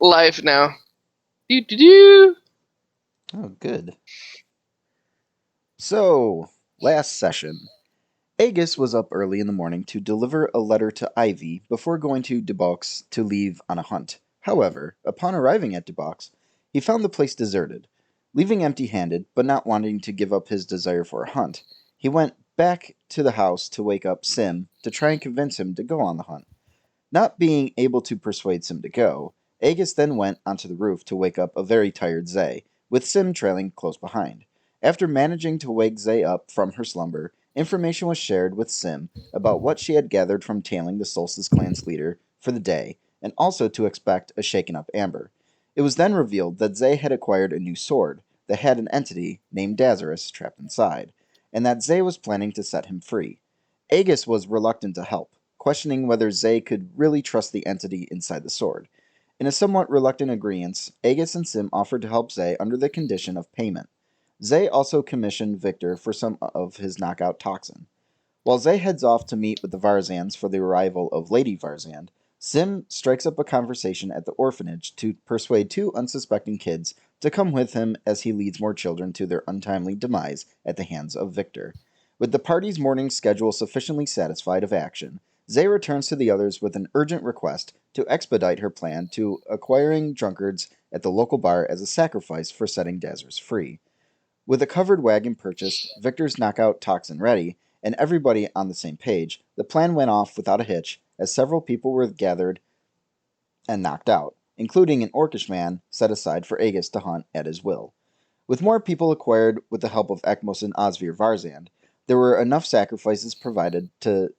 live now. Do. Oh, good. So, last session, Agus was up early in the morning to deliver a letter to Ivy before going to Debauch's to leave on a hunt. However, upon arriving at Debauch's, he found the place deserted. Leaving empty-handed, but not wanting to give up his desire for a hunt, he went back to the house to wake up Sim to try and convince him to go on the hunt. Not being able to persuade Sim to go, Agus then went onto the roof to wake up a very tired Zay, with Sim trailing close behind. After managing to wake Zay up from her slumber, information was shared with Sim about what she had gathered from tailing the Solstice clan's leader for the day, and also to expect a shaken up Amber. It was then revealed that Zay had acquired a new sword that had an entity named Dazarus trapped inside, and that Zay was planning to set him free. Agus was reluctant to help, questioning whether Zay could really trust the entity inside the sword. In a somewhat reluctant agreement, Agus and Sim offered to help Zay under the condition of payment. Zay also commissioned Victor for some of his knockout toxin. While Zay heads off to meet with the Varzans for the arrival of Lady Varzan, Sim strikes up a conversation at the orphanage to persuade two unsuspecting kids to come with him as he leads more children to their untimely demise at the hands of Victor. With the party's morning schedule sufficiently satisfied of action, Zay returns to the others with an urgent request to expedite her plan to acquiring drunkards at the local bar as a sacrifice for setting Dazarus free. With a covered wagon purchased, Victor's knockout toxin ready, and everybody on the same page, the plan went off without a hitch as several people were gathered and knocked out, including an orcish man set aside for Agus to hunt at his will. With more people acquired with the help of Ekmos and Osvir Varzand, there were enough sacrifices provided to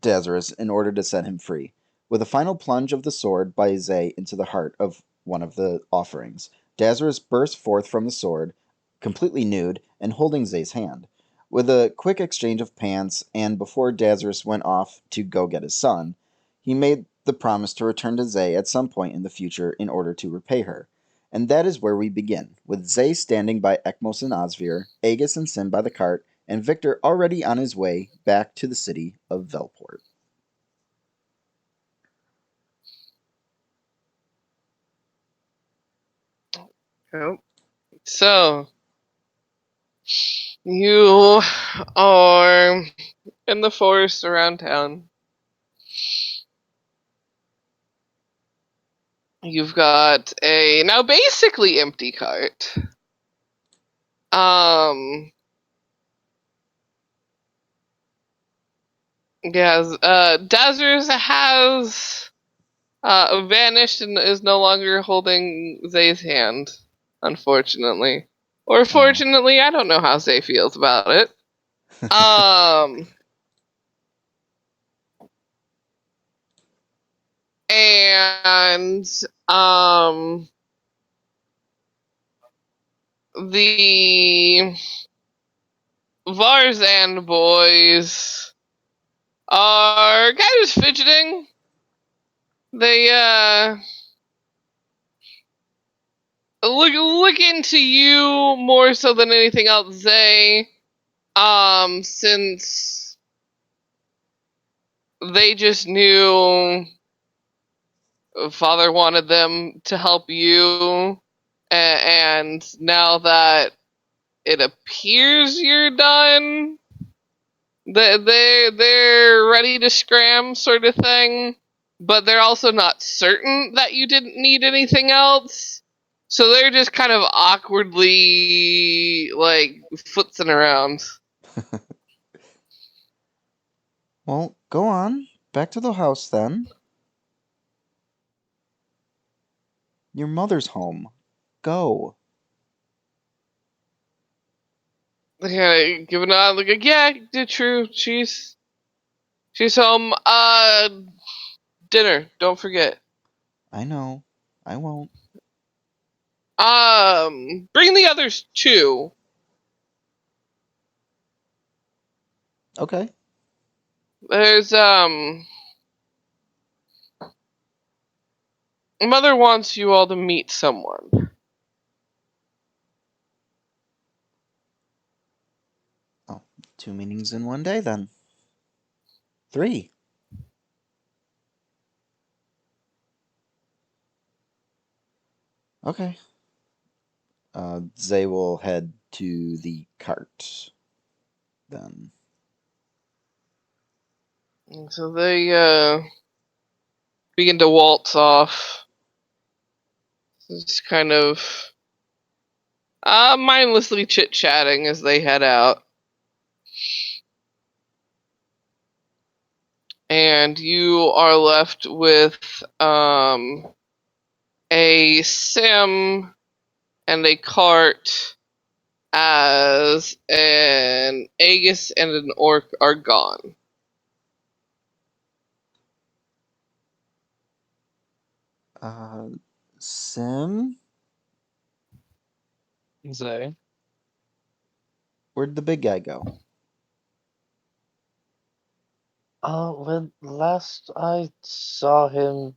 Dazarus in order to set him free. With a final plunge of the sword by Zay into the heart of one of the offerings, Dazarus burst forth from the sword, completely nude, and holding Zay's hand. With a quick exchange of pants, and before Dazarus went off to go get his son, he made the promise to return to Zay at some point in the future in order to repay her. And that is where we begin, with Zay standing by Ekmos and Osvir, Agus and Sim by the cart, and Victor already on his way back to the city of Velport. Oh. So, you are in the forest around town. You've got a now basically empty cart. Um, yes, Dazers has vanished and is no longer holding Zay's hand, unfortunately. Or Oh. fortunately, I don't know how Zay feels about it. Um, and um, the Varzan boys are kind of fidgeting. They look into you more so than anything else, Zay. Since they just knew Father wanted them to help you, and now that it appears you're done, they're ready to scram, sort of thing. But they're also not certain that you didn't need anything else. So they're just kind of awkwardly like footsing around. Well, go on. Back to the house then. Your mother's home. Go. They kind of give an odd look. Like, yeah, true. She's home. Dinner. Don't forget. I know. I won't. Bring the others too. Okay. There's Mother wants you all to meet someone. Oh, 2 meetings in one day then. 3. Okay. Zay will head to the cart then. So they begin to waltz off. Just kind of mindlessly chit-chatting as they head out. And you are left with a sim and a cart as an Aegis and an orc are gone. Sim? Zay. Where'd the big guy go? When last I saw him,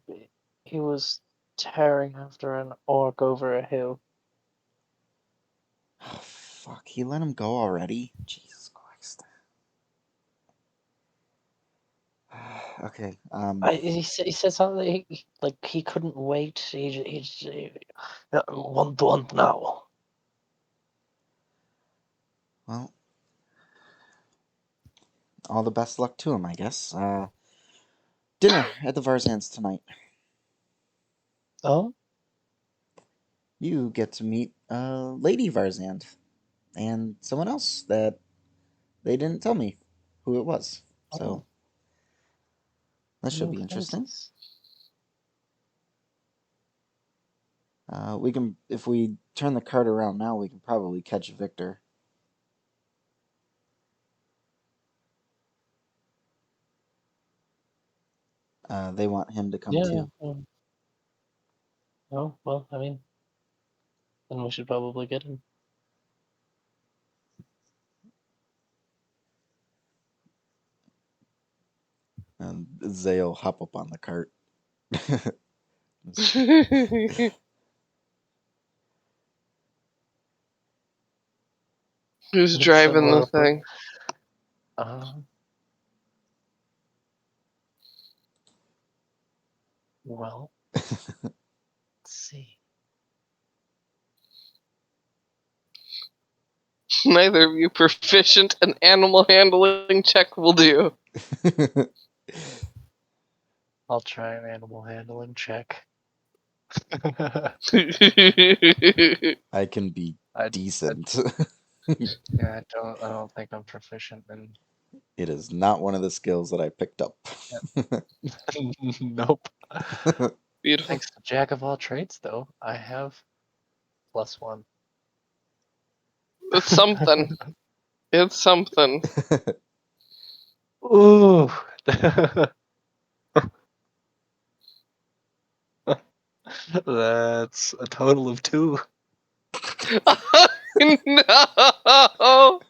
he was tearing after an orc over a hill. Oh, fuck, he let him go already? Jesus Christ. Okay, He said something like he couldn't wait. He want now. well, all the best luck to him, I guess. Dinner at the Varzans tonight. Oh, You get to meet Lady Varzand and someone else that they didn't tell me who it was. So oh, that should new be interesting. acquaintance. We can, if we turn the cart around now, we can probably catch Victor. They want him to come Yeah. too. Oh, well, I mean, then we should probably get him. And Zay'll hop up on the cart. Who's It's driving the similar for. thing? Well, let's see. Neither of you proficient. An animal handling check will do. I'll try an animal handling check. I can be I, decent. yeah, I don't think I'm proficient in. It is not one of the skills that I picked up. Nope. Beautiful. Thanks to Jack of all trades, though, I have +1. It's something. It's something. Ooh. That's a total of 2. No!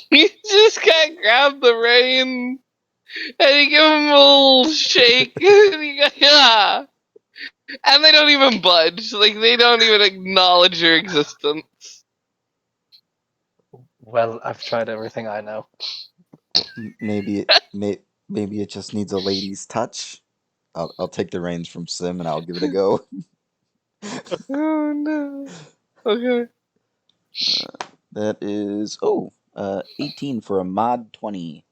You just can't grab the rein and you give him a little shake. And, yeah. And they don't even budge. Like, they don't even acknowledge your existence. Well, I've tried everything I know. maybe maybe it just needs a lady's touch. I'll take the reins from Sim and I'll give it a go. Oh no. Okay. That is 18 for a mod 20.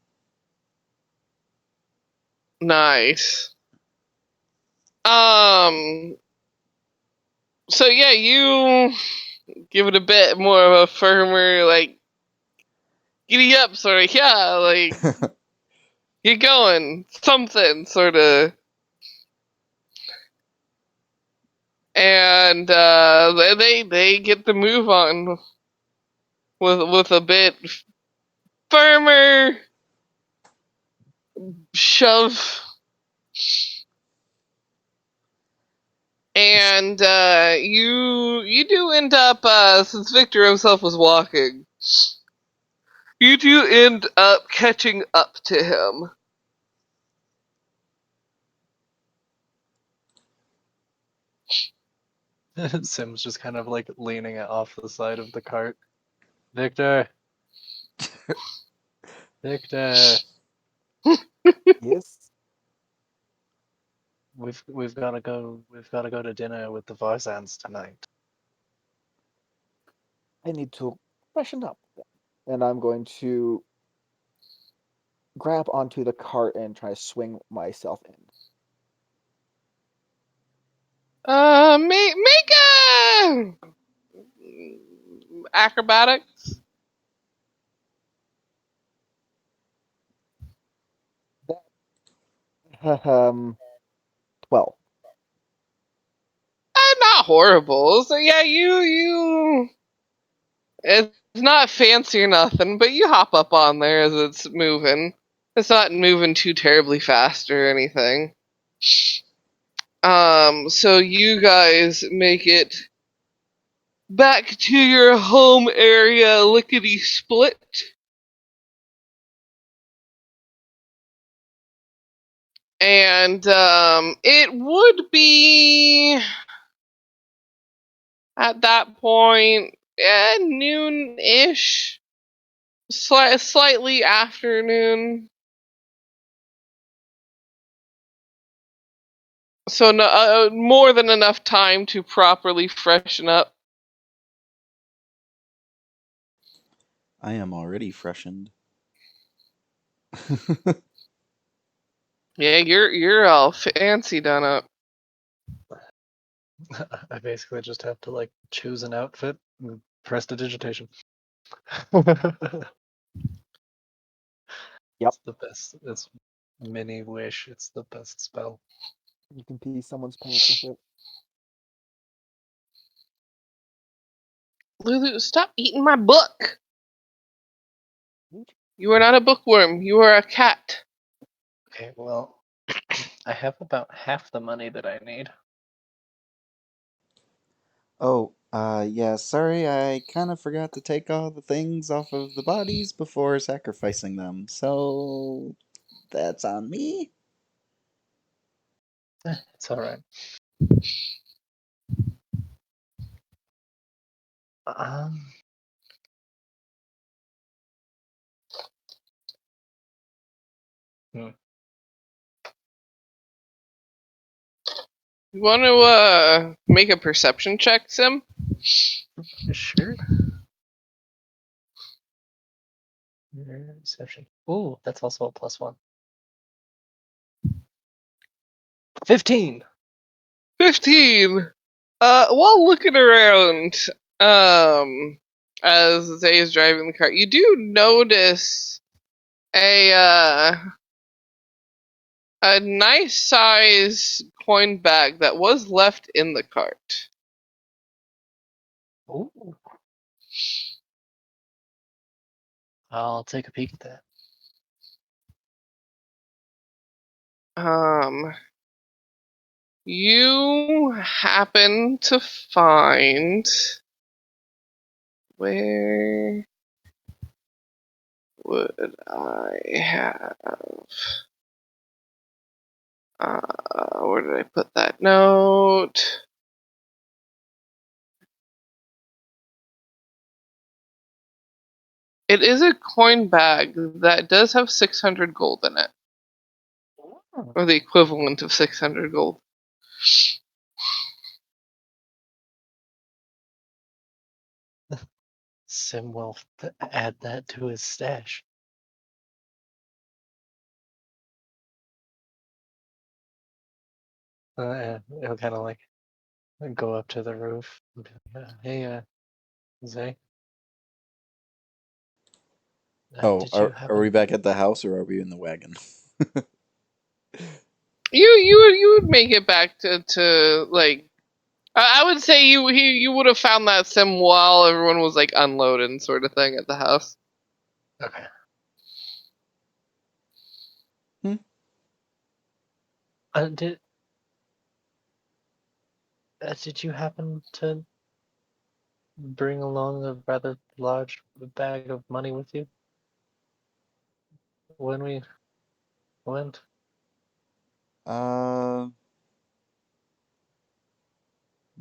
Nice. So yeah, you give it a bit more of a firmer, like, giddy up sort of, yeah, like, get going, something sort of. And they get the move on with a bit firmer shove. And you do end up, since Victor himself was walking, you do end up catching up to him. Sim's just kind of like leaning it off the side of the cart. Victor! Victor! Yes. we've got to go. We've got to go to dinner with the Varzans tonight. I need to freshen up. And I'm going to grab onto the cart and try to swing myself in. Make a acrobatics. Um, 12. Not horrible. So yeah, you. It's not fancy or nothing, but you hop up on there as it's moving. It's not moving too terribly fast or anything. So you guys make it back to your home area lickety split. And it would be at that point noon-ish, slightly afternoon. So no, more than enough time to properly freshen up. I am already freshened. Yeah, you're all fancy done up. I basically just have to like choose an outfit and prestidigitation. Yep. It's the best. It's mini wish. It's the best spell. You can pee someone's pants with it. Lulu, stop eating my book. You are not a bookworm. You are a cat. Okay, well, I have about half the money that I need. Oh, yeah, sorry, I kind of forgot to take all the things off of the bodies before sacrificing them, so that's on me. It's all right. Um, hmm, You want to make a perception check, Sim? sure. Perception. Ooh, that's also a +1. 15. 15. While looking around, as Zay is driving the car, you do notice a nice size coin bag that was left in the cart. Ooh. I'll take a peek at that. You happen to find, where would I have? Where did I put that note? It is a coin bag that does have 600 gold in it, Oh. or the equivalent of 600 gold. Sim will add that to his stash. He'll kind of like go up to the roof and be like, hey, Zay, Oh, did you are we happen? back at the house or are we in the wagon? You would make it back to like, I would say you would have found that sim while everyone was like unloading, sort of thing, at the house. Okay. Hmm. Did you happen to bring along a rather large bag of money with you when we went? Uh,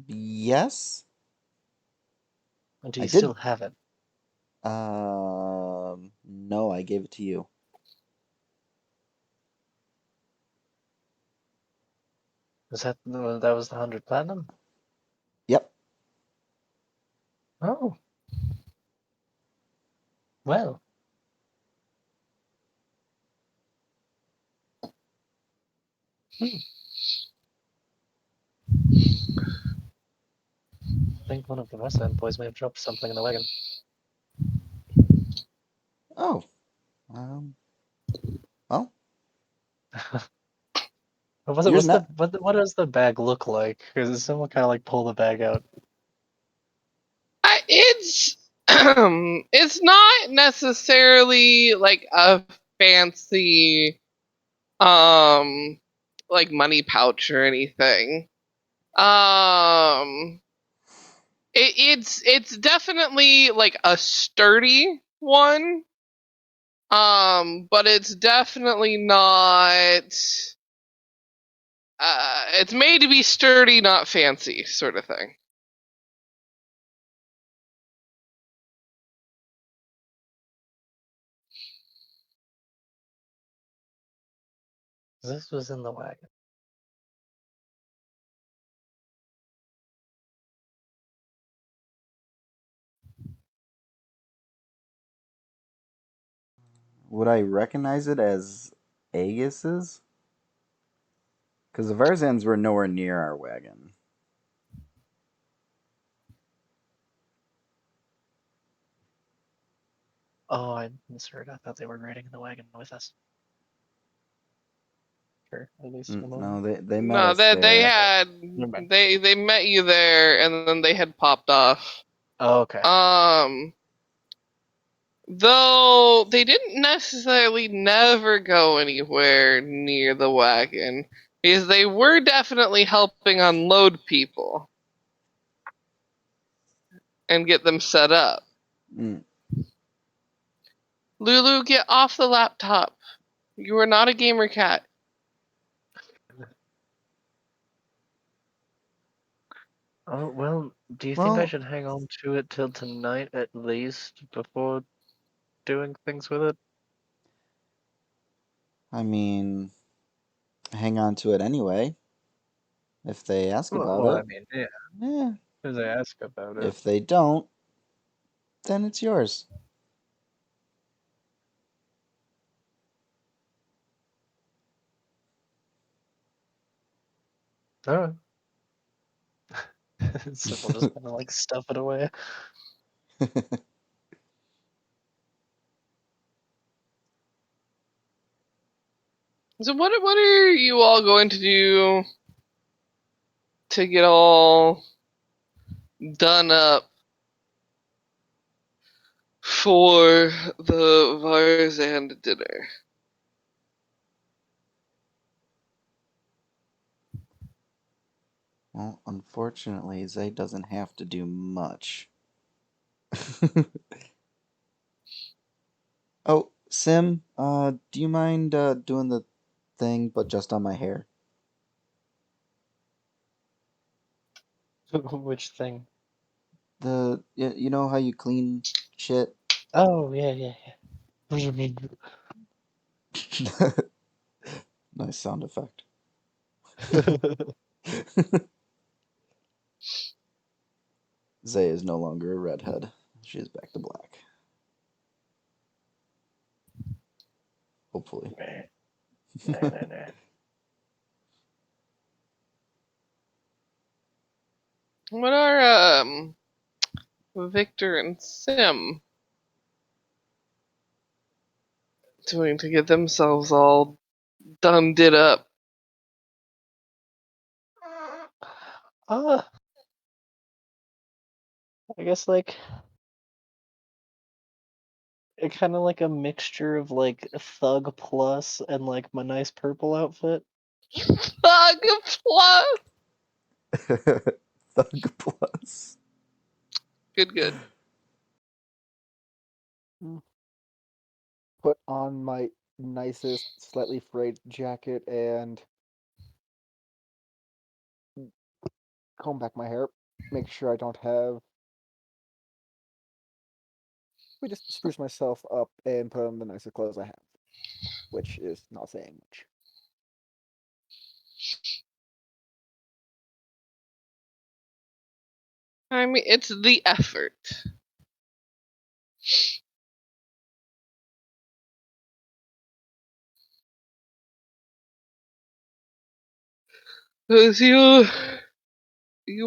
yes, Or do I you did. still have it? No, I gave it to you. that was the 100 platinum? Yep. Oh. Well. I think one of the rest of the boys may have dropped something in the wagon. Oh. Well, What was it? yours not. What does the bag look like? Does someone kind of like pull the bag out? It's it's not necessarily like a fancy like money pouch or anything. It's definitely like a sturdy one. But it's definitely not. It's made to be sturdy, not fancy, sort of thing. This was in the wagon. Would I recognize it as Agus's? Because the Varzans were nowhere near our wagon. Oh, I misheard. I thought they were riding in the wagon with us. Sure, at least for a No, moment. they met No, us they there. had Never mind. they met you there, and then they had popped off. Oh, okay. Though they didn't necessarily never go anywhere near the wagon, because they were definitely helping unload people and get them set up. Mm. Lulu, get off the laptop. You are not a gamer cat. Oh, well, do you think I Well, should hang on to it till tonight at least before doing things with it? I mean, hang on to it anyway. If they ask about Well, I it, mean, yeah, yeah. as I ask about it. If they don't, then it's yours. Alright. So we'll just kind of like stuff it away. So what are you all going to do to get all done up for the Varzand dinner? Well, unfortunately, Zay doesn't have to do much. Oh, Sim, do you mind doing the thing, but just on my hair? Which thing? You know how you clean shit? Oh, yeah. Nice sound effect. Zay is no longer a redhead. She is back to black. Hopefully. Nah. What are Victor and Sim doing to get themselves all done did up? Uh, I guess like it kind of like a mixture of like Thug Plus and like my nice purple outfit. Thug plus. Thug plus. Good. Put on my nicest, slightly frayed jacket and comb back my hair. Make sure I don't have. We just spruce myself up and put on the nicest clothes I have, which is not saying much. I mean, it's the effort. As you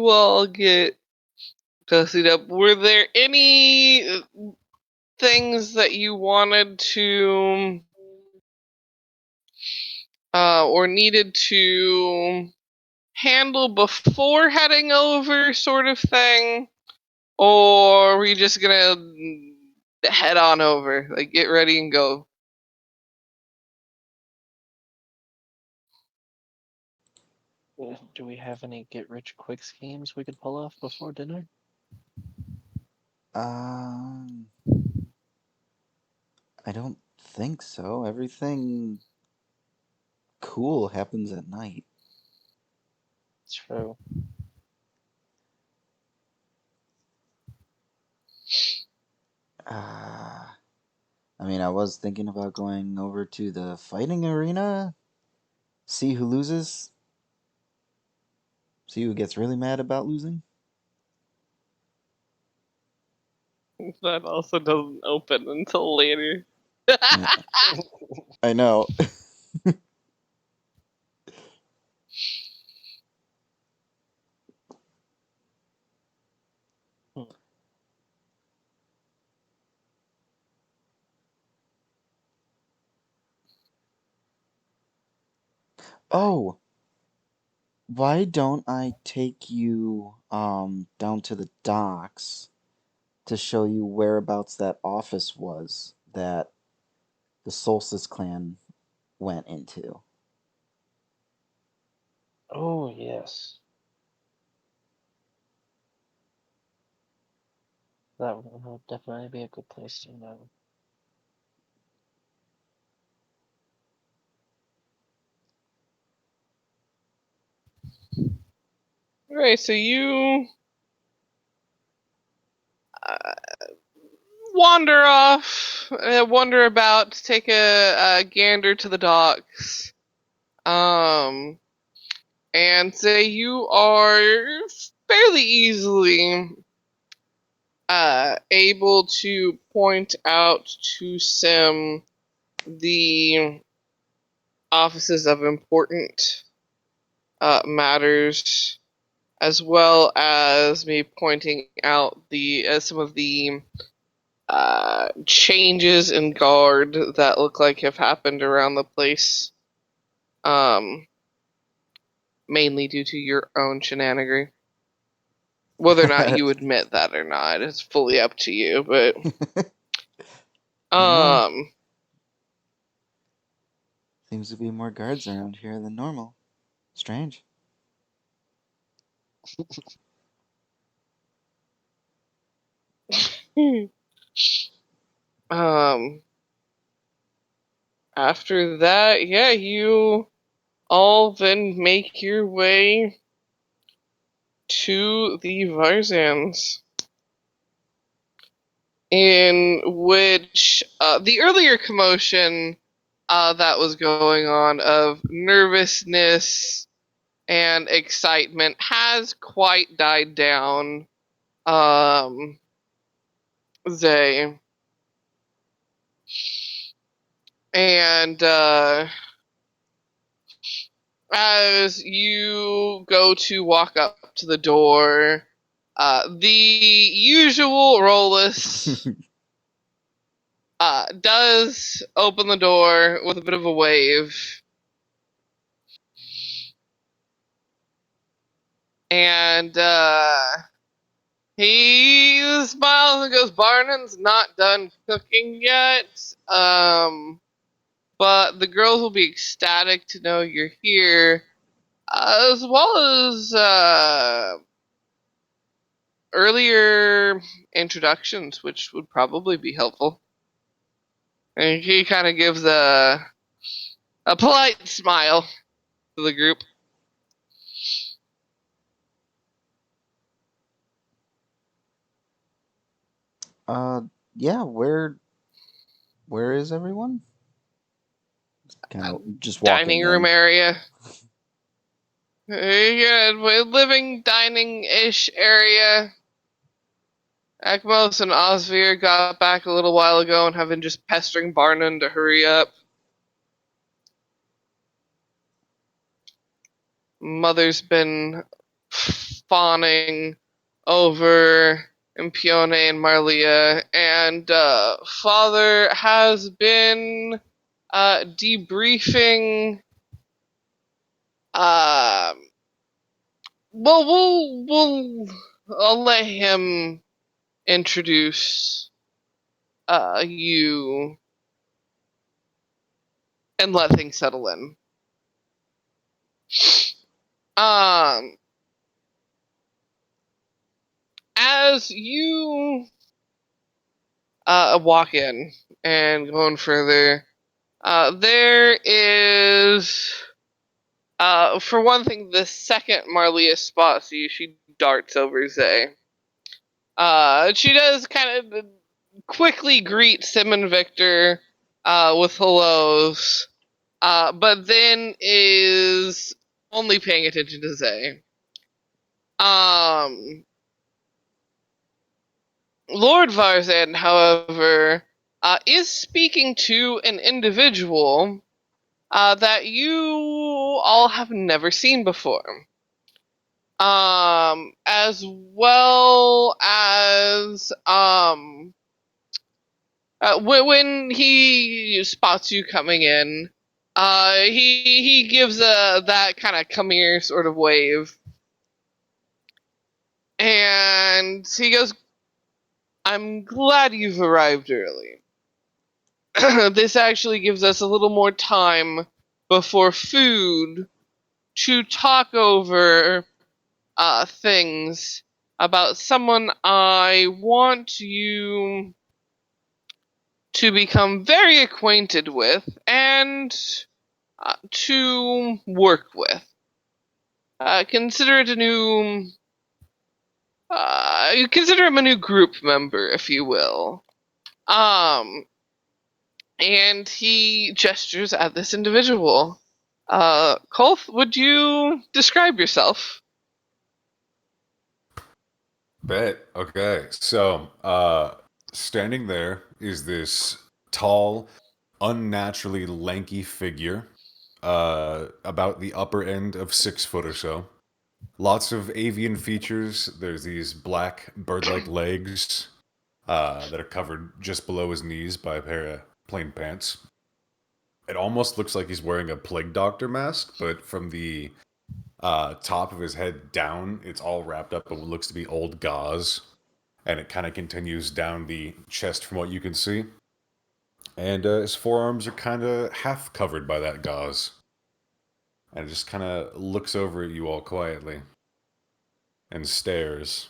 all get dusted up, were there any things that you wanted to or needed to handle before heading over, sort of thing? Or are we just gonna head on over? Like, get ready and go? Do we have any get-rich-quick schemes we could pull off before dinner? I don't think so. Everything cool happens at night. True. I mean, I was thinking about going over to the fighting arena, see who loses, see who gets really mad about losing. That also doesn't open until later. Yeah, I know. Oh, why don't I take you down to the docks to show you whereabouts that office was that the Solstice clan went into? Oh, yes. That would definitely be a good place to know. Right, so you uh, wander off, wander about, take a gander to the docks, and say you are fairly easily able to point out to Sim the offices of important matters, as well as me pointing out the some of the changes in guard that look like have happened around the place, mainly due to your own shenanigan. Whether or not you admit that or not, it's fully up to you. But You know, um, seems to be more guards around here than normal. Strange. um, after that, yeah, you all then make your way to the Varzans, in which the earlier commotion that was going on of nervousness and excitement has quite died down. Zay. And as you go to walk up to the door, the usual Rollis does open the door with a bit of a wave. And he smiles and goes, Barnum's not done cooking yet. But the girls will be ecstatic to know you're here, as well as earlier introductions, which would probably be helpful. And he kind of gives a polite smile to the group. Uh, yeah, where is everyone? Kind of just walking Dining room in. area. Yeah, living dining-ish area. Ekmos and Osvir got back a little while ago and have been just pestering Barnon to hurry up. Mother's been fawning over Impione and Marlia, and Father has been debriefing. Well, I'll let him introduce you and let things settle in. As you walk in and going further, there is, for one thing, the second Marlia spots you, she darts over Zay. She does kind of quickly greet Sim and Victor with hellos, but then is only paying attention to Zay. Lord Varzan, however, is speaking to an individual that you all have never seen before. As well as when he spots you coming in, he gives that kind of come here sort of wave, and he goes, "I'm glad you've arrived early. This actually gives us a little more time before food to talk over things about someone I want you to become very acquainted with and to work with. Consider it a new. Consider him a new group member, if you will." And he gestures at this individual. Koth, would you describe yourself? Bet. Okay. So, standing there is this tall, unnaturally lanky figure, about the upper end of 6 foot or so. Lots of avian features. There's these black bird-like legs that are covered just below his knees by a pair of plain pants. It almost looks like he's wearing a plague doctor mask, but from the top of his head down, it's all wrapped up in what looks to be old gauze, and it kind of continues down the chest from what you can see. And his forearms are kind of half covered by that gauze. And it just kind of looks over at you all quietly and stares.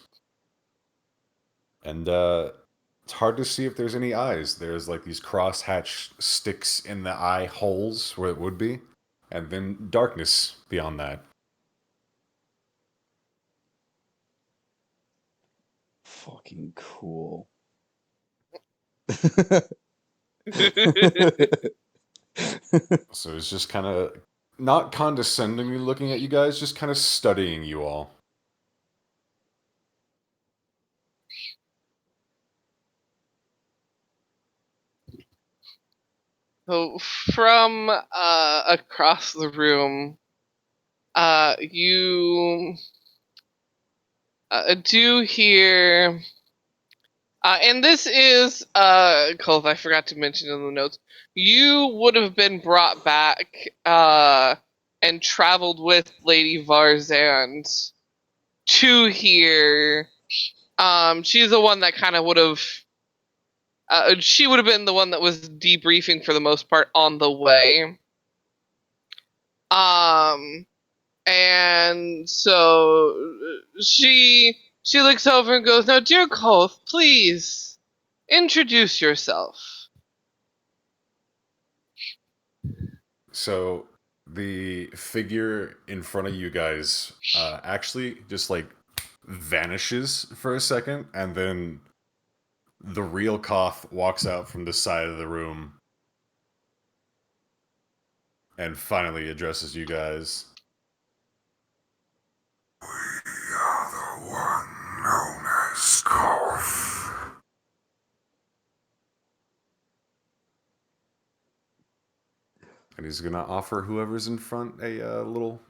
And it's hard to see if there's any eyes. There's like these cross-hatched sticks in the eye holes where it would be, and then darkness beyond that. Fucking cool. So it's just kind of not condescendingly looking at you guys, just kind of studying you all. So from across the room, you do hear, and this is Koth, I forgot to mention in the notes. You would have been brought back and traveled with Lady Varzand to here. She's the one that kind of would have. She would have been the one that was debriefing for the most part on the way. And so she looks over and goes, "Now, dear Koth, please introduce yourself." So the figure in front of you guys actually just like vanishes for a second, and then the real Koth walks out from the side of the room and finally addresses you guys. We are the one known as Koth. And he's gonna offer whoever's in front a little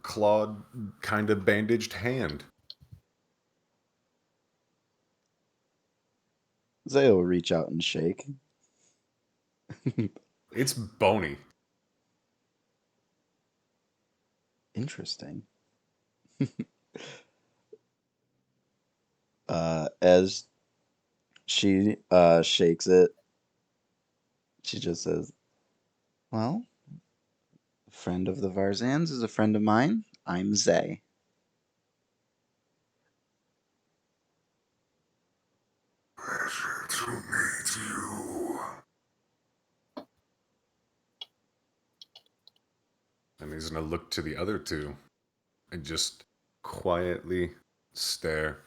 clawed, kind of bandaged hand. Zay will reach out and shake. It's bony. Interesting. As she shakes it, she just says, "Well, a friend of the Varzans is a friend of mine. I'm Zay." Pleasure to meet you. And he's gonna look to the other two and just quietly stare.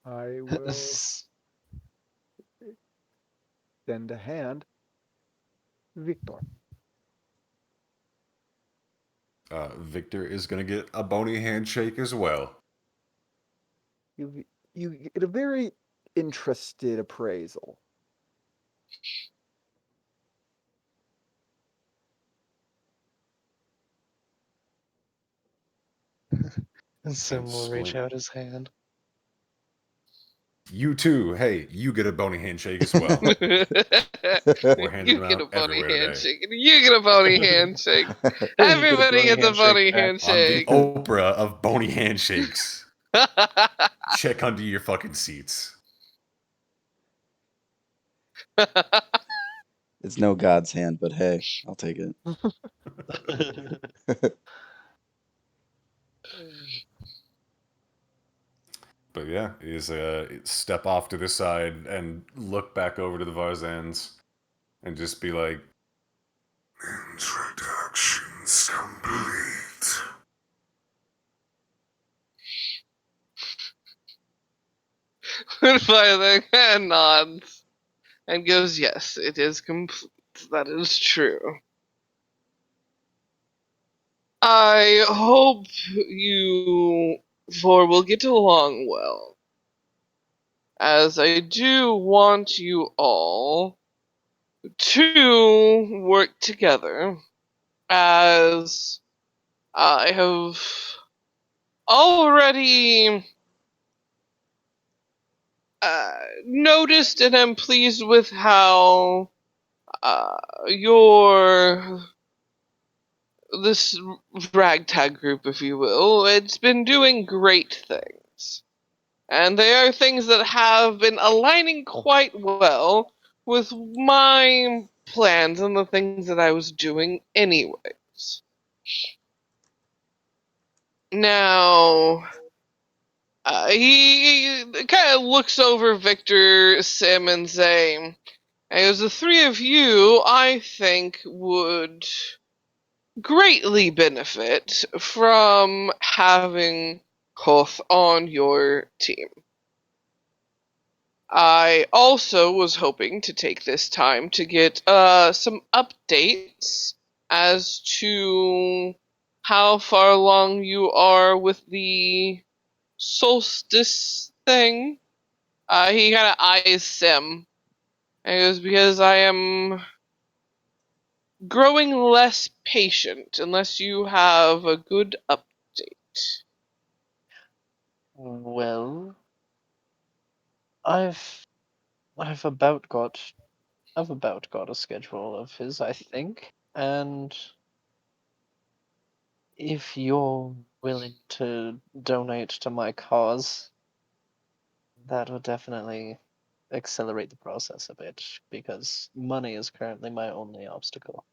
I will extend a hand. Victor. Victor is gonna get a bony handshake as well. You get a very interested appraisal. Sim will reach out his hand. You too. Hey, you get a bony handshake as well. We're handing You them get a out bony everywhere today. handshake. And you get a bony handshake. You get Everybody a gets a bony bony I'm the handshake. Oprah of bony handshakes. Check under your fucking seats. It's no God's hand, but hey, I'll take it. But yeah, is step off to the side and look back over to the Varzans and just be like, "Introductions complete." Goodbye and nods and goes, "Yes, it is complete. That is true. I hope you four will get along well, as I do want you all to work together, as I have already noticed and am pleased with how your this ragtag group, if you will, it's been doing great things. And they are things that have been aligning quite well with my plans and the things that I was doing anyways. Now, he kind of looks over Victor, Sim, and Zay. As the three of you, I think, would greatly benefit from having Koth on your team. I also was hoping to take this time to get some updates as to how far along you are with the solstice thing. He kind of eyes Sim. And he goes, because I am growing less patient unless you have a good update. Well, I've about got a schedule of his, I think, and if you're willing to donate to my cause, that would definitely accelerate the process a bit, because money is currently my only obstacle.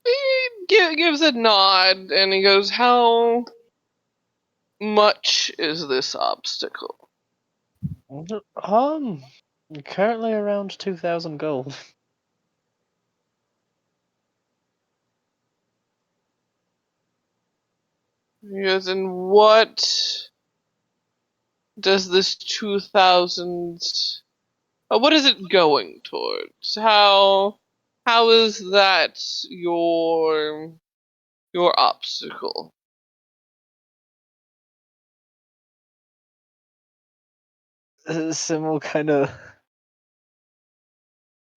He gives a nod and he goes, how much is this obstacle? Currently around 2,000 gold. He goes, and what does this 2,000... what is it going towards? How is that your obstacle? Sim will kind of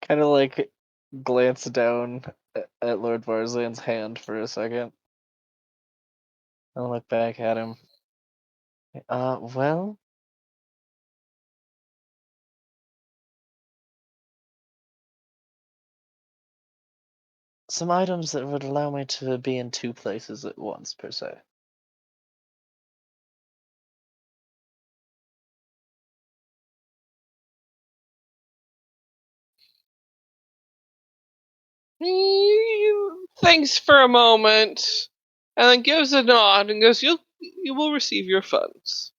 like glance down at Lord Varzan's hand for a second. I'll look back at him. Well, some items that would allow me to be in 2 places at once, per se. He thinks for a moment, and then gives a nod and goes, "You will receive your funds."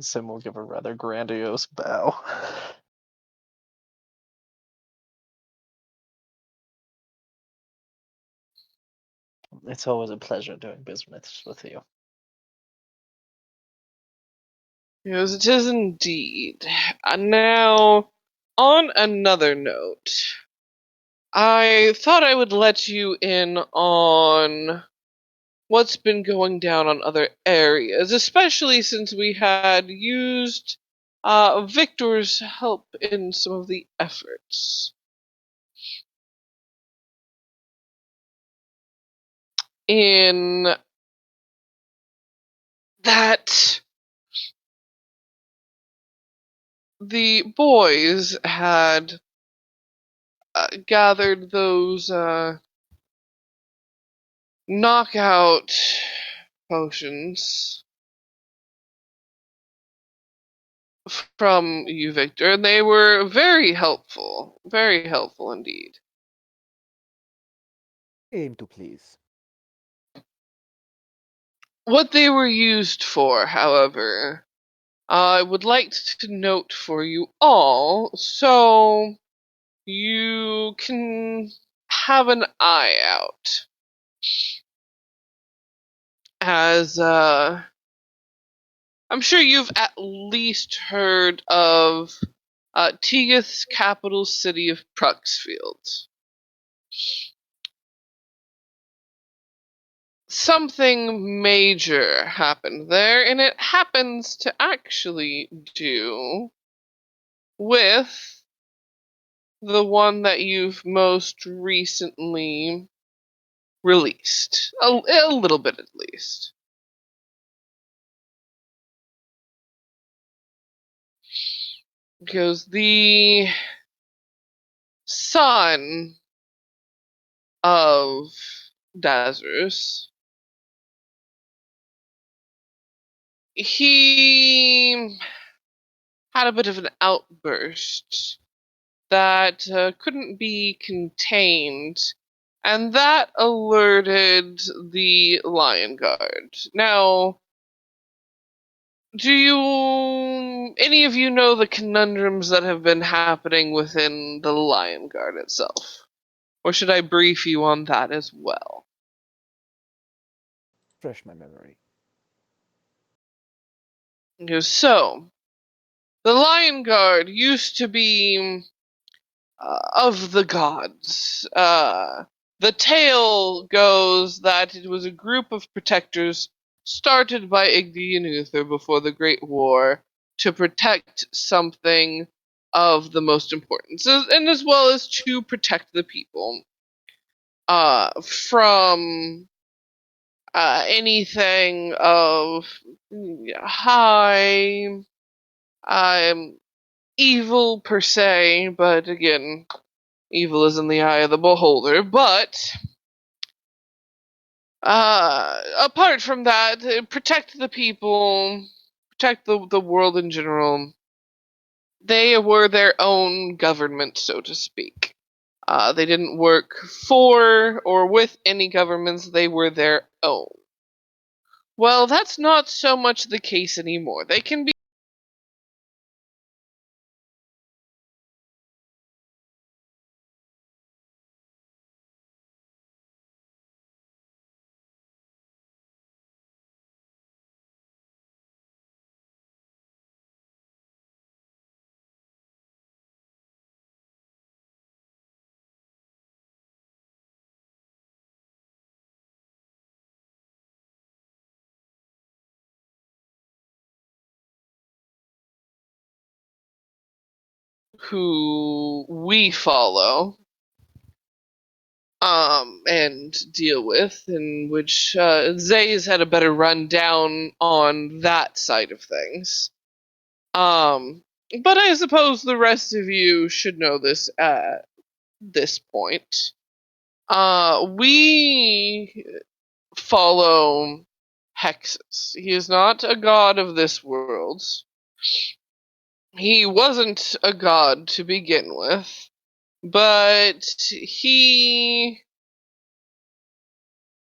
Sim will give a rather grandiose bow. It's always a pleasure doing business with you. He goes, "It is indeed." Now, on another note, I thought I would let you in on what's been going down on other areas, especially since we had used Victor's help in some of the efforts. In that the boys had gathered those knockout potions from you, Victor, and they were very helpful indeed. Aim to please. What they were used for, however, I would like to note for you all, so you can have an eye out, as I'm sure you've at least heard of Tegath's capital city of Pruxfield. Something major happened there, and it happens to actually do with the one that you've most recently released. A little bit at least. Because the son of Dazarus, he had a bit of an outburst that couldn't be contained, and that alerted the Lion Guard. Now, do any of you know the conundrums that have been happening within the Lion Guard itself? Or should I brief you on that as well? Fresh my memory. So, the Lion Guard used to be of the gods. The tale goes that it was a group of protectors started by Igdi and Uther before the Great War to protect something of the most importance, and as well as to protect the people from anything of high evil per se, but again, evil is in the eye of the beholder. But apart from that, protect the people, protect the world in general. They were their own government, so to speak. They didn't work for or with any governments, they were their own. Well, that's not so much the case anymore. They can be who we follow and deal with, in which Zay's had a better rundown on that side of things. But I suppose the rest of you should know this at this point. We follow Hexus. He is not a god of this world. He wasn't a god to begin with, but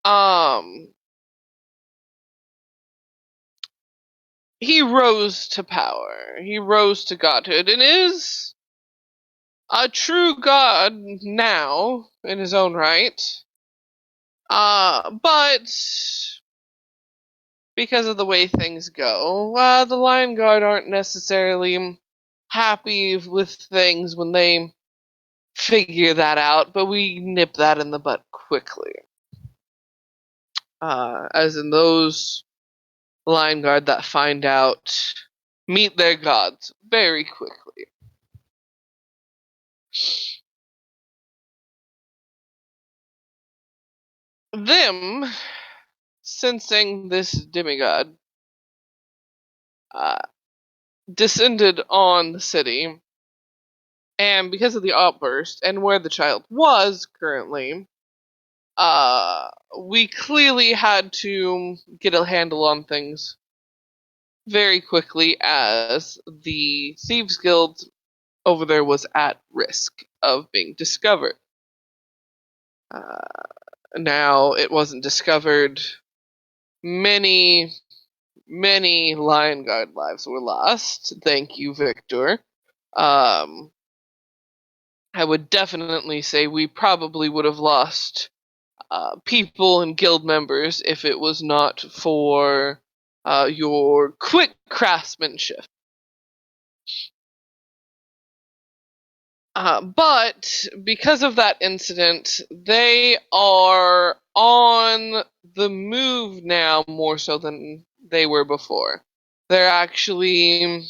um he rose to power. He rose to godhood and is a true god now in his own right. But because of the way things go, the Lion Guard aren't necessarily happy with things when they figure that out, but we nip that in the butt quickly. As in those Lion Guard that find out meet their gods very quickly. Them, sensing this demigod, descended on the city, and because of the outburst and where the child was currently, we clearly had to get a handle on things very quickly, as the Thieves Guild over there was at risk of being discovered. Now, it wasn't discovered. Many Lion Guard lives were lost. Thank you, Victor. I would definitely say we probably would have lost people and guild members if it was not for your quick craftsmanship. But because of that incident, they are on the move now more so than they were before. They're actually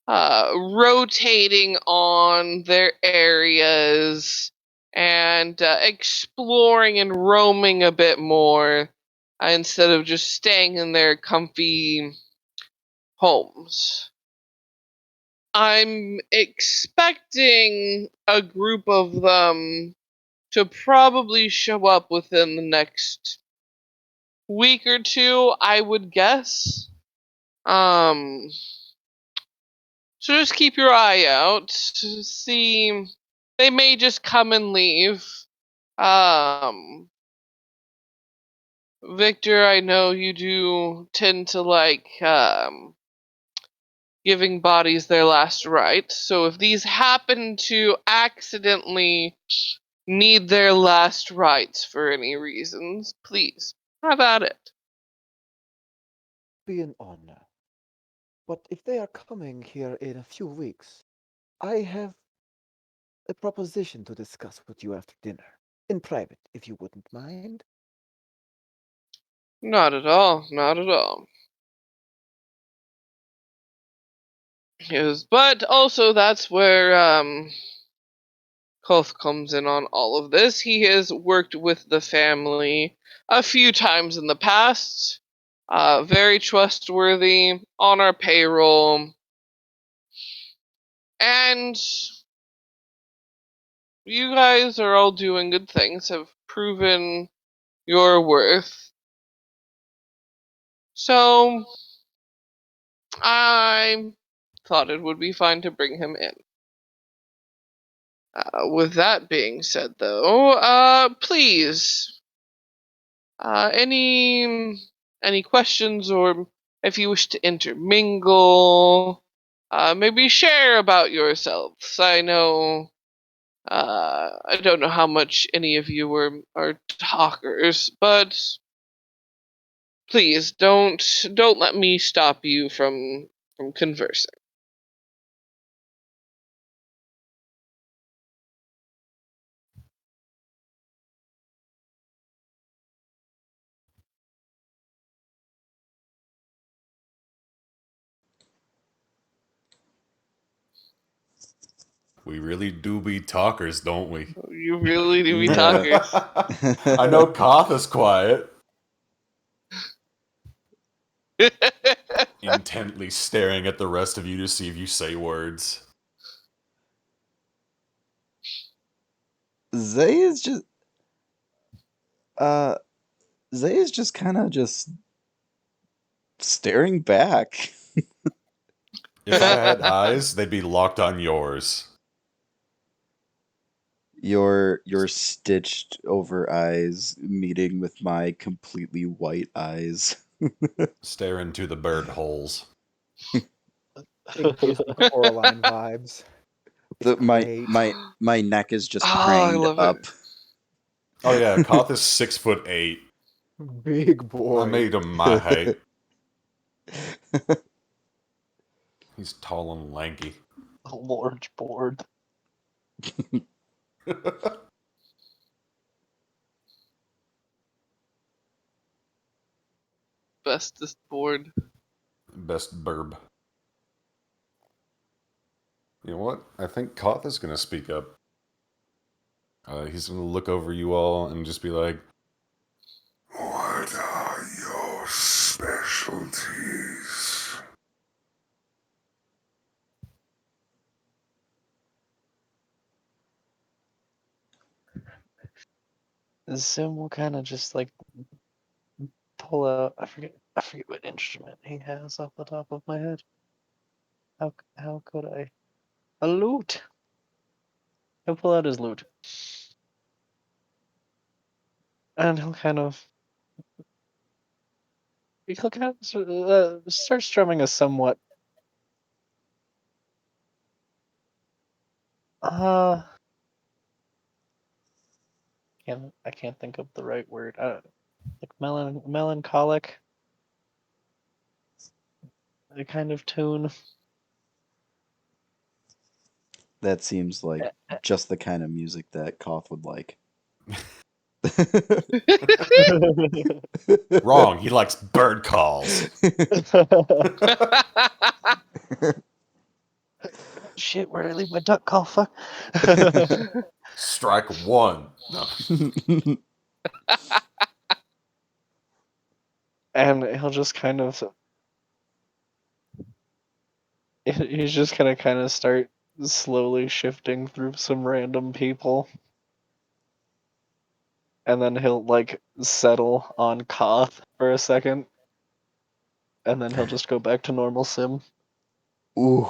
rotating on their areas and exploring and roaming a bit more instead of just staying in their comfy homes. I'm expecting a group of them to probably show up within the next week or two, I would guess. Um, so just keep your eye out to see. They may just come and leave. Um, Victor, I know you do tend to like giving bodies their last rites. So if these happen to accidentally need their last rites for any reasons, please have at it. Be an honor. But if they are coming here in a few weeks, I have a proposition to discuss with you after dinner. In private, if you wouldn't mind. Not at all, not at all. Yes, but also that's where Koth comes in on all of this. He has worked with the family a few times in the past. Very trustworthy, on our payroll. And you guys are all doing good things, have proven your worth. So, I thought it would be fine to bring him in. With that being said, though, please, any questions, or if you wish to intermingle, maybe share about yourselves. I know, I don't know how much any of you are talkers, but please don't let me stop you from conversing. We really do be talkers, don't we? You really do be Yeah. talkers. I know Koth is quiet, intently staring at the rest of you to see if you say words. Zay is just Zay is just kind of just staring back. If I had eyes, they'd be locked on yours. Your stitched over eyes meeting with my completely white eyes. Stare into the bird holes. It gives me Coraline vibes. It's great. My neck is just Oh, I craned love up. it. Oh yeah, Koth is 6'8". Big boy. I made him my height. He's tall and lanky. A large board. Bestest board. Best burb. You know what? I think Koth is going to speak up. He's going to look over you all and just be like, "What are your specialties?" Zim will kind of just like pull out. I forget what instrument he has off the top of my head. How could I? A lute. He'll pull out his lute, and he'll kind of start strumming a somewhat I can't think of the right word. Like melancholic kind of tune. That seems like just the kind of music that Koth would like. Wrong. He likes bird calls. Shit, where did I leave my duck call? Fuck. Strike one. No. And he'll just kind of he's just gonna kind of start slowly shifting through some random people, and then he'll like settle on Koth for a second, and then he'll just go back to normal Sim. Ooh.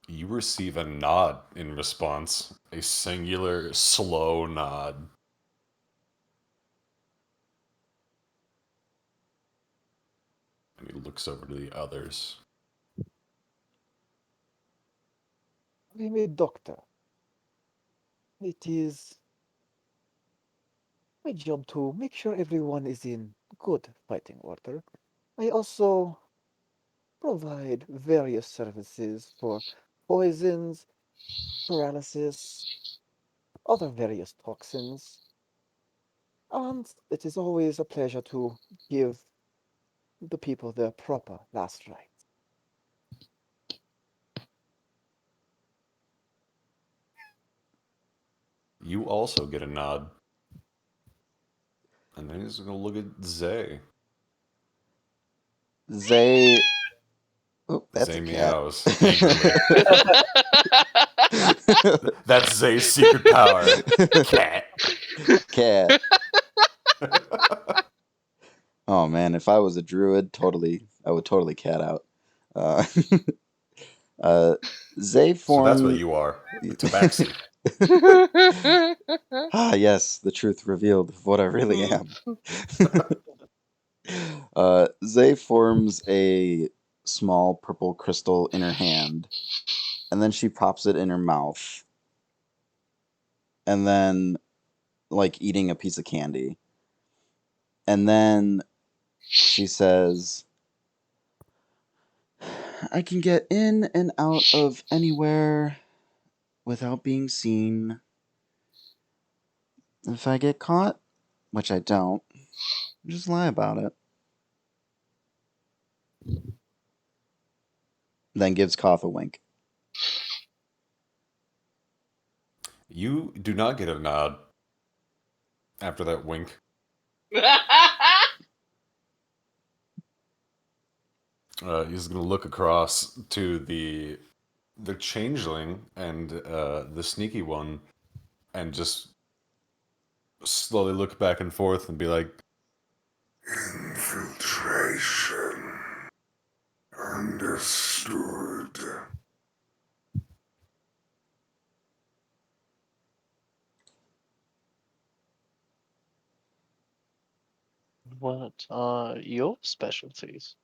You receive a nod in response. A singular, slow nod. And he looks over to the others. I'm a doctor. It is my job to make sure everyone is in good fighting order. I also provide various services for poisons, paralysis, other various toxins, and it is always a pleasure to give the people their proper last rites. You also get a nod. And then he's going to look at Zay. Zay. Oh, that's Zay a cat. meows angrily. That's Zay's secret power. Cat. Cat. Oh man, if I was a druid, I would totally cat out. Uh, Zay So formed. that's what you are. A tabaxi. Ah, yes, the truth revealed of what I really am. Zay forms a small purple crystal in her hand, and then she pops it in her mouth, and then, like eating a piece of candy. And then she says, I can get in and out of anywhere without being seen. If I get caught, which I don't, just lie about it. Then gives Koth a wink. You do not get a nod after that wink. He's gonna look across to the changeling and the sneaky one, and just slowly look back and forth and be like, Infiltration. Understood. What are your specialties?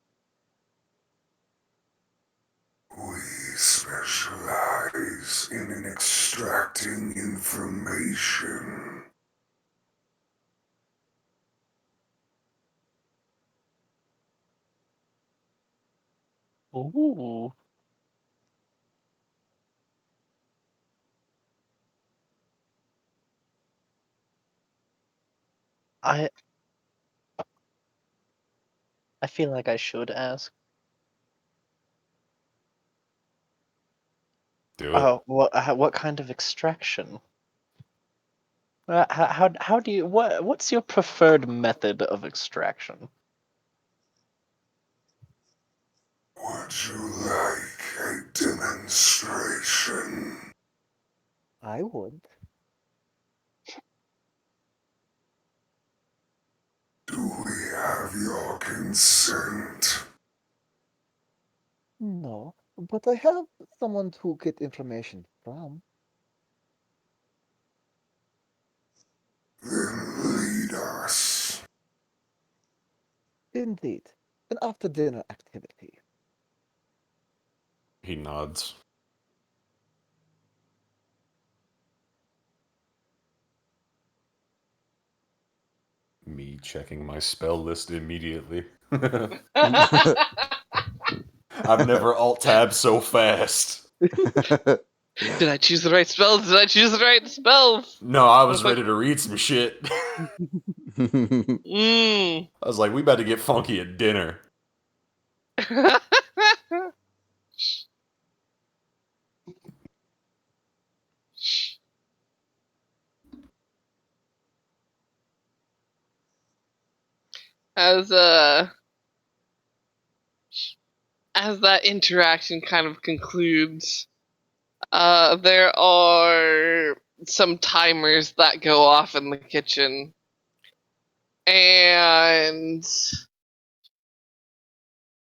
We specialize in extracting information. Ooh. I feel like I should ask. "Do it." What kind of extraction? How do you what's your preferred method of extraction? Would you like a demonstration? I would. Do we have your consent? No, but I have someone to get information from. Then lead us. Indeed, an after-dinner activity. He nods. Me checking my spell list immediately. I've never alt-tabbed so fast. Did I choose the right spells? Did I choose the right spells? No, I was It's like- ready to read some shit. Mm. I was like, we about to get funky at dinner. as uh as that interaction kind of concludes, there are some timers that go off in the kitchen, and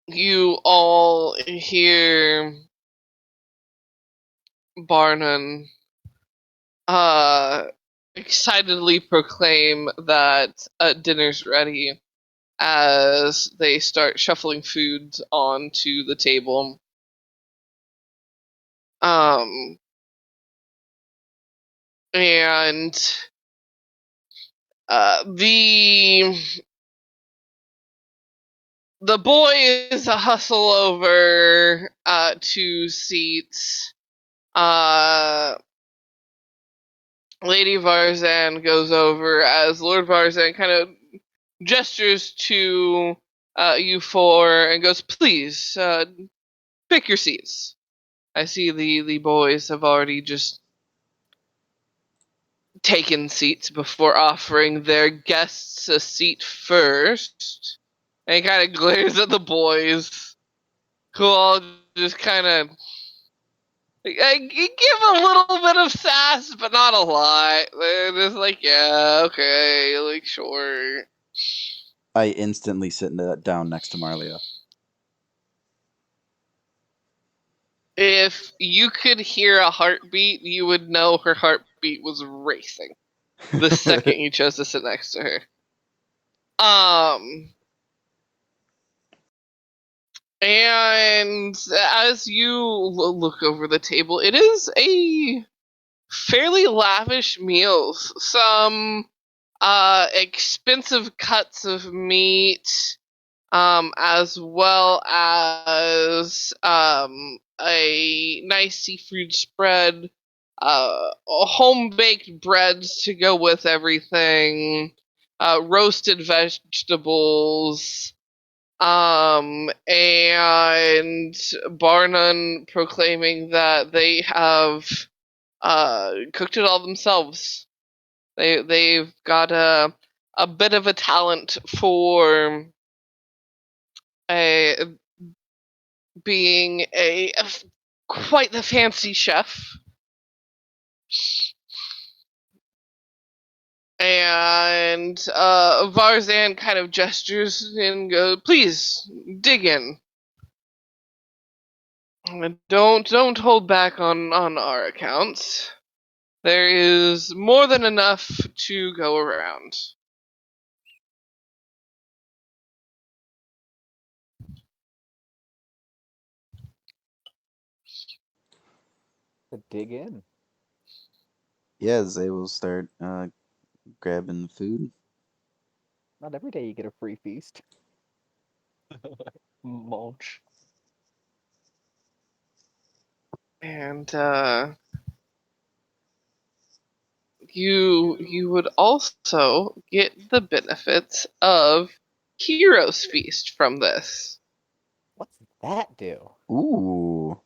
you all hear Barnum excitedly proclaim that dinner's ready as they start shuffling foods onto the table. And the boys hustle over to seats. Lady Varzan goes over as Lord Varzan kind of gestures to you four and goes, "Please, pick your seats." I see the boys have already just taken seats before offering their guests a seat first. And he kind of glares at the boys, who all just kind of give a little bit of sass, but not a lot. They're just like, yeah, okay, like, sure. I instantly sit down next to Marlia. If you could hear a heartbeat, you would know her heartbeat was racing the second you chose to sit next to her. And as you look over the table, it is a fairly lavish meals. Some expensive cuts of meat, as well as a nice seafood spread, home baked breads to go with everything, roasted vegetables, and Barnum proclaiming that they have cooked it all themselves. They've got a bit of a talent for a being quite the fancy chef. And Varzan kind of gestures and goes, "Please dig in. Don't hold back on our accounts. There is more than enough to go around." To dig in. Yeah, they will start grabbing food. Not every day you get a free feast. Mulch. And you would also get the benefits of Hero's Feast from this. What's that do? Ooh.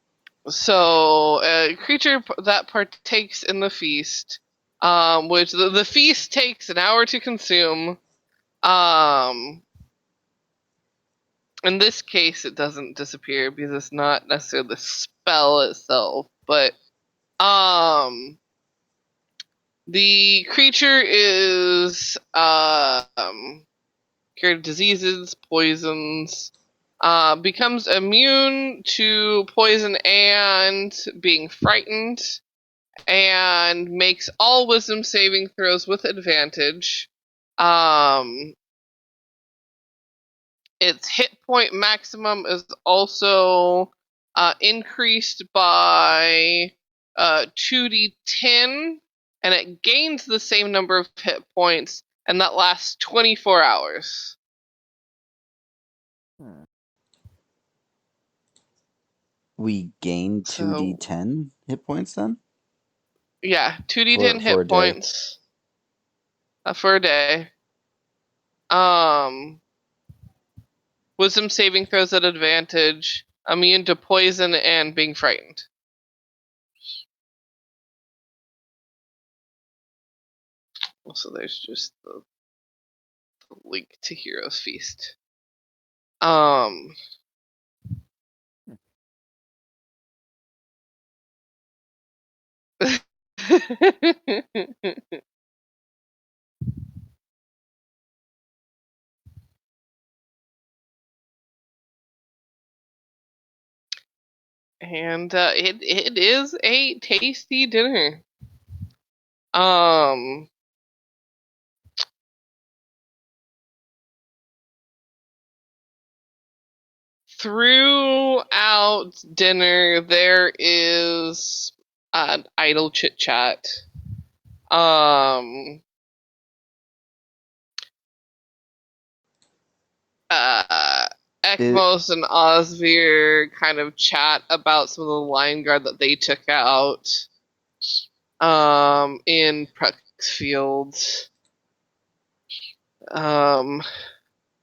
So a creature that partakes in the feast, which the feast takes an hour to consume. In this case, it doesn't disappear because it's not necessarily the spell itself, but the creature is cured of diseases, poisons, becomes immune to poison and being frightened, and makes all wisdom saving throws with advantage. Its hit point maximum is also increased by 2d10, and it gains the same number of hit points, and that lasts 24 hours. Hmm. We gain So 2d10 hit points then? yeah, 2d10 For a hit day. points for a day. Um, wisdom saving throws at advantage, immune to poison, and being frightened. Also, there's just the link to Hero's Feast. Um, and it is a tasty dinner. Um, throughout dinner there is an idle chit chat. Um, uh, Ekmos and Osvir kind of chat about some of the line guard that they took out in Prexfield.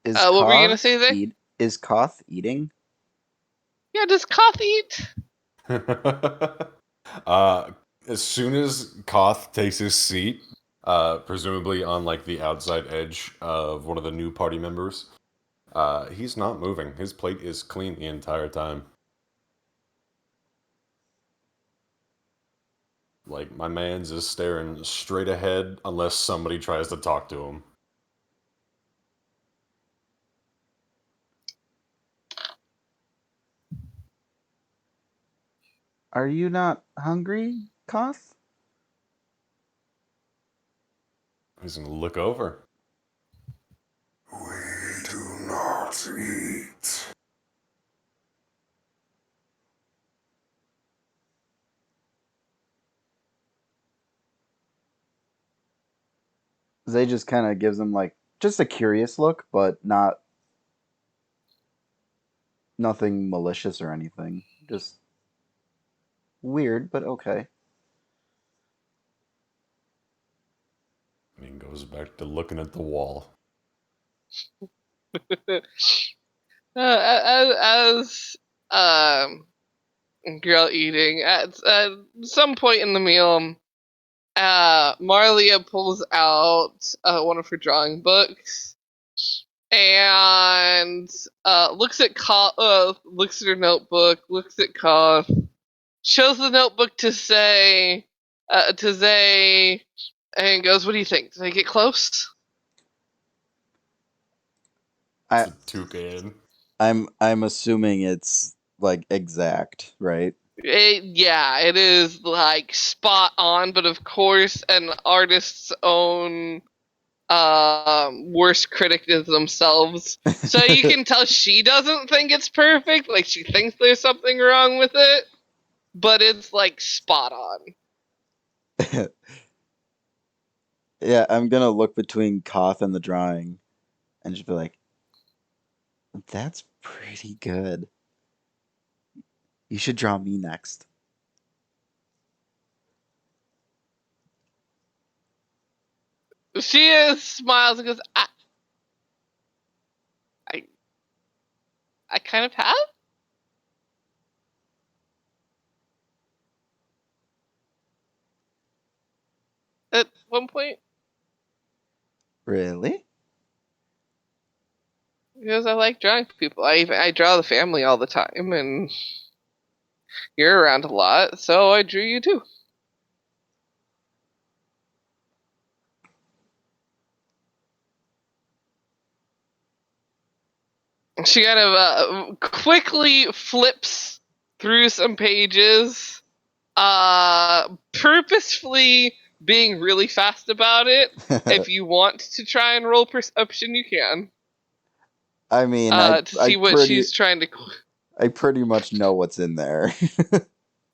Is What were you gonna say there? Is Koth eating? Yeah, does Koth eat? As soon as Koth takes his seat, presumably on like the outside edge of one of the new party members, he's not moving. His plate is clean the entire time. Like my man's is staring straight ahead unless somebody tries to talk to him. Are you not hungry, Koth? He's gonna look over. We do not eat. Zay just kind of gives him like just a curious look, but nothing malicious or anything. Just weird, but okay. And he goes back to looking at the wall. As You're all eating. At some point in the meal, Marlia pulls out one of her drawing books and looks at looks at her notebook, looks at Koth, shows the notebook to Zay, and goes, "What do you think? Did I get close?" I It's a toucan. I'm assuming it's like exact, right? It is like spot on, but of course, an artist's own worst critic is themselves. So you can tell she doesn't think it's perfect. Like she thinks there's something wrong with it, but it's like spot on. Yeah, I'm gonna look between Koth and the drawing and just be like, that's pretty good. You should draw me next. She is smiles and goes, I, I kind of have at one point Really? because I like drawing people. I draw the family all the time, and you're around a lot, so I drew you too. She kind of quickly flips through some pages, purposefully being really fast about it. If you want to try and roll perception, you can. I mean, To see what she's trying to. I pretty much know what's in there.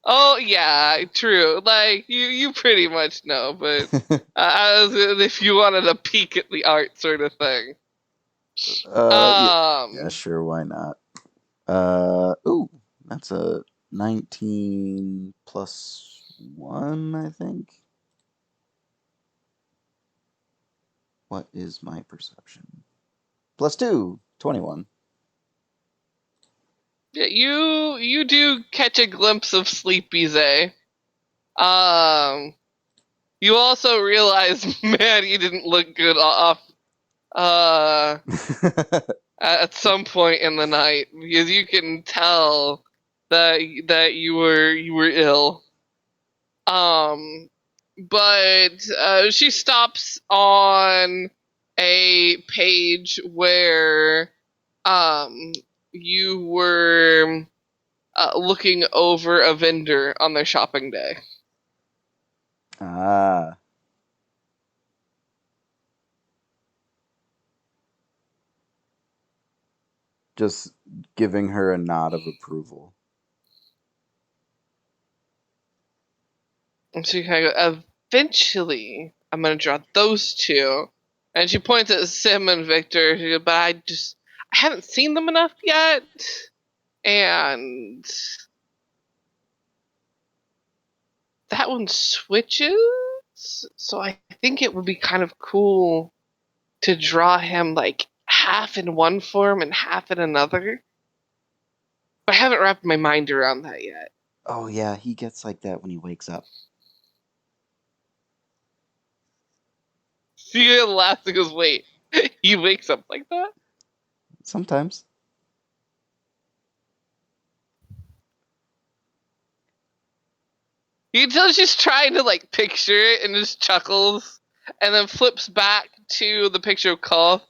Oh yeah, true. Like you pretty much know, but as if you wanted a peek at the art, sort of thing. Yeah, sure, why not? Ooh, that's a 19 plus 1, I think. What is my perception? Plus 2, 21. Yeah, you do catch a glimpse of Sleepy Zay. You also realize, man, you didn't look good off. At some point in the night, because you can tell that you were ill. Um, but she stops on a page where you were looking over a vendor on their shopping day. Ah, just giving her a nod of approval. And she kind of goes, eventually, I'm gonna draw those two. And she points at Sim and Victor. She goes, but I haven't seen them enough yet. And that one switches. So I think it would be kind of cool to draw him like half in one form and half in another. But I haven't wrapped my mind around that yet. Oh yeah, he gets like that when he wakes up. She laughs and goes, wait, he wakes up like that? Sometimes. You can tell she's trying to like picture it and just chuckles, and then flips back to the picture of Koth.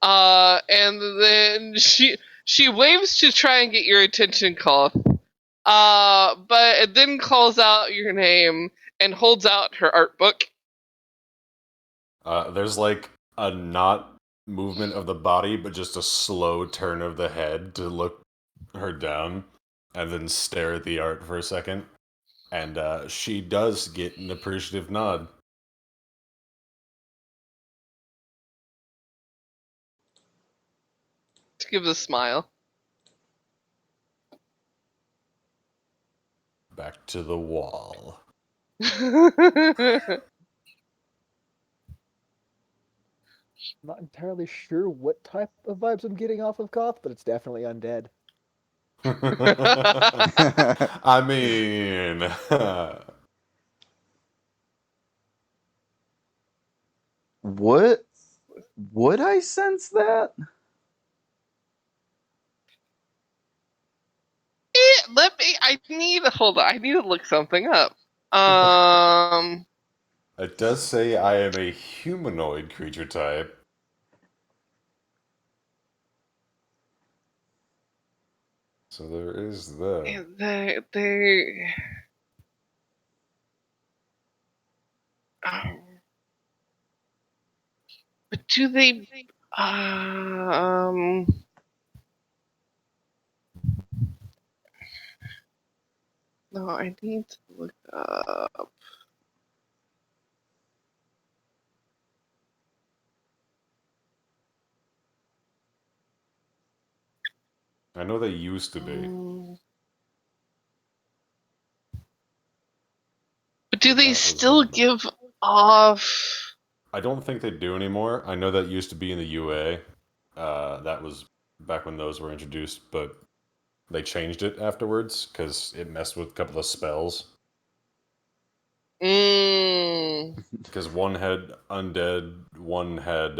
And then she waves to try and get your attention, Koth. But it then calls out your name and holds out her art book. There's like a not movement of the body, but just a slow turn of the head to look her down and then stare at the art for a second. And she does get an appreciative nod. She gives a smile. Back to the wall. Not entirely sure what type of vibes I'm getting off of Koth, but it's definitely undead. I mean, Would I sense that? Let me. Hold on. I need to look something up. it does say I am a humanoid creature type. So there is that. They. But do they? Um. No, I need to look up. I know they used to be. But do they That was still one. give off? I don't think they do anymore. I know that used to be in the UA. That was back when those were introduced, but they changed it afterwards because it messed with a couple of spells. Because one had undead, one had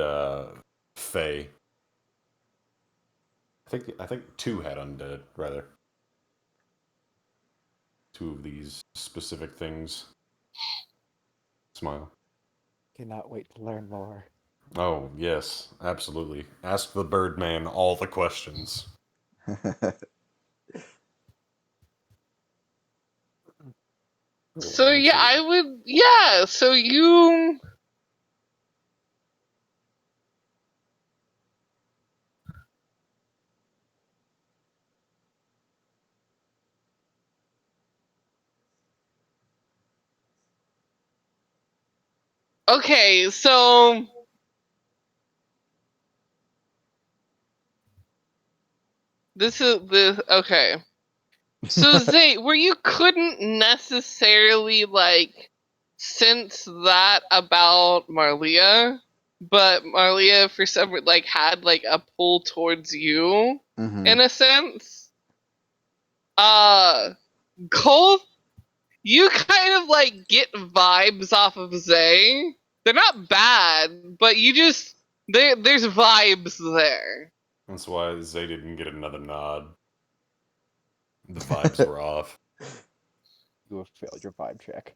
fey. I think two had undead rather. Two of these specific things. Smile. Cannot wait to learn more. Oh yes, absolutely. Ask the Birdman all the questions. So Let me yeah, see. I would. Yeah. So you. Okay. So. This is the okay. So Zay, where you couldn't necessarily like sense that about Marlia, but Marlia for some like had like a pull towards you Mhm. in a sense. Uh, Koth, you kind of like get vibes off of Zay. They're not bad, but you just there's vibes there. That's why Zay didn't get another nod. The vibes were off. You have failed your vibe check.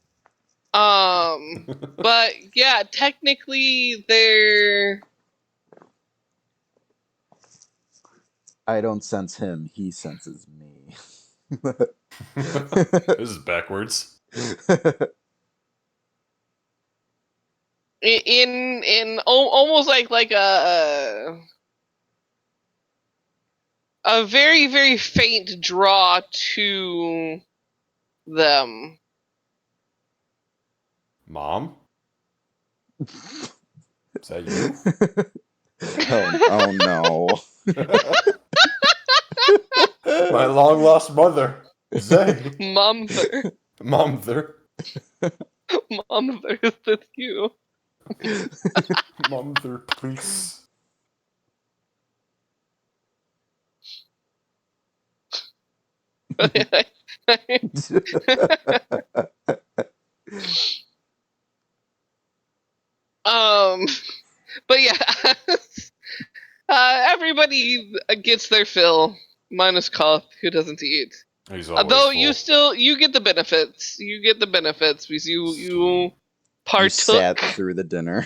But yeah, technically they're I don't sense him, he senses me. This is backwards. almost like a very very faint draw to them. Mom? Is that you? Oh no. My long lost mother. Zay. Mumther, Momther. Mumther, is this you? Momther, please. But yeah, everybody gets their fill, minus Koth, who doesn't eat. He's always Though full. you get the benefits. You get the benefits because you Sweet. You sat partook through the dinner.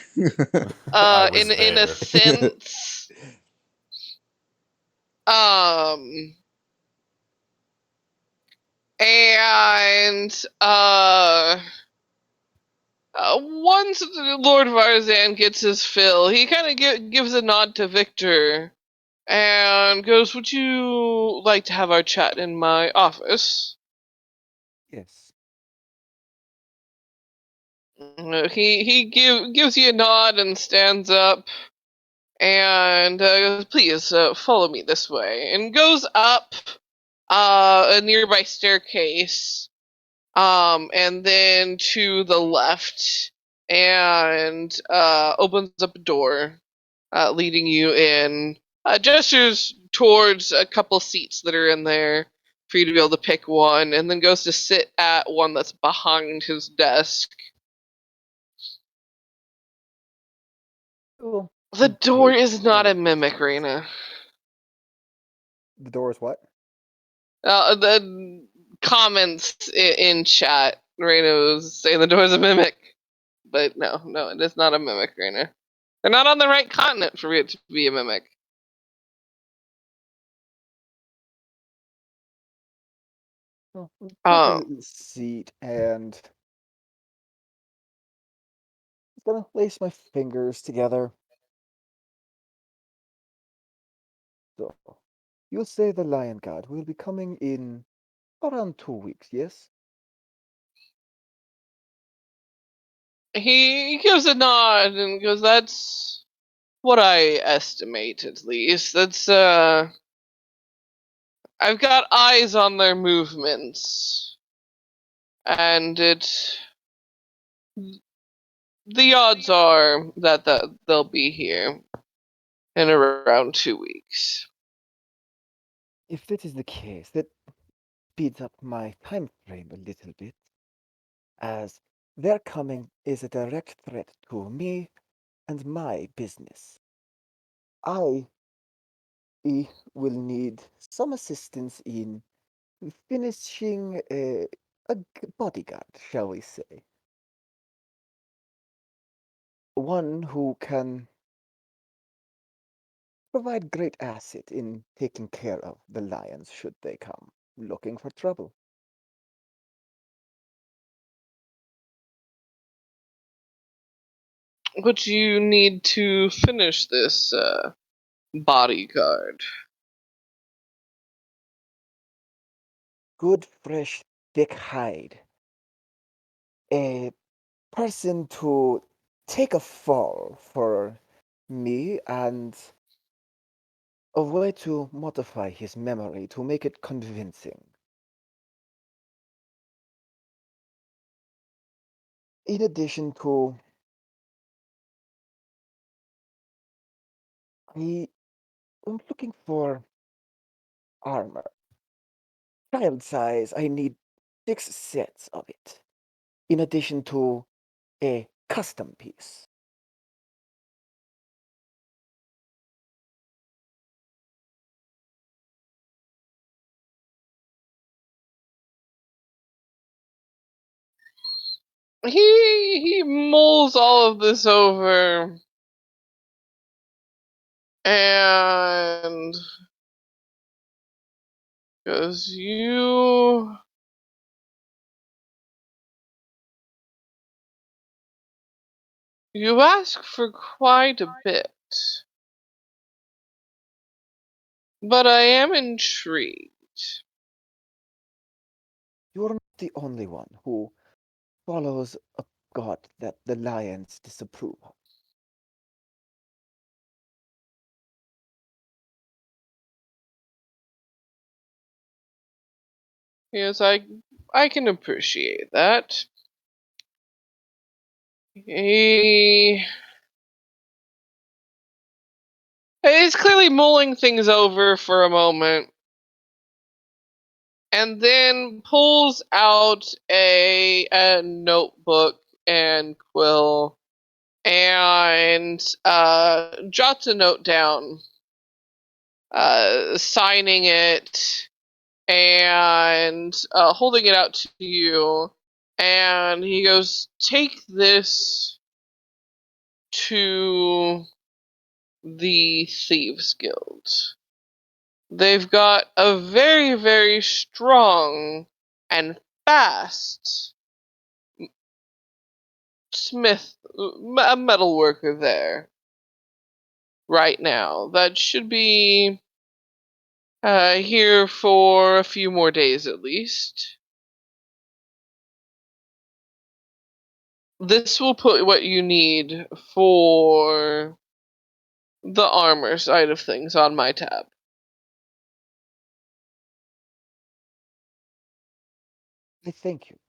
I was in a there. sense. Um and once Lord Varzan gets his fill, he kind of gives a nod to Victor and goes, "Would you like to have our chat in my office?" Yes. He gives you a nod and stands up and goes, "Please follow me this way," and goes up a nearby staircase, and then to the left, and opens up a door, leading you in Gestures towards a couple seats that are in there for you to be able to pick one, and then goes to sit at one that's behind his desk. Oh, The door take is not a one of mimic, these. Raina. The door is what? The comments in chat, Raina was saying the door is a mimic. But no, it is not a mimic, Raina. They're not on the right continent for it to be a mimic. Oh, take Oh, a seat and I'm gonna lace my fingers together. So, you say the Lion God will be coming in around 2 weeks, yes? he gives a nod and goes, "That's what I estimate, at least. I've got eyes on their movements, and the odds are that they'll be here in around 2 weeks." If that is the case, that speeds up my time frame a little bit, as their coming is a direct threat to me and my business. I will need some assistance in finishing bodyguard, shall we say. One who can provide great asset in taking care of the lions should they come looking for trouble. But you need to finish this bodyguard. Good, fresh, thick hide. A person to take a fall for me and a way to modify his memory to make it convincing. In addition to, I am looking for armor. Child size, I need 6 sets of it. In addition to a custom piece. He mulls all of this over and goes, you ask for quite a bit, but I am intrigued. You're not the only one who follows a god that the lions disapprove of. Yes, I can appreciate that. He is clearly mulling things over for a moment, and then pulls out a notebook and quill and jots a note down, signing it and holding it out to you. And he goes, "Take this to the Thieves Guild. They've got a very, very strong and fast smith, a metal worker there right now. That should be here for a few more days at least. This will put what you need for the armor side of things on my tab." I thank you,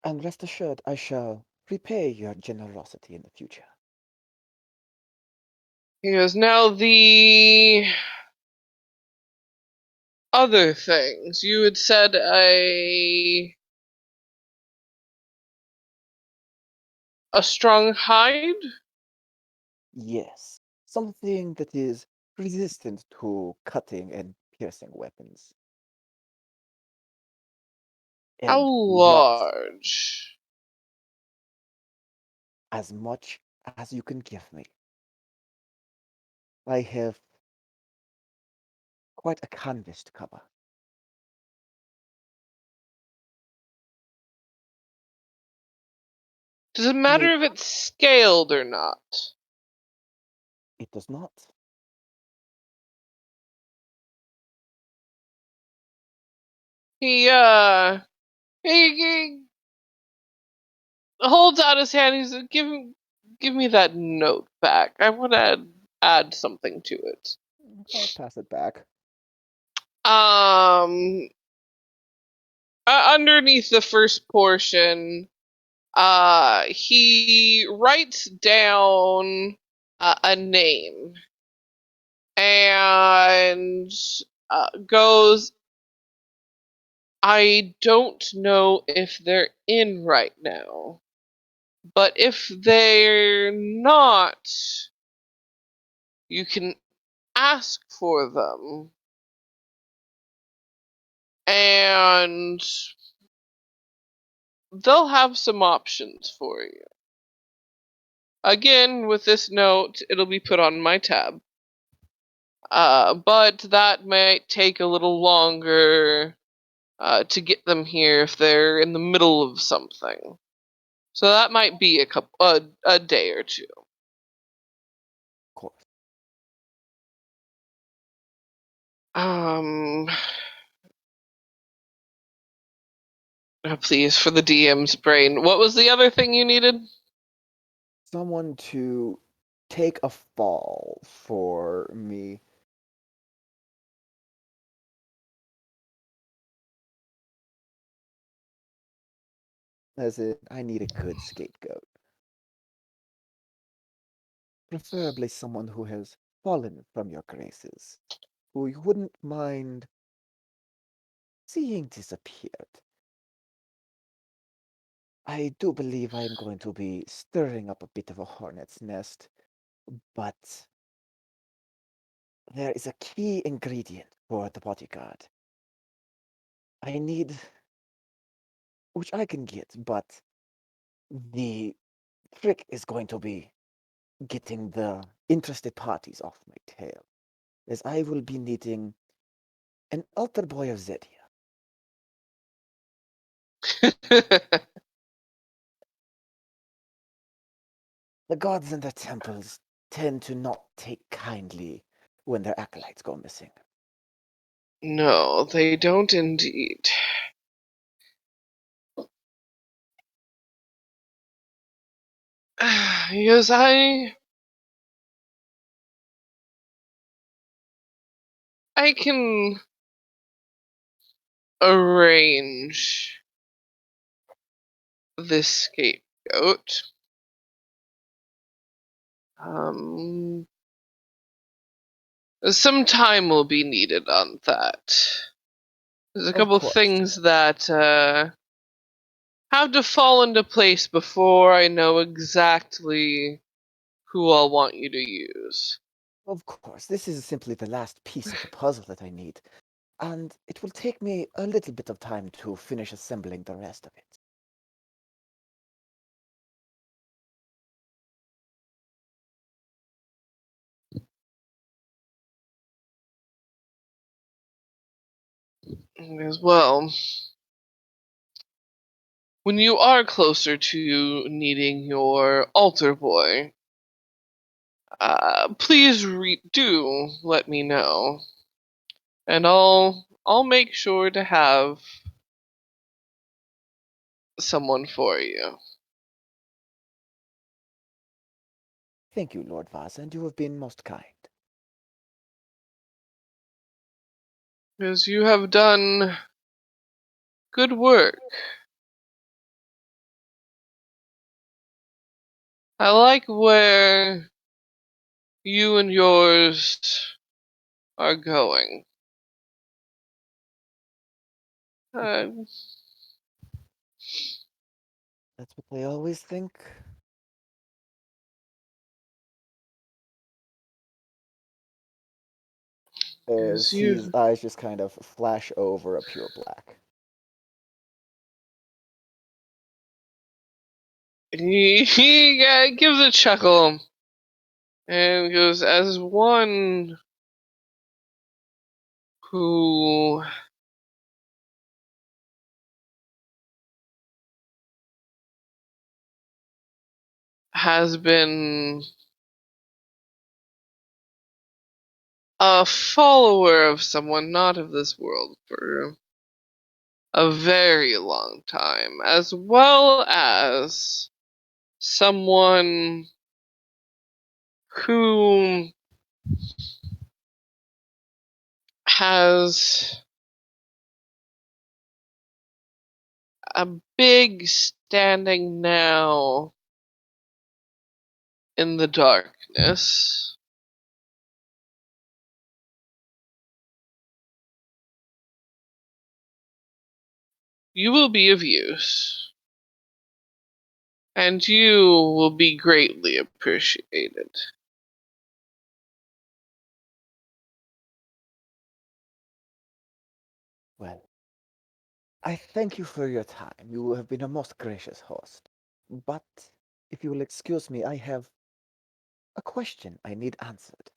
and rest assured I shall repay your generosity in the future. He goes, now the other things. You had said a strong hide? Yes, something that is resistant to cutting and piercing weapons. How And not large? as much as you can give me. I have quite a canvas to cover. Does it To make matter if it's scaled or not? it does not. He he holds out his hand. He's like, give me that note back. I want to add something to it. I'll pass it back. Um, underneath the first portion, he writes down a name and goes, I don't know if they're in right now, but if they're not, you can ask for them, and they'll have some options for you. Again, with this note, it'll be put on my tab. But that might take a little longer to get them here if they're in the middle of something. So that might be a day or two. Of course. Please, for the DM's brain. What was the other thing you needed? Someone to take a fall for me. As in, I need a good scapegoat. Preferably someone who has fallen from your graces, who you wouldn't mind seeing disappeared. I do believe I am going to be stirring up a bit of a hornet's nest, but there is a key ingredient for the bodyguard. I need, which I can get, but the trick is going to be getting the interested parties off my tail, as I will be needing an altar boy of Zedia. The gods and their temples tend to not take kindly when their acolytes go missing. No, they don't indeed. Yes, I can arrange this scapegoat. Um, some time will be needed on that. There's a Of couple course, things that have to fall into place before I know exactly who I'll want you to use. of course, this is simply the last piece of the puzzle that I need, and it will take me a little bit of time to finish assembling the rest of it. As well, when you are closer to needing your altar boy, please do let me know, and I'll make sure to have someone for you. Thank you, Lord Vaz, and you have been most kind. Because you have done good work. I like where you and yours are going. Uh, That's what they always think. as As his you, eyes just kind of flash over a pure black. he gives a chuckle and goes, as one who has been a follower of someone not of this world for a very long time, as well as someone who has a big standing now in the darkness. You will be of use, and you will be greatly appreciated. Well, I thank you for your time. You have been a most gracious host. But if you will excuse me, I have a question I need answered.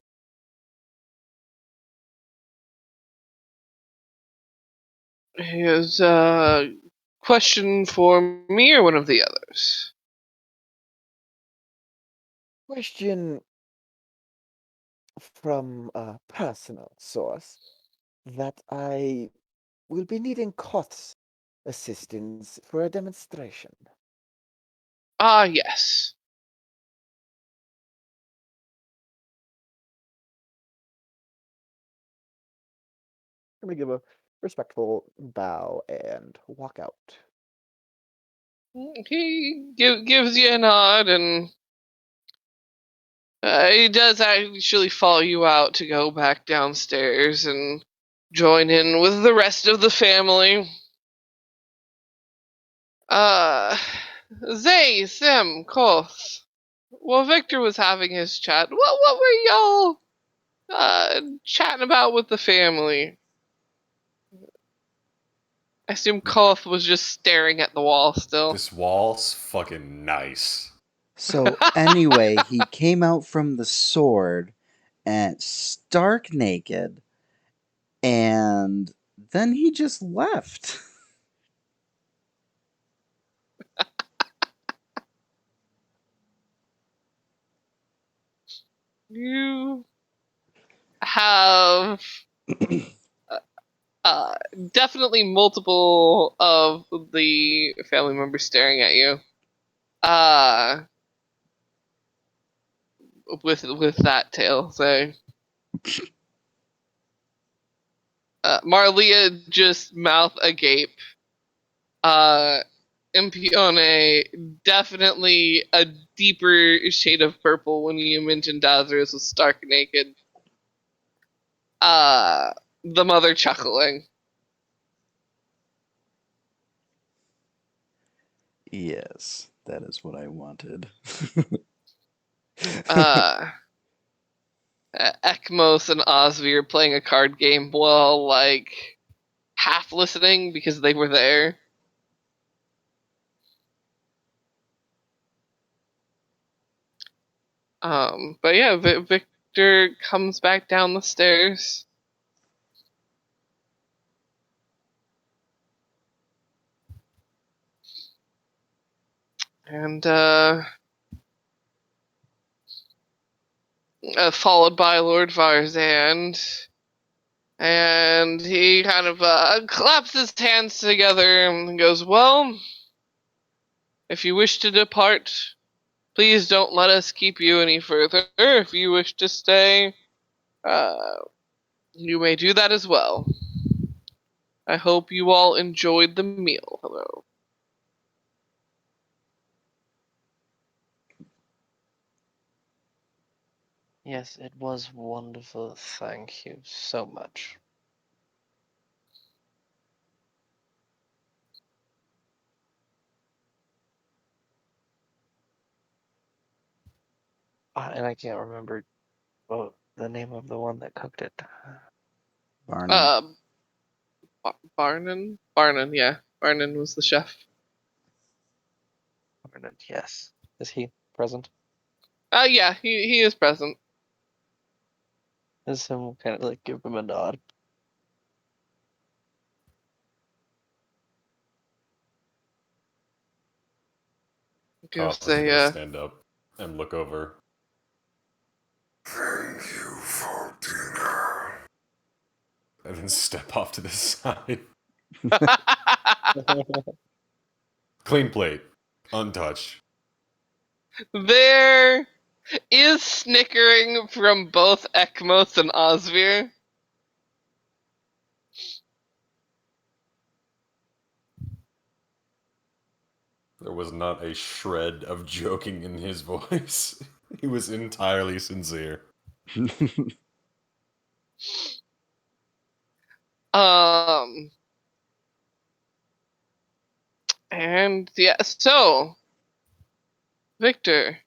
Here's a question for me or one of the others. Question from a personal source that I will be needing Koth's assistance for a demonstration. Ah, yes. I'm going to give a respectful bow and walk out. He gives you a nod, and he does actually follow you out to go back downstairs and join in with the rest of the family. Uh, Zay, Sim, Koth. While Victor was having his chat, what were y'all chatting about with the family? I assume Koth was just staring at the wall still. This wall's fucking nice. So anyway, he came out from the sword and stark naked, and then he just left. You have uh, definitely multiple of the family members staring at you. With that tale, so Marlia just mouth agape. Impione definitely a deeper shade of purple when you mentioned Dazarus was stark naked. The mother chuckling. Yes, that is what I wanted. Uh, Ekmos and Osvi are playing a card game while like half listening because they were there. But yeah, Victor comes back down the stairs. And followed by Lord Varzand. And he kind of claps his hands together and goes, well, if you wish to depart, please don't let us keep you any further. If you wish to stay, uh, you may do that as well. I hope you all enjoyed the meal. Hello. Yes, it was wonderful. Thank you so much. And I can't remember the name of the one that cooked it. Barnum. Barnon? Barnon, yeah. Barnon was the chef. Yes. Is he present? Yeah, he is present. Is him kind of like give him a nod? Gives Koth is gonna a, stand up and look over. Thank you for dinner. And then step off to the side. Clean plate. Untouched. There is snickering from both Ekmos and Osvir. There was not a shred of joking in his voice. He was entirely sincere. And yeah, so Victor,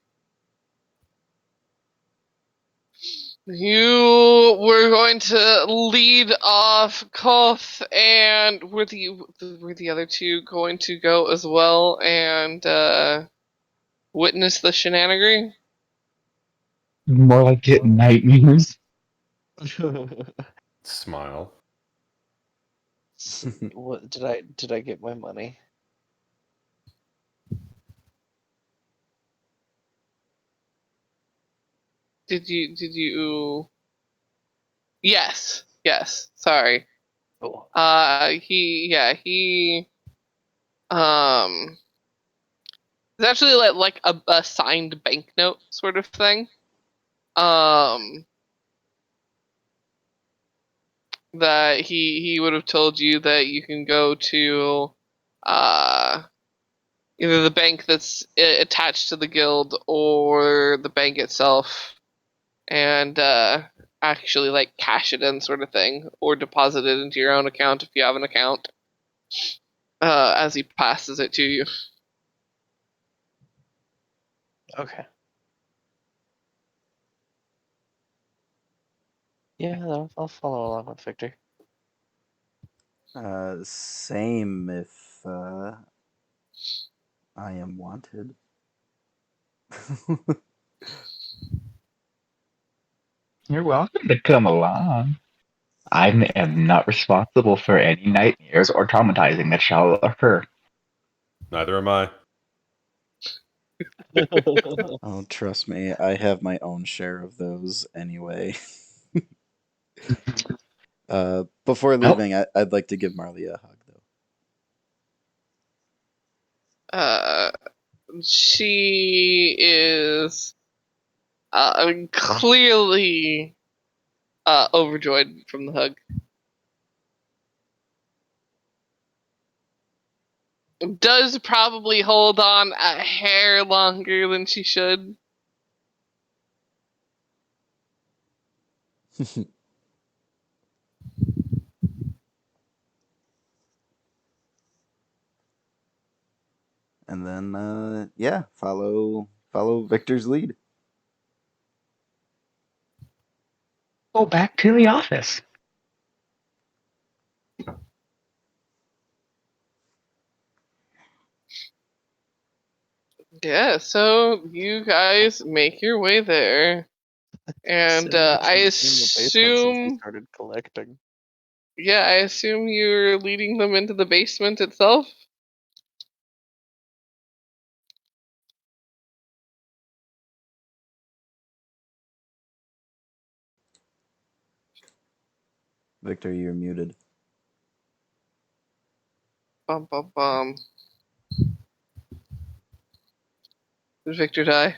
you were going to lead off Koth, and were the other two going to go as well and witness the shenanigan? More like getting nightmares. Smile. What did I get my money? Did you? Yes. Sorry. Cool. He it's actually like a signed banknote sort of thing. That he would have told you that you can go to either the bank that's attached to the guild or the bank itself, and actually like cash it in sort of thing, or deposit it into your own account if you have an account. As he passes it to you. Okay. Yeah, I'll follow along with Victor. Same if I am wanted. You're welcome to come along. I am not responsible for any nightmares or traumatizing that shall occur. Neither am I. Oh, trust me, I have my own share of those anyway. Before Nope. leaving, I'd like to give Marley a hug, though. Uh, she is clearly overjoyed from the hug. Does probably hold on a hair longer than she should. And then, yeah, follow Victor's lead. Go back to the office. Yeah, so you guys make your way there. And I In the basement since we assume, started collecting. yeah, I assume you're leading them into the basement itself? Victor, you're muted. Bum bum bum. Did Victor die?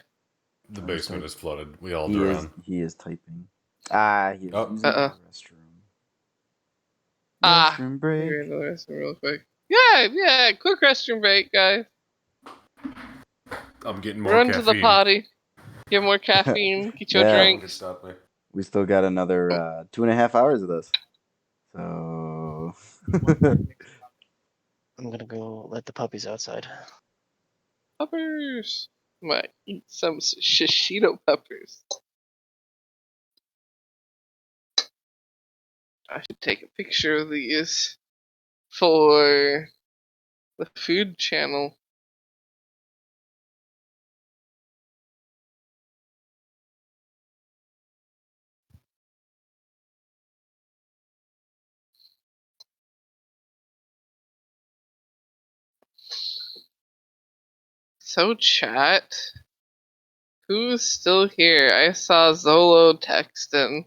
The I was basement typing. is flooded. We all He drown. is typing. He is Oh. using the restroom. Ah, Restroom break. you're in the restroom real quick. Yeah, quick restroom break, guys. I'm getting more Run to the caffeine. potty. Get more caffeine. Get your Yeah. No one can drinks. stop me. We still got another 2.5 hours of this. So. I'm gonna go let the puppies outside. Peppers. Might eat some shishito peppers. I should take a picture of these for the food channel. So chat, who's still here? I saw Zolo texting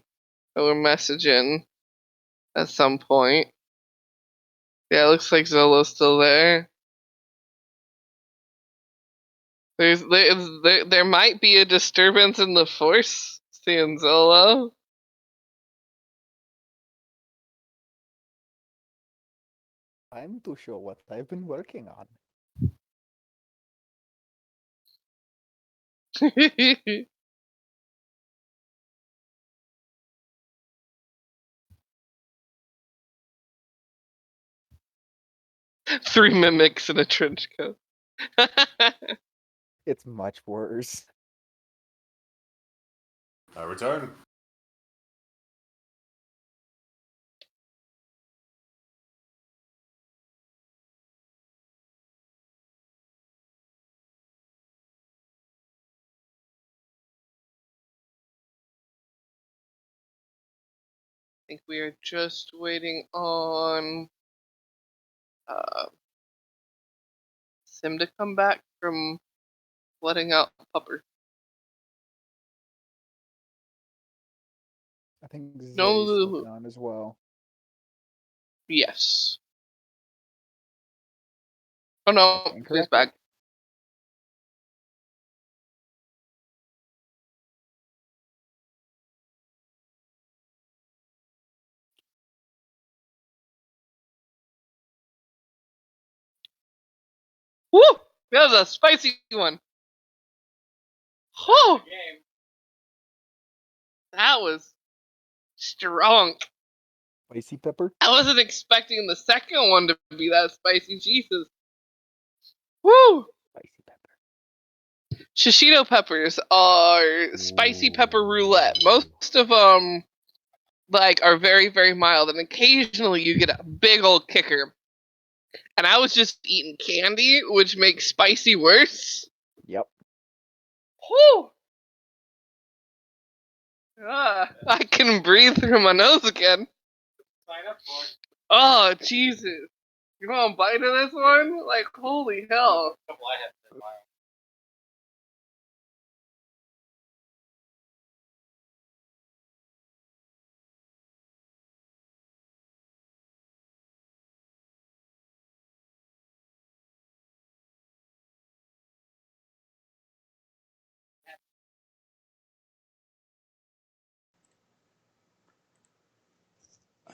or messaging at some point. Yeah, it looks like Zolo's still there. There might be a disturbance in the force, seeing Zolo. I'm too sure what I've been working on. 3 mimics in a trench coat. It's much worse. I return. I think we are just waiting on Sim to come back from letting out Pupper. I think Zay's No, working on as well. yes. Oh no, That's he's incorrect. back. Woo! That was a spicy one. Whew! That was strong. Spicy pepper? I wasn't expecting the second one to be that spicy. Jesus. Woo! Spicy pepper. Shishito peppers are spicy pepper roulette. Most of them are very, very mild, and occasionally you get a big old kicker. And I was just eating candy, which makes spicy worse. Yep. Whew! I can breathe through my nose again. Sign up for it. Oh, Jesus. You want a bite of this one? Holy hell.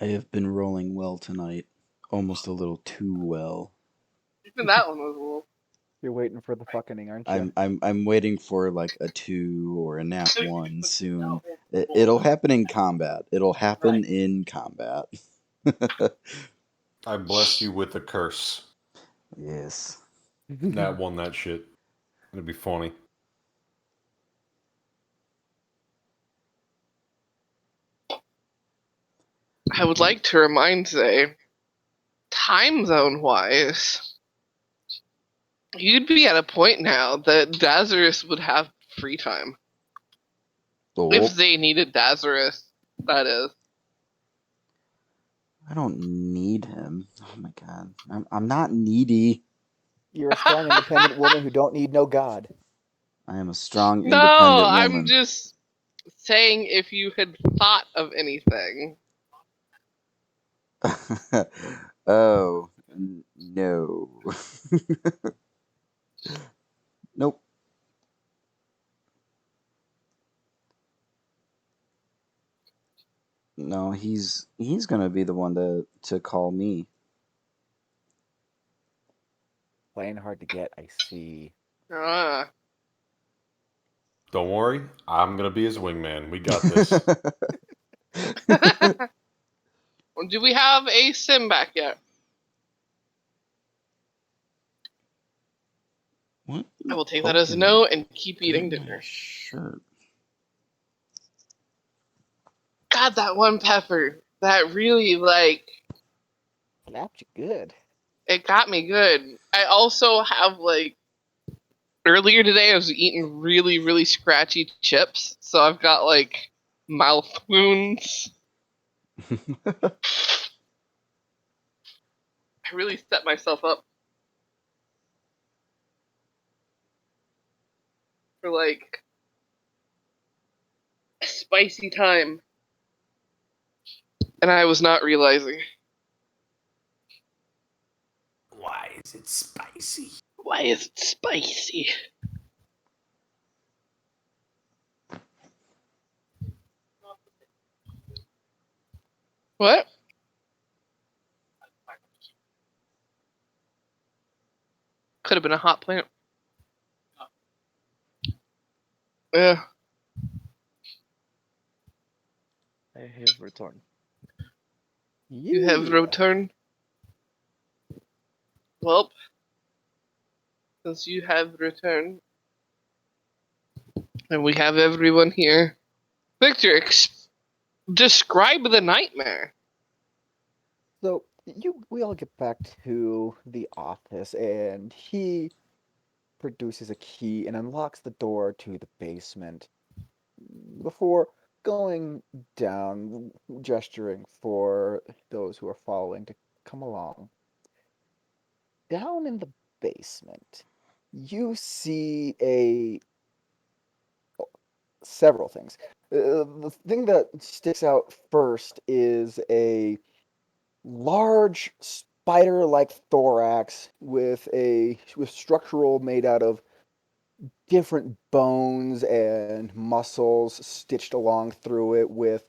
I have been rolling well tonight. Almost a little too well. Even that one was a little. You're waiting for the fucking, aren't you? I'm waiting for a 2 or a nat 1 soon. It'll happen in combat. It'll happen in combat. I bless you with a curse. Yes. Nat won that shit. It'd be funny. I would like to remind Zay, time zone wise, you'd be at a point now that Dazarus would have free time. Oh, If they needed Dazarus, that is. I don't need him. Oh my god. I'm not needy. You're a strong, independent woman who don't need no god. I am a strong, No, independent I'm woman. just saying if you had thought of anything. Oh, no. Nope. No, he's gonna be the one to call me. Playing hard to get, I see. Ah. Don't worry, I'm gonna be his wingman. We got this. Do we have a sim back yet? What? I will take that as a no and keep eating Got my dinner. shirt. God, that one pepper. That really, Slapped you good. it got me good. I also have, earlier today I was eating really, really scratchy chips, so I've got, mouth wounds. I really set myself up for, a spicy time. And I was not realizing. Why is it spicy? Why is it spicy? What? Could have been a hot plant. Yeah. I have returned. You have returned? Well, since you have returned, and we have everyone here. Victor, describe the nightmare. So we all get back to the office, and he produces a key and unlocks the door to the basement before going down, gesturing for those who are following to come along. Down in the basement, you see several things. The thing that sticks out first is a large spider-like thorax with structural made out of different bones and muscles stitched along through it. With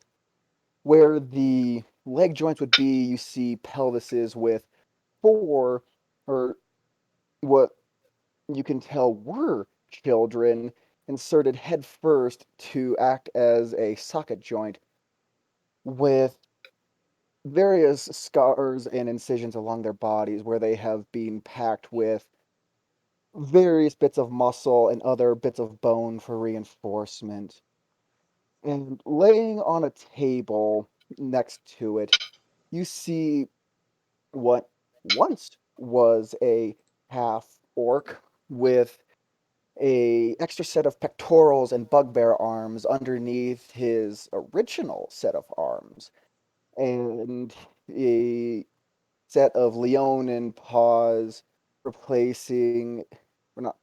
where the leg joints would be, you see pelvises with four, or what you can tell were children, inserted head first to act as a socket joint, with various scars and incisions along their bodies where they have been packed with various bits of muscle and other bits of bone for reinforcement. And laying on a table next to it, you see what once was a half orc with a extra set of pectorals and bugbear arms underneath his original set of arms, and a set of leonin paws replacing, or not,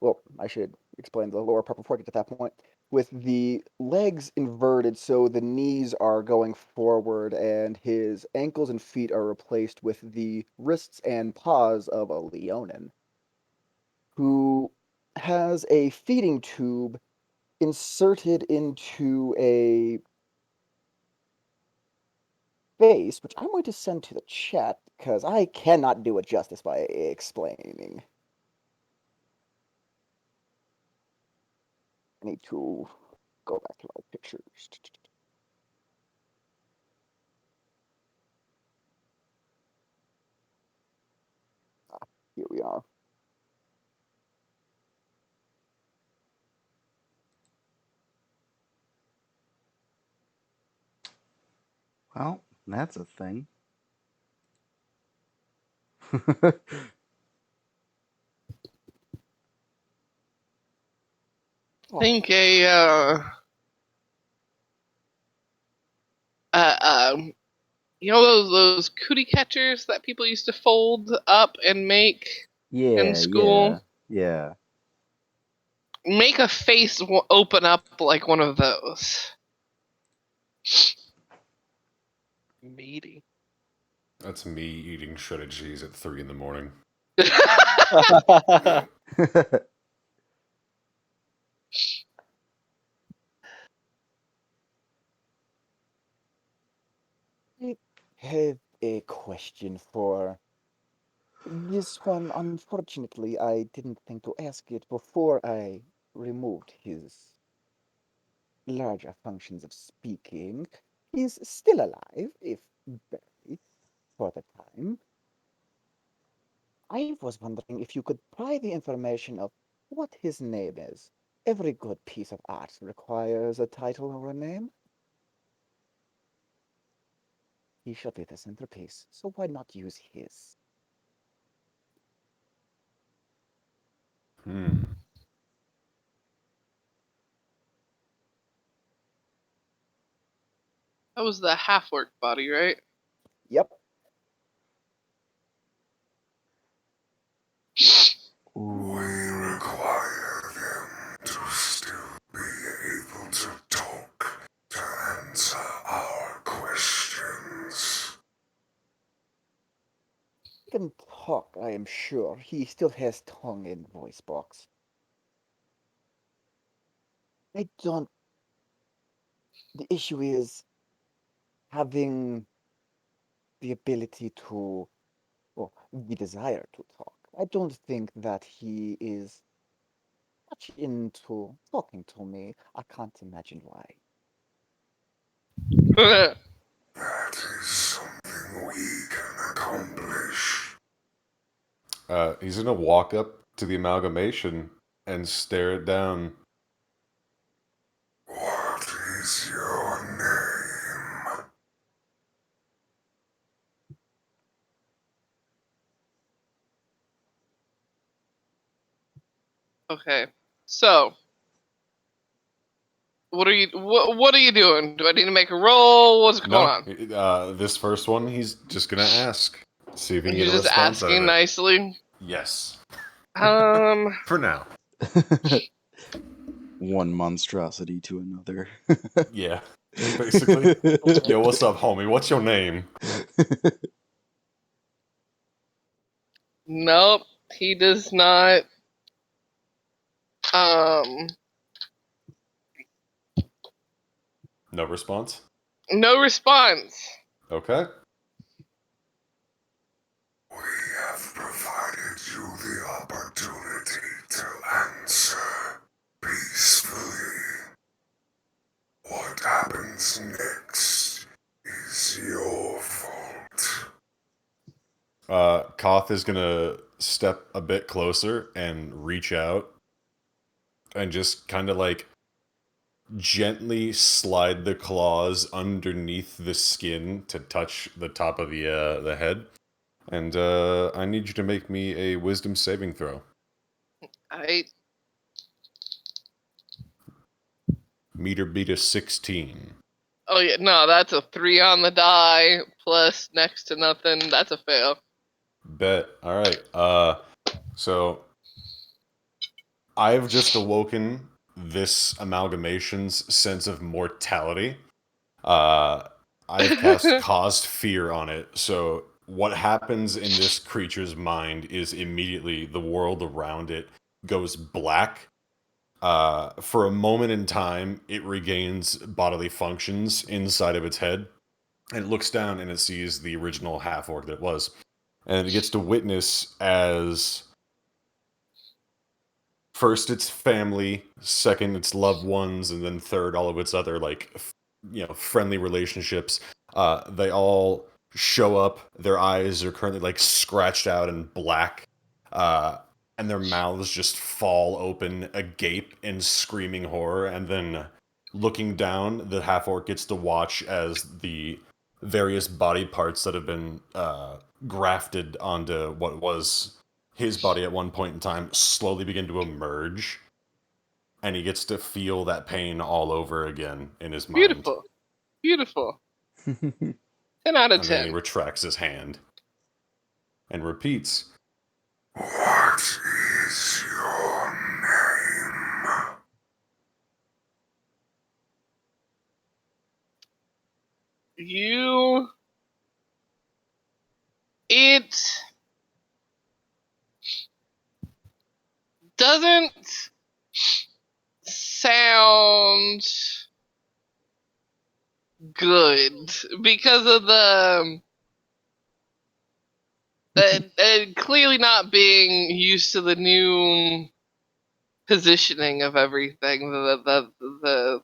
well, I should explain the lower part before I get to that point, with the legs inverted so the knees are going forward and his ankles and feet are replaced with the wrists and paws of a leonin, who has a feeding tube inserted into a face, which I'm going to send to the chat because I cannot do it justice by explaining. I need to go back to my pictures. Here we are. Well, that's a thing. Think those cootie catchers that people used to fold up and make in Yeah, school? yeah. Make a face open up like one of those. Meaty. That's me eating shredded cheese at 3 in the morning. I have a question for this one. Unfortunately, I didn't think to ask it before I removed his larger functions of speaking, he's still alive, if barely, for the time. I was wondering if you could pry the information of what his name is. Every good piece of art requires a title or a name. He should be the centerpiece, so why not use his? That was the half-orc body, right? Yep. We require them to still be able to talk, to answer our questions. He can talk, I am sure. He still has tongue and voice box. I don't. The issue is having the ability to, or the desire to talk. I don't think that he is much into talking to me. I can't imagine why. That is something we can accomplish. He's gonna walk up to the amalgamation and stare it down. What is your name? Okay, so what are you doing? Do I need to make a roll? What's going on? This first one, he's just gonna ask. See if he can You're get a just response out of asking it. nicely. Yes. For now. One monstrosity to another. Yeah. Basically. Yo, what's up, homie? What's your name? Nope, he does not. No response? No response. Okay. We have provided you the opportunity to answer peacefully. What happens next is your fault. Koth is gonna step a bit closer and reach out and just kind of like gently slide the claws underneath the skin to touch the top of the head. And I need you to make me a wisdom saving throw. I Meter beat a 16. Oh yeah, no, that's a 3 on the die plus next to nothing. That's a fail. Bet. All right. So I've just awoken this amalgamation's sense of mortality. I've cast caused fear on it. So what happens in this creature's mind is immediately the world around it goes black. For a moment in time, it regains bodily functions inside of its head. And it looks down and it sees the original half-orc that it was. And it gets to witness as first its family, second its loved ones, and then third all of its other friendly relationships. They all show up. Their eyes are currently like scratched out and black, and their mouths just fall open, agape in screaming horror. And then looking down, the half orc gets to watch as the various body parts that have been grafted onto what was his body at one point in time slowly begin to emerge, and he gets to feel that pain all over again in his mind. Beautiful. Beautiful. 10 out of And then he 10. retracts his hand and repeats, What is your name? It doesn't sound good because of the clearly not being used to the new positioning of everything the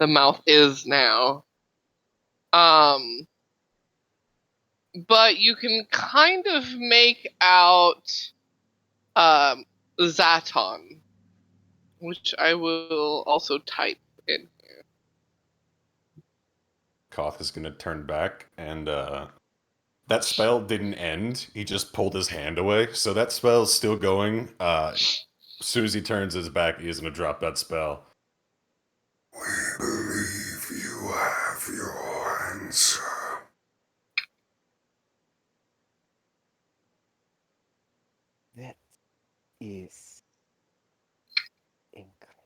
mouth is now. But you can kind of make out Zaton, which I will also type in. Koth is gonna turn back, and that spell didn't end. He just pulled his hand away, so that spell's still going. As soon as he turns his back, he's gonna drop that spell. We believe you have your answer. That is incredible.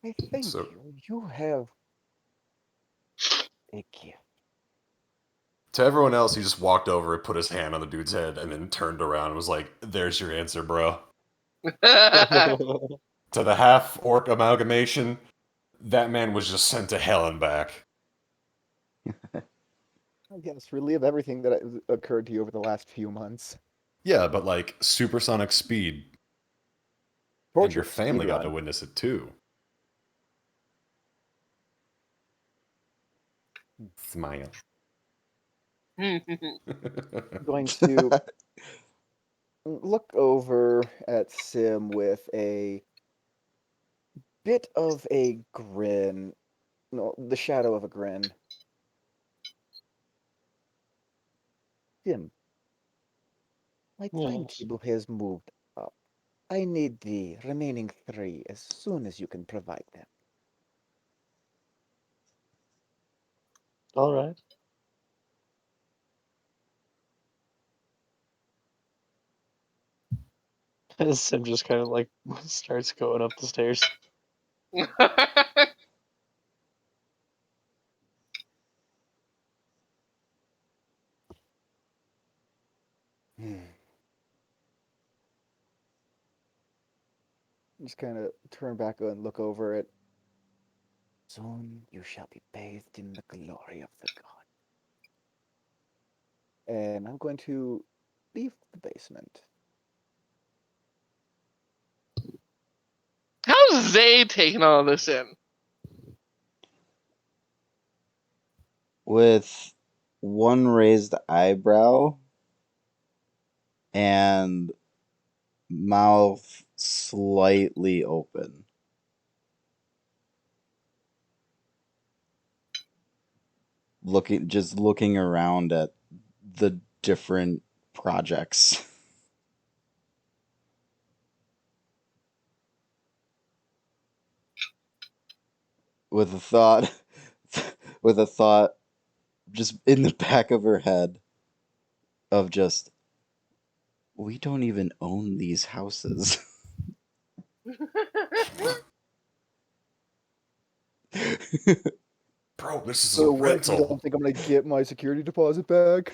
I thank So- you. You have a gift. To everyone else, he just walked over and put his hand on the dude's head, and then turned around and was like, "There's your answer, bro." To the half-orc amalgamation, that man was just sent to hell and back. Yes, relive everything that occurred to you over the last few months. Yeah, but like supersonic speed, and your Torture, family got to speedrun. witness it too. Smile. I'm going to look over at Sim with a bit of a grin. No, the shadow of a grin. Sim, my Yes. timetable has moved up. I need the remaining 3 as soon as you can provide them. All right. Sim just kind of like starts going up the stairs. Just kind of turn back and look over it. Soon you shall be bathed in the glory of the god. And I'm going to leave the basement. How's Zay taking all this in? With one raised eyebrow and mouth slightly open. Just looking around at the different projects. with a thought with a thought just in the back of her head of just, we don't even own these houses. Bro, this is So a what? You rental. don't think I'm gonna get my security deposit back?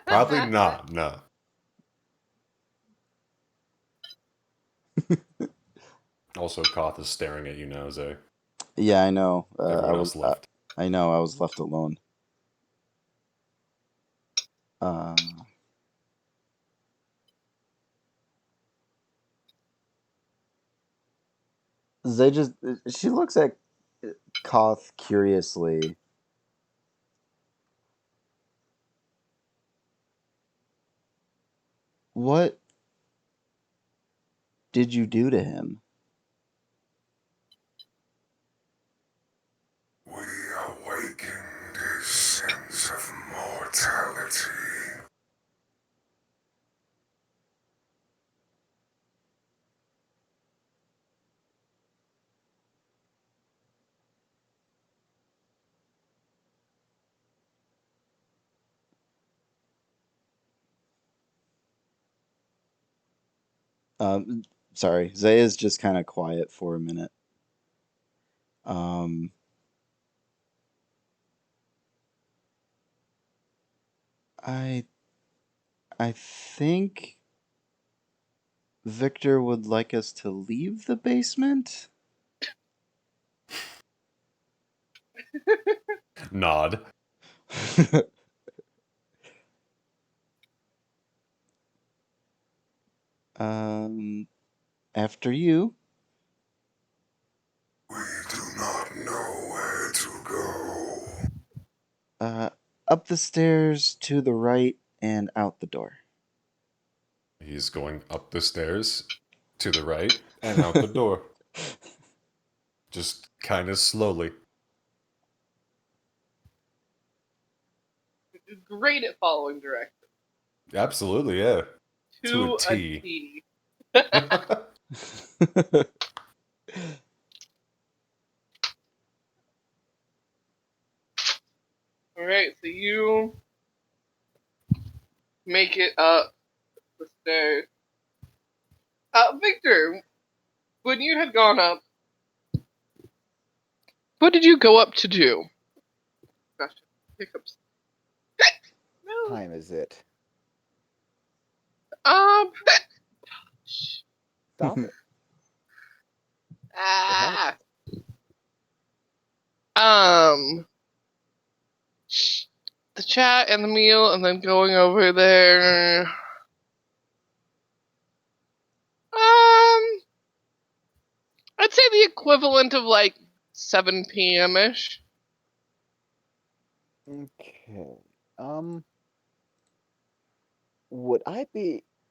Probably not, no. Also, Koth is staring at you now, Zay. Yeah, I know. Everyone else left. I know. I was left alone. They just. She looks at Koth curiously. What did you do to him? We awakened his sense of mortality. Um, Sorry, Zaya's just kind of quiet for a minute. I think Victor would like us to leave the basement. Nod. After you. We do not know where to go. Up the stairs to the right and out the door. He's going up the stairs to the right and out the door. Just kind of slowly. Great at following directions. Absolutely, yeah. To a T. T. Alright, so you make it up the stairs. Victor, when you had gone up, what did you go up to do? Gosh, hiccups. No. Time is it? Stop it. Ah. Um, the chat and the meal, and then going over there. I'd say the equivalent of like 7 p.m. ish. Okay.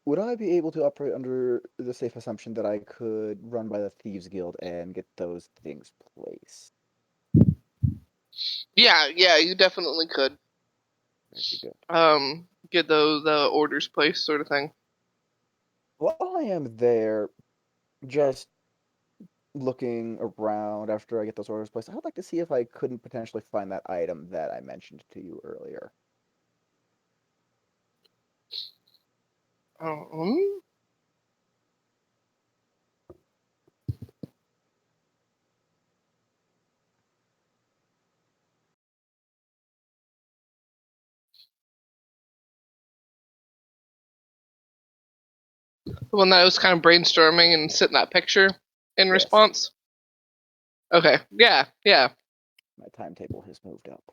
Would I be able to operate under the safe assumption that I could run by the Thieves Guild and get those things placed? Yeah, you definitely could. Very good. Get the orders placed, sort of thing. While I am there, just looking around after I get those orders placed, I would like to see if I couldn't potentially find that item that I mentioned to you earlier. Um, the one that I was kind of brainstorming and sent that picture in Yes. response. Okay, yeah. My timetable has moved up.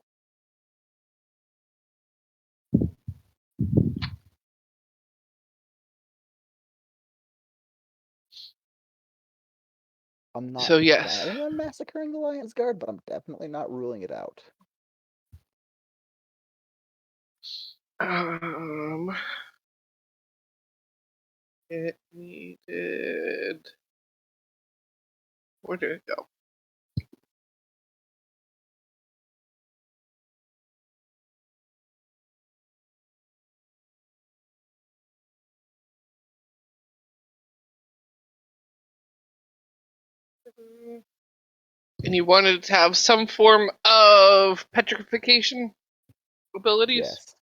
I'm not So yes. planning on massacring the Lion's Guard, but I'm definitely not ruling it out. It needed. Where did it go? And you wanted to have some form of petrification abilities? Yes.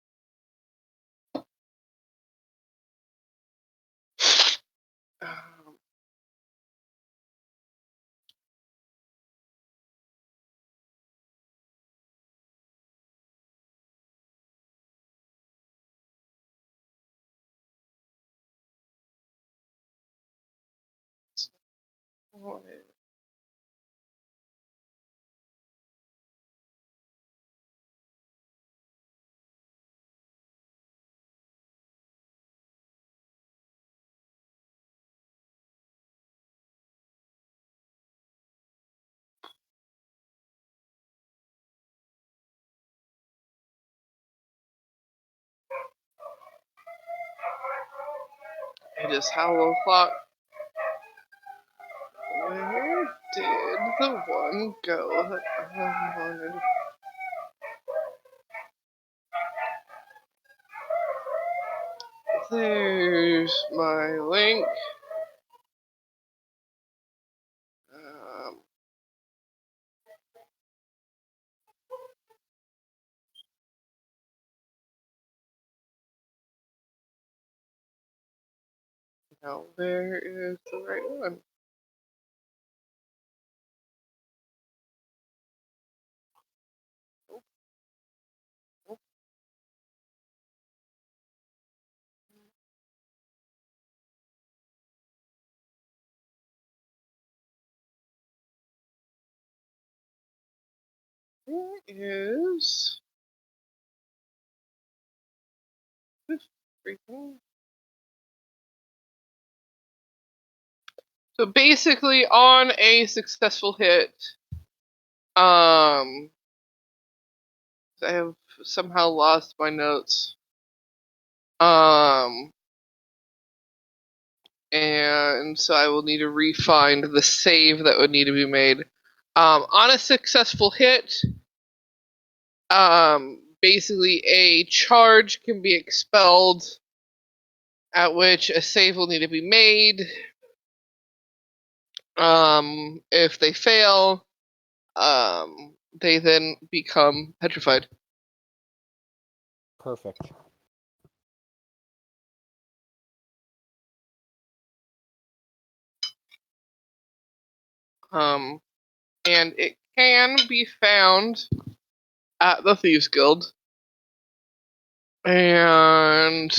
Um, It is Hollow Clock. Where did the one go that I wanted? There's my link. Um, now where is the right one? Where is this freaking? So basically, on a successful hit, I have somehow lost my notes. And so I will need to re-find the save that would need to be made. On a successful hit, basically a charge can be expelled, at which a save will need to be made. If they fail, they then become petrified. Perfect. And it can be found at the Thieves Guild. And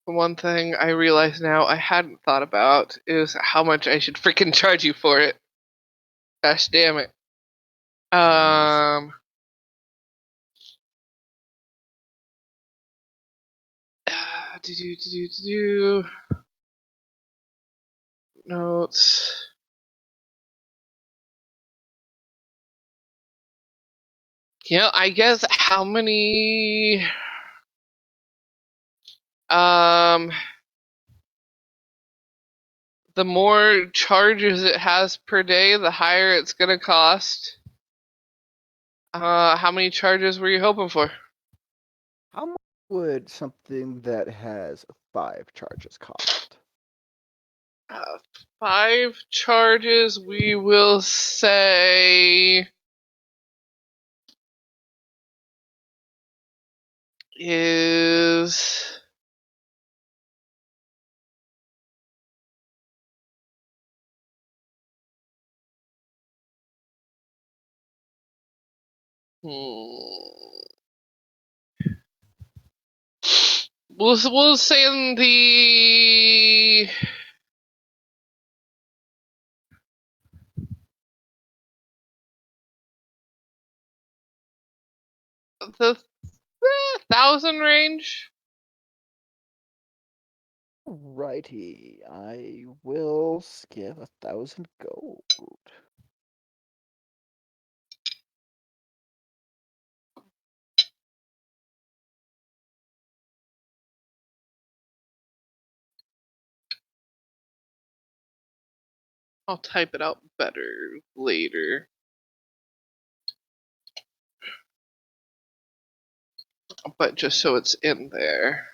one thing I realize now I hadn't thought about is how much I should freaking charge you for it. Gosh damn it. Notes. I guess how many the more charges it has per day, the higher it's gonna cost. How many charges were you hoping for? How much would something that has 5 charges cost? 5 charges, we will say, is we'll say in the 1,000 range. Righty, I will give 1,000 gold. I'll type it out better later. But just so it's in there,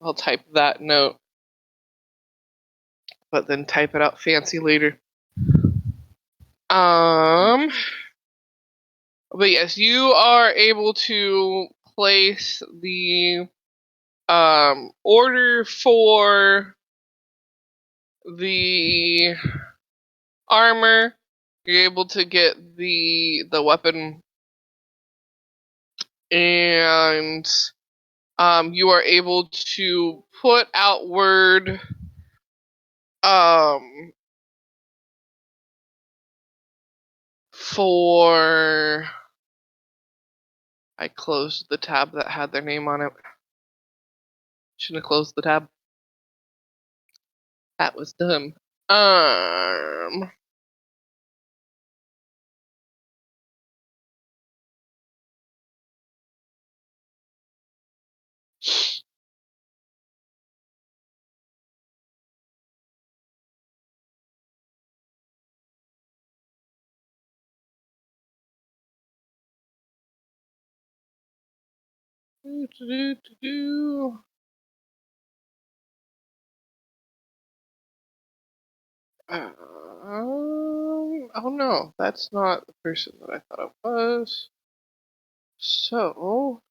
I'll type that note, but then type it out fancy later. But yes, you are able to place the order for the armor. You're able to get the weapon, and you are able to put out word for. I closed the tab that had their name on it. Shouldn't have closed the tab. That was dumb. Oh no, that's not the person that I thought it was. So,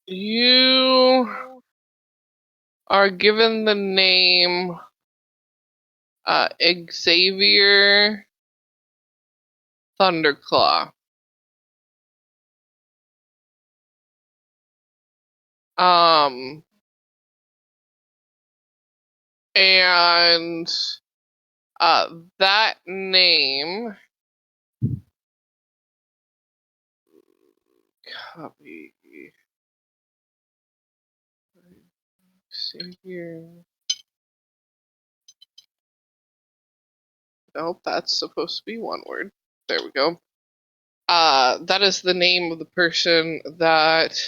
you are given the name Xavier Thunderclaw. And that name copy. See here. Nope, that's supposed to be one word. There we go. That is the name of the person that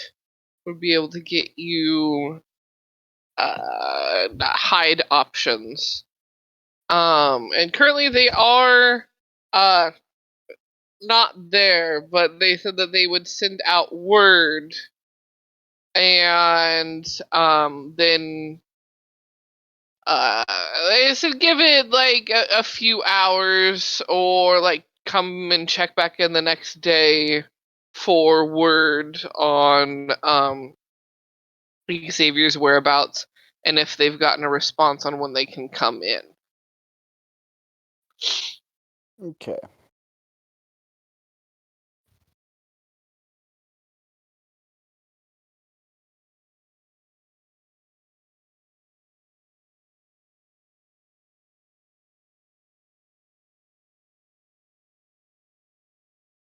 would be able to get you hide options. And currently they are not there, but they said that they would send out word, and then they said give it like a few hours, or like come and check back in the next day for word on Xavier's whereabouts and if they've gotten a response on when they can come in. Okay.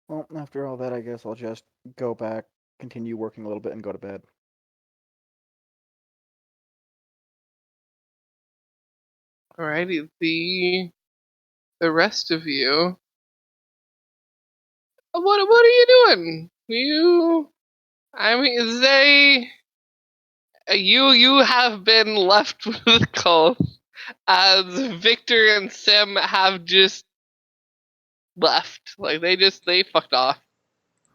Well, after all that, I guess I'll just go back, continue working a little bit, and go to bed. Alrighty, the rest of you. What are you doing? I mean, you have been left with Koth, as Victor and Sim have just left. Like they fucked off.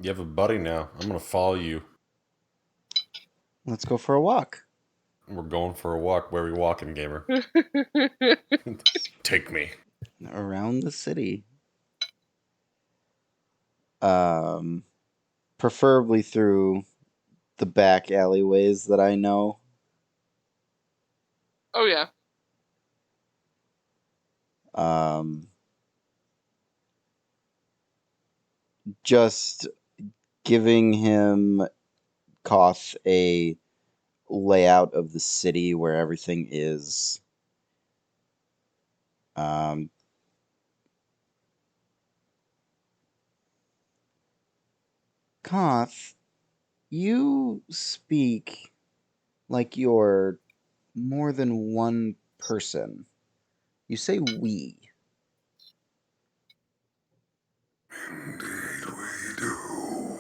You have a buddy now. I'm gonna follow you. Let's go for a walk. We're going for a walk. Where are we walking, gamer? Take me. Around the city. Preferably through the back alleyways that I know. Oh yeah. Just giving him Koth a layout of the city where everything is. Koth, you speak like you're more than one person. You say we. Indeed we do.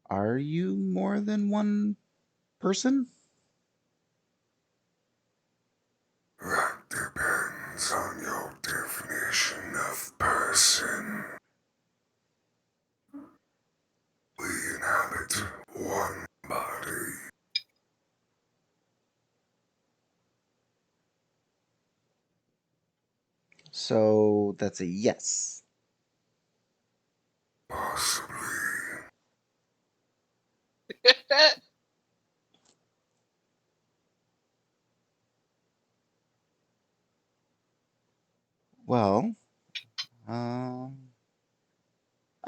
Are you more than one person? That depends on your definition of person. We inhabit one body. So that's a yes. Possibly. Well, I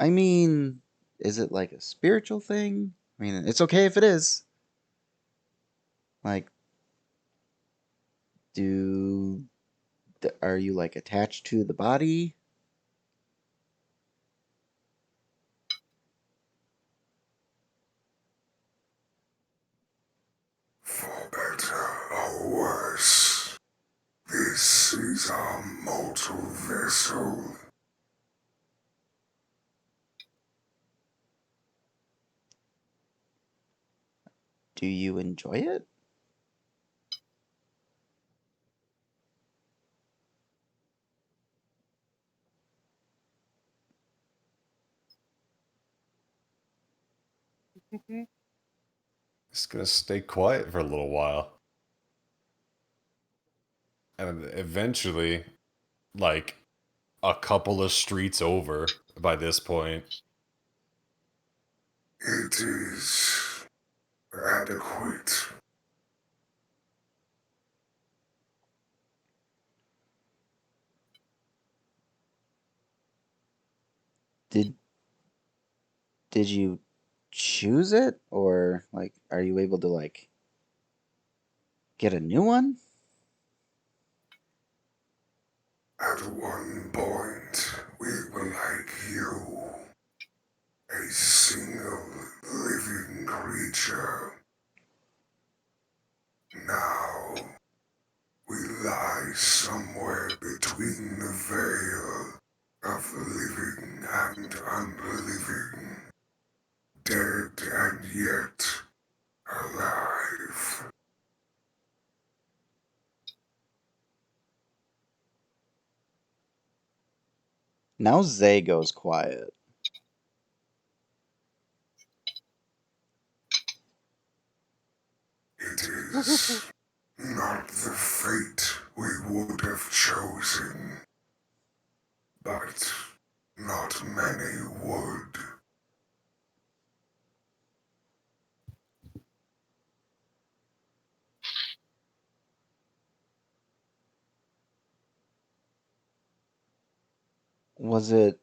mean, is it like a spiritual thing? I mean, it's okay if it is. Like, are you like attached to the body? For better or worse, this is our mortal vessel. Do you enjoy it? Just gonna stay quiet for a little while. And eventually, like a couple of streets over by this point, It is adequate. Did you choose it, or like are you able to like get a new one? At one point, we were like you, a single living creature. Now, we lie somewhere between the veil of living and unliving, dead and yet alive. Now Zay goes quiet. It is not the fate we would have chosen, but not many would. Was it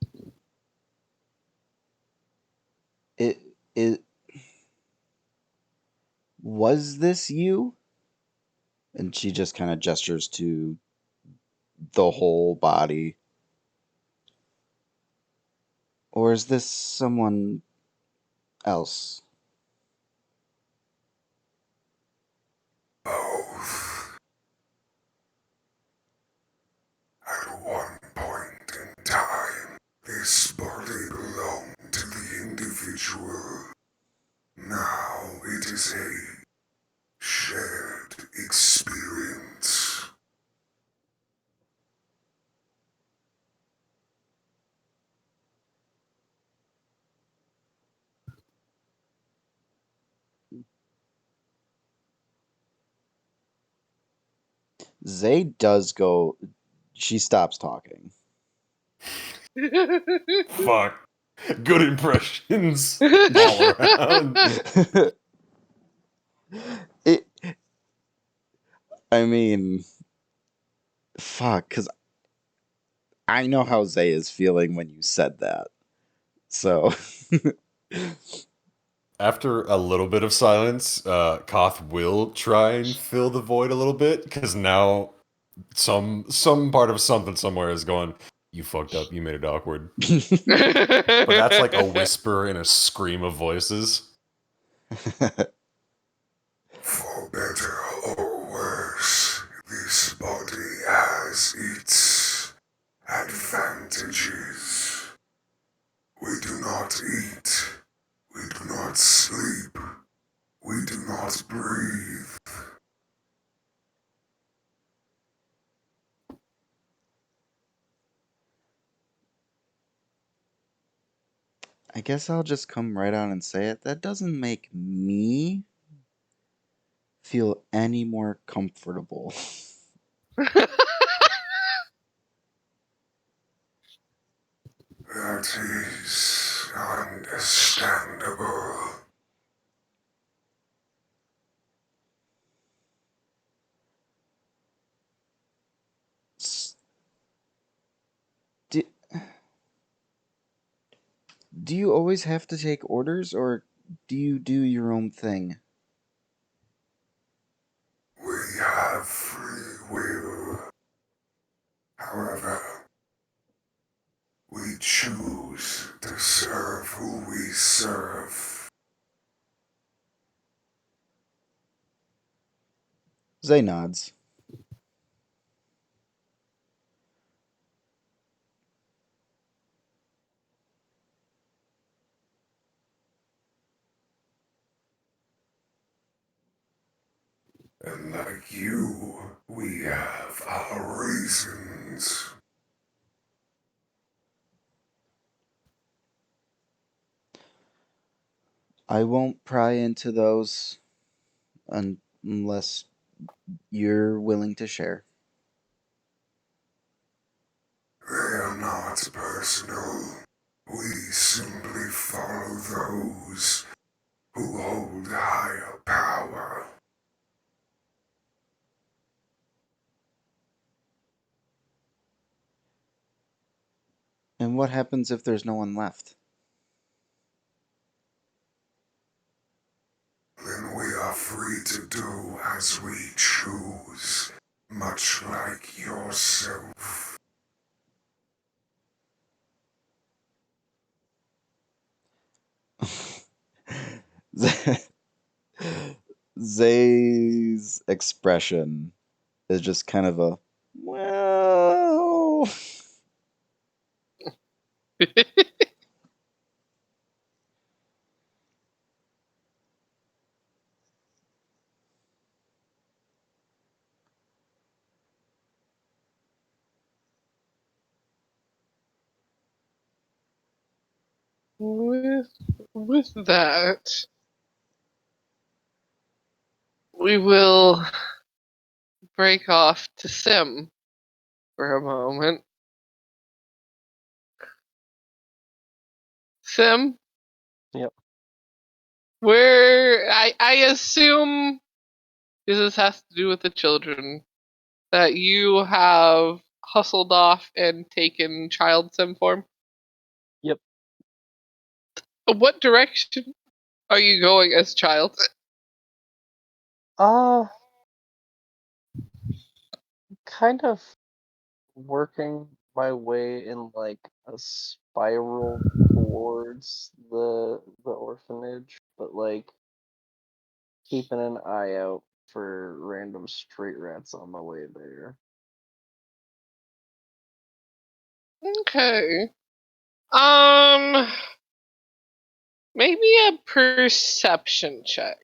it it was this you? And she just kind of gestures to the whole body. Or is this someone else? Both. At one point in time, this body belonged to the individual. Now it is a shared experience. Zay does go. She stops talking. Fuck. Good impressions all around. it. I mean, fuck, because I know how Zay is feeling when you said that. So. After a little bit of silence, Koth will try and fill the void a little bit because now some part of something somewhere is going. You fucked up. You made it awkward. But that's like a whisper and a scream of voices. For better or worse, this body has its advantages. We do not eat. We do not sleep. We do not breathe. I guess I'll just come right out and say it. That doesn't make me feel any more comfortable. That is understandable. S- Do, do you always have to take orders, or do you do your own thing? We have free will. However, we choose to serve who we serve. Zay nods. And like you, we have our reasons. I won't pry into those unless you're willing to share. They are not personal. We simply follow those who hold higher power. And what happens if there's no one left? Then we are free to do as we choose, much like yourself. Zay's expression is just kind of a, well. With that, we will break off to Sim for a moment. Sim? Yep. Where I assume, because this has to do with the children, that you have hustled off and taken child Sim form? Yep. What direction are you going as child? Kind of working my way in like a spiral towards the orphanage, but like keeping an eye out for random street rats on my way there. Okay. Maybe a perception check.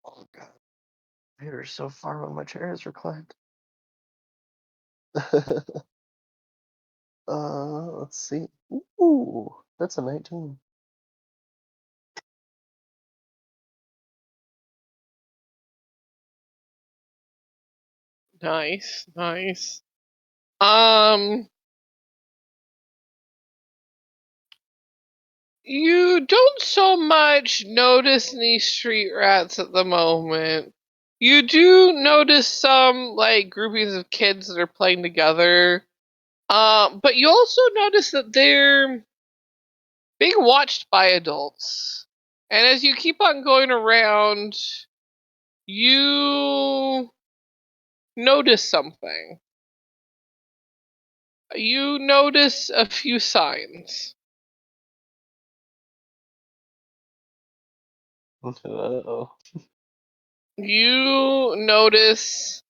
Oh god. I hear so far when my chair is reclined. Let's see. Ooh, that's a 19. Nice, nice. Um, you don't so much notice any street rats at the moment. You do notice some like groupings of kids that are playing together. But you also notice that they're being watched by adults. And as you keep on going around, you notice something. You notice a few signs. Uh-oh. You notice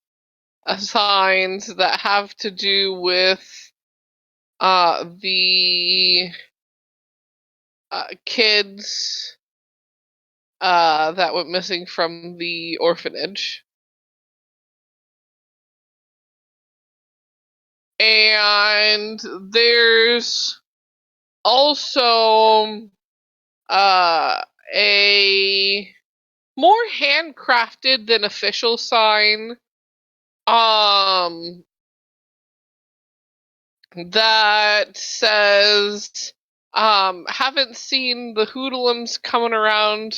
signs that have to do with the kids that went missing from the orphanage. And there's also a more handcrafted than official sign that says haven't seen the hoodlums coming around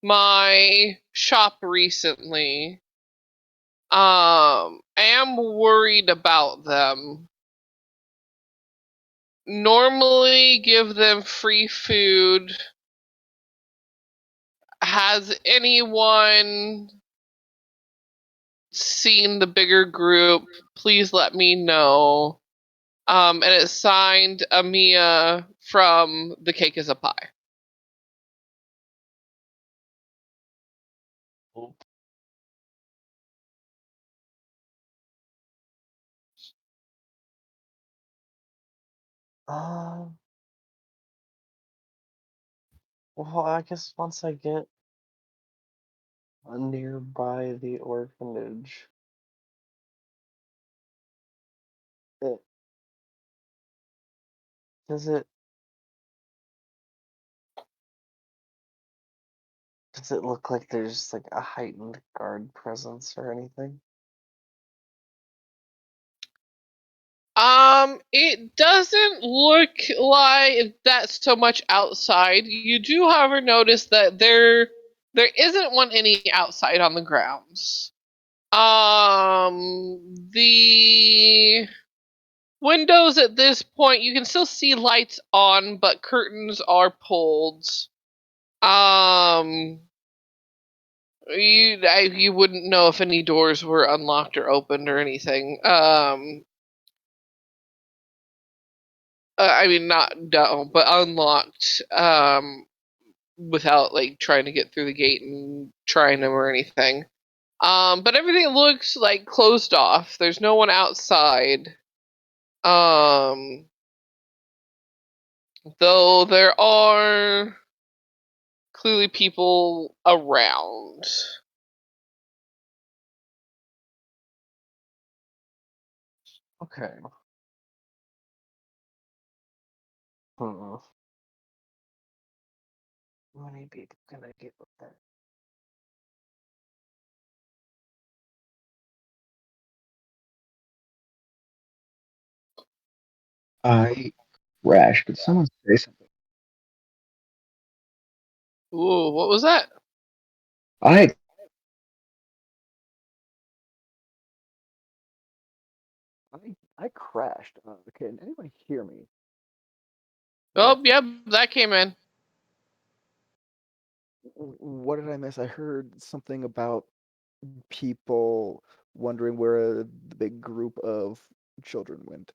my shop recently. Am worried about them. Normally give them free food. Has anyone seen the bigger group? Please let me know. And it's signed Amia from The Cake is a Pie. Um, well, I guess once I get nearby the orphanage, it, does it does it look like there's like a heightened guard presence or anything? It doesn't look like that's so much outside. You do, however, notice that there isn't one any outside on the grounds. The windows at this point, you can still see lights on, but curtains are pulled. You wouldn't know if any doors were unlocked or opened or anything. I mean, not no, but unlocked. Without like trying to get through the gate and trying them or anything. But everything looks like closed off. There's no one outside. Um, though there are clearly people around. Okay. Hmm. How many people can I get with that? I crashed. Did someone say something? Ooh, what was that? I I crashed. Can anyone hear me? Oh, yep, that came in. What did I miss? I heard something about people wondering where the big group of children went.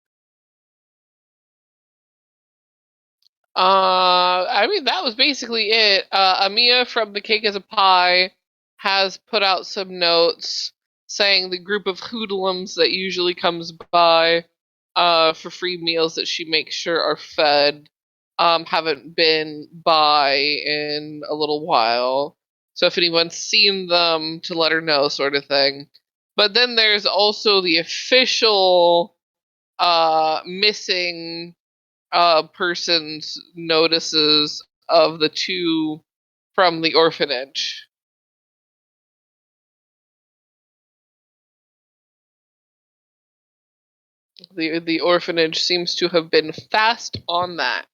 I mean, that was basically it. Amia from The Cake is a Pie has put out some notes saying the group of hoodlums that usually comes by for free meals that she makes sure are fed haven't been by in a little while. So if anyone's seen them, to let her know, sort of thing. But then there's also the official missing person's notices of the two from the orphanage. The orphanage seems to have been fast on that.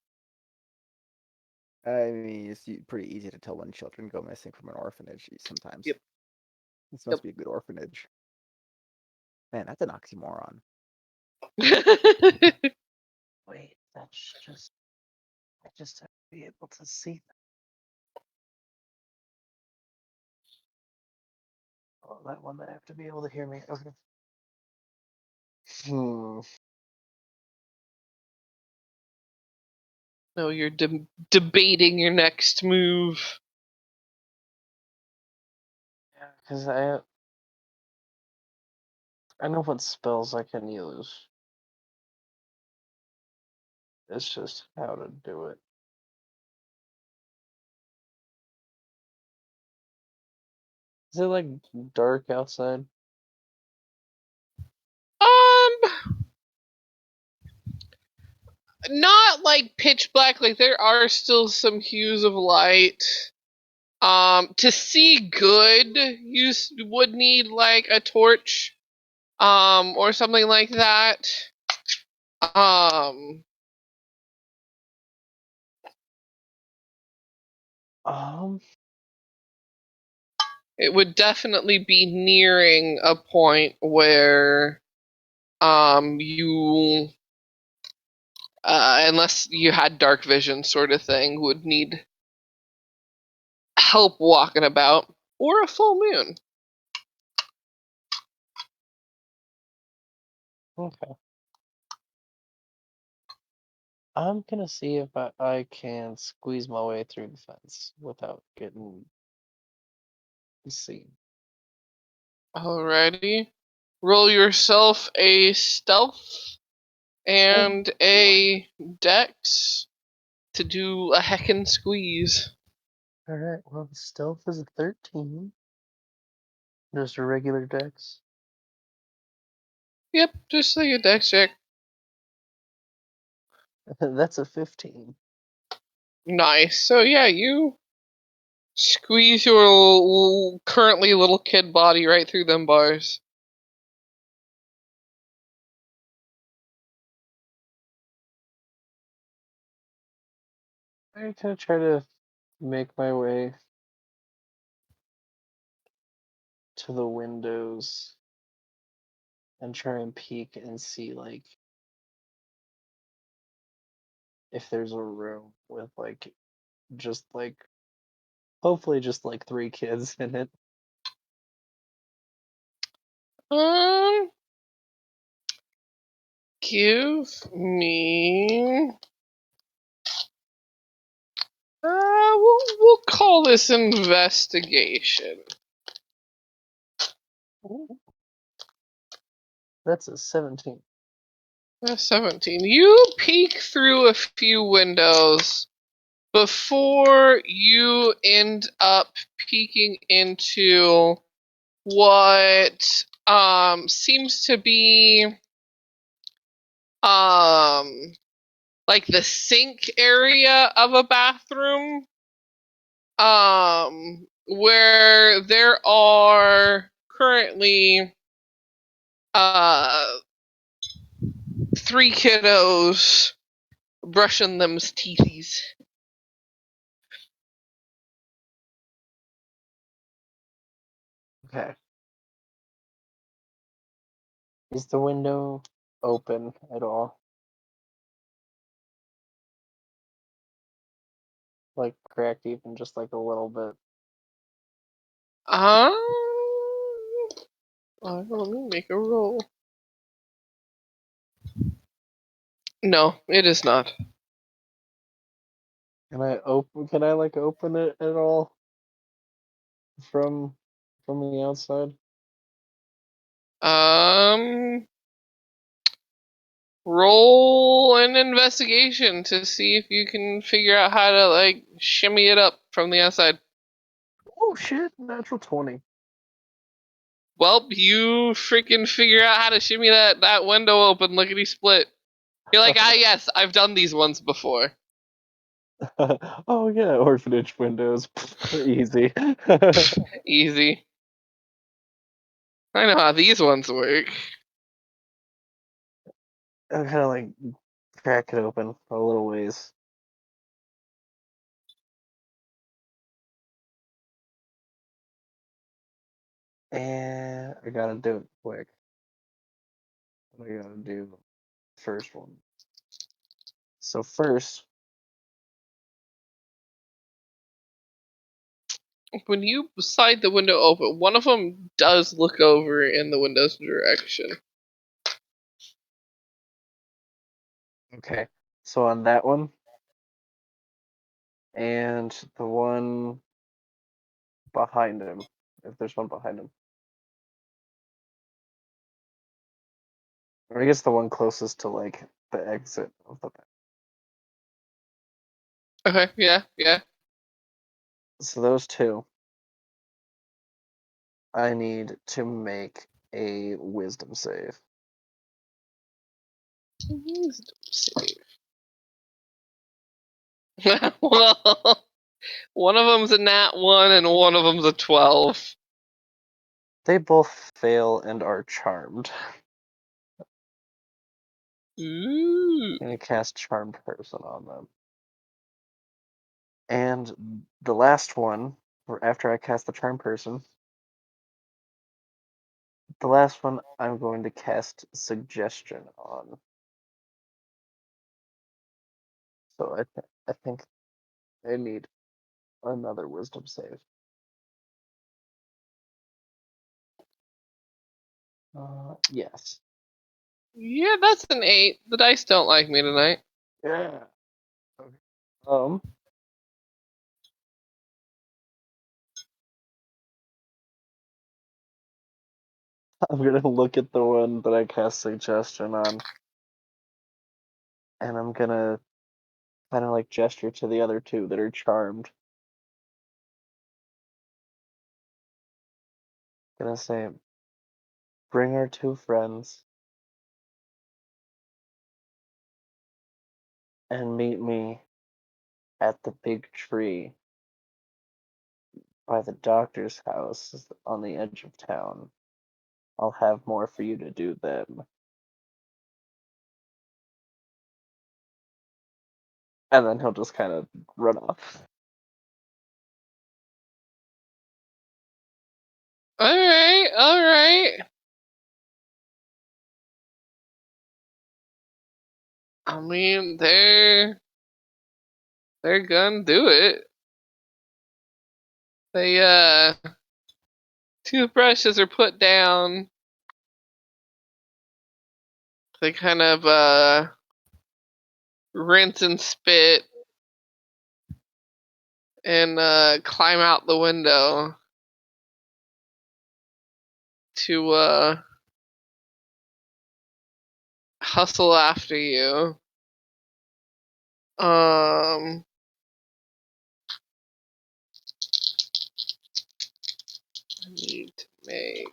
I mean, it's pretty easy to tell when children go missing from an orphanage sometimes. Yep. This must be a good orphanage. Man, that's an oxymoron. Wait, that's just. I just have to be able to see them. Oh, that one, I have to be able to hear me. Okay. No, you're debating your next move. Yeah, because I know what spells I can use. It's just how to do it. Is it like dark outside? Not like pitch black. Like there are still some hues of light. To see good, you would need like a torch, or something like that. Um, Um, it would definitely be nearing a point where, you, unless you had dark vision, sort of thing, would need help walking about, or a full moon. okay. I'm gonna see if I can squeeze my way through the fence without getting seen. Alrighty. Roll yourself a stealth Oh, and a dex to do a heckin' squeeze. alright. Well, the stealth is a 13. Just a regular dex. Yep, just like a dex check. That's a 15. Nice. So yeah, you squeeze your currently little kid body right through them bars. I'm gonna try to make my way to the windows and try and peek and see like if there's a room with like just like hopefully just like 3 kids in it. Give me. We'll call this investigation. Ooh, that's a 17. 17. You peek through a few windows before you end up peeking into what seems to be like the sink area of a bathroom, where there are currently 3 kiddos brushing them's teethies. Okay. Is the window open at all? Like cracked even just like a little bit? Let me make a roll. No, it is not. Can I like open it at all from the outside? Roll an investigation to see if you can figure out how to like shimmy it up from the outside. Oh shit, natural 20. Well, you freaking figure out how to shimmy that window open, lickety split. You're like, yes, I've done these ones before. Oh yeah, orphanage windows. Easy. Easy. I know how these ones work. I kind of like crack it open a little ways. And I gotta do it quick. What I gotta do first one. So first, When you slide the window open, one of them does look over in the window's direction. okay. So on that one, and the one behind him, if there's one behind him. Or I guess the one closest to like the exit of the back. Okay, yeah. So those 2, I need to make a wisdom save. Wisdom save. Well, one of them's a nat 1 and one of them's a 12. They both fail and are charmed. Ooh. I'm gonna cast Charmed Person on them. And the last one, or after I cast the Charmed Person, the last one I'm going to cast Suggestion on. So I think I need another Wisdom save. Yes. Yeah, that's an 8. The dice don't like me tonight. Yeah. Okay. Um. I'm gonna look at the one that I cast Suggestion on, and I'm gonna kind of like gesture to the other 2 that are charmed. Gonna say, bring our 2 friends and meet me at the big tree by the doctor's house on the edge of town. I'll have more for you to do then. And then he'll just kind of run off. Alright. All right. I mean, they're gonna do it. They toothbrushes are put down. They kind of rinse and spit and climb out the window to hustle after you. I need to make.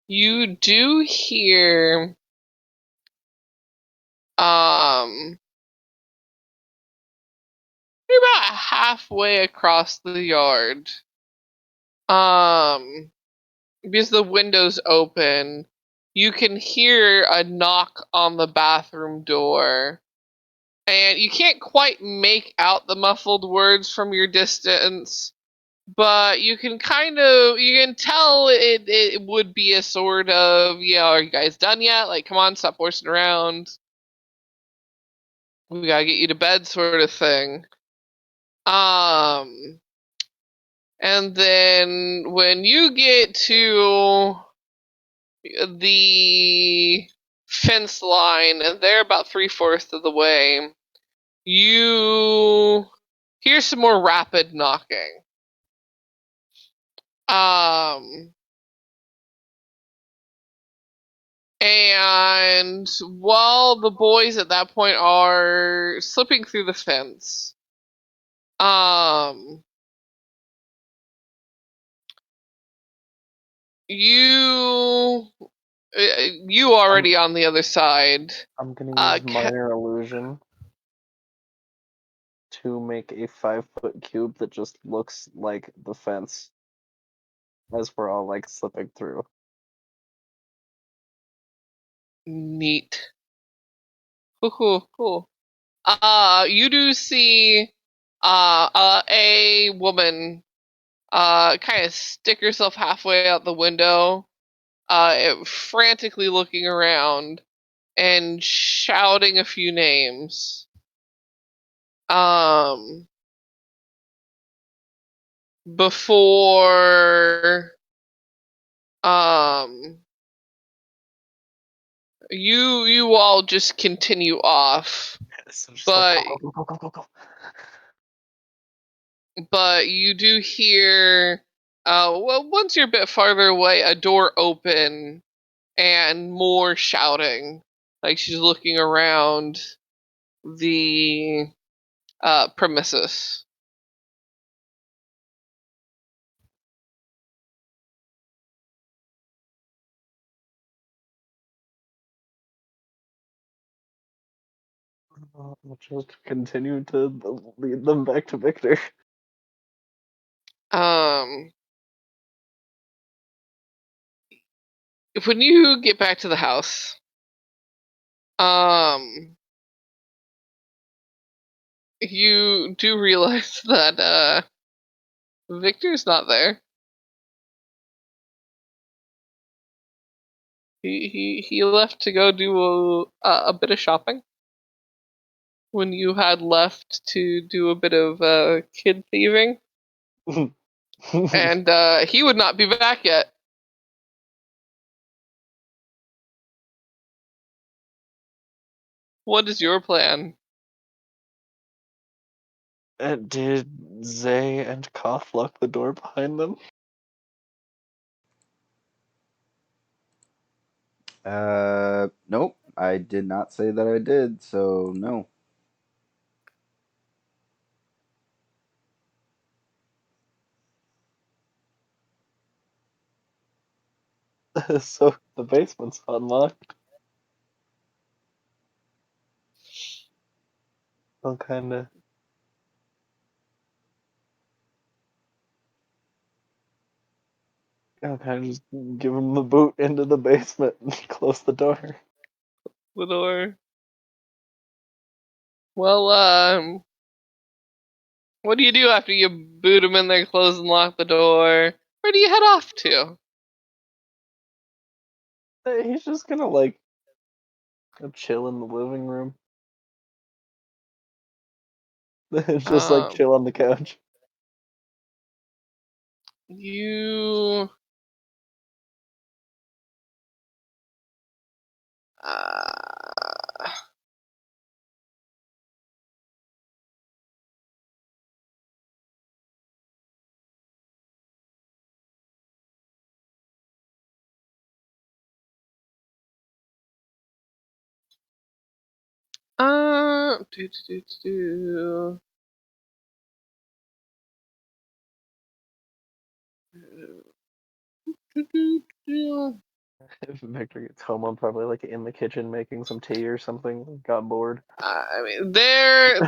You do hear you're about halfway across the yard. Because the window's open, you can hear a knock on the bathroom door. And you can't quite make out the muffled words from your distance, but you can tell it would be a sort of, are you guys done yet? Like, come on, stop horsing around. We gotta get you to bed, sort of thing. And then when you get to the fence line, and they're about 3/4 of the way, you hear some more rapid knocking. And while the boys at that point are slipping through the fence, you already on the other side. I'm gonna use minor illusion to make a 5-foot cube that just looks like the fence as we're all like slipping through. Neat. Cool. You do see a woman kind of stick herself halfway out the window, frantically looking around and shouting a few names. Before you all just continue off. So just But go. but you do hear once you're a bit farther away, a door open and more shouting. Like she's looking around the premises. We'll just continue to lead them back to Victor. When you get back to the house, you do realize that Victor's not there. He left to go do a bit of shopping when you had left to do a bit of kid thieving, and he would not be back yet. What is your plan? Did Zay and Koth lock the door behind them? Nope. I did not say that I did, so no. So the basement's unlocked. I'll kind of just give him the boot into the basement and close the door. The door. Well, What do you do after you boot them in there, close and lock the door? Where do you head off to? He's just gonna like go chill in the living room. Just like Um, chill on the couch. you. Uh, do, do, do, do. Do, do, do. If Victor gets home, I'm probably like in the kitchen making some tea or something. Got bored. I mean, there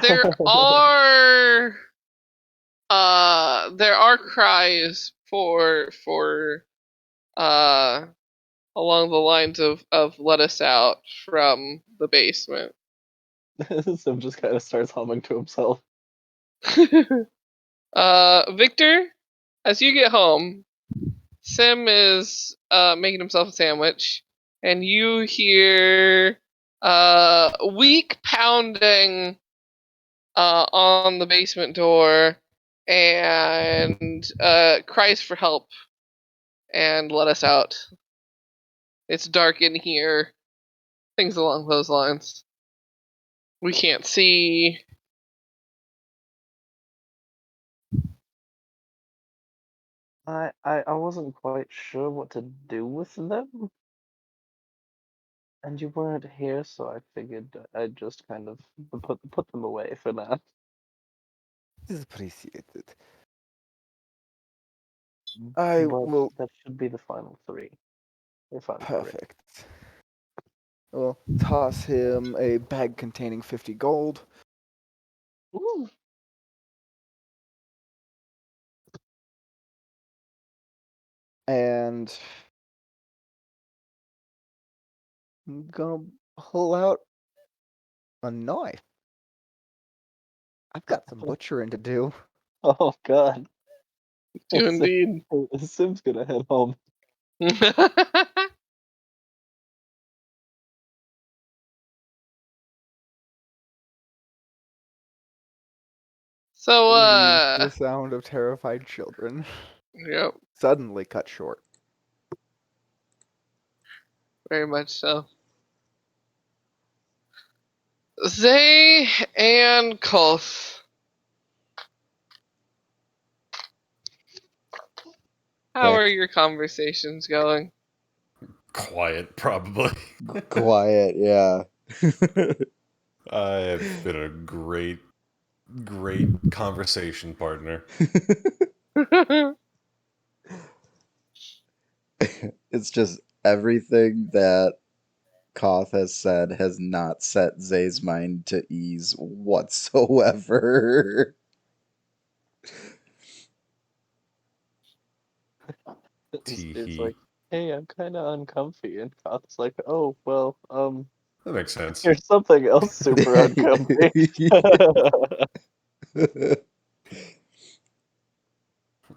are cries for along the lines of let us out from the basement. Sim just kind of starts humming to himself. Victor, as you get home, Sim is making himself a sandwich, and you hear weak pounding on the basement door, and cries for help and let us out. It's dark in here. Things along those lines. We can't see. I wasn't quite sure what to do with them, and you weren't here, so I figured I'd just kind of put them away for now. It is appreciated. I But will. that should be the final three, if I'm correct. Perfect. I will toss him a bag containing 50 gold. Ooh. And I'm gonna pull out a knife. I've got some butchering to do. Oh God. Do indeed. Sim's gonna head home. So, The sound of terrified children yep, suddenly cut short. very much so. Zay and Koth. How are Okay. your conversations going? Quiet, probably. Quiet, yeah. I have been a great conversation partner. It's just everything that Koth has said has not set Zay's mind to ease whatsoever. It's Teehee. like, hey, I'm kind of uncomfy, and Koth's like, oh well, That makes sense. here's something else super uncomfy.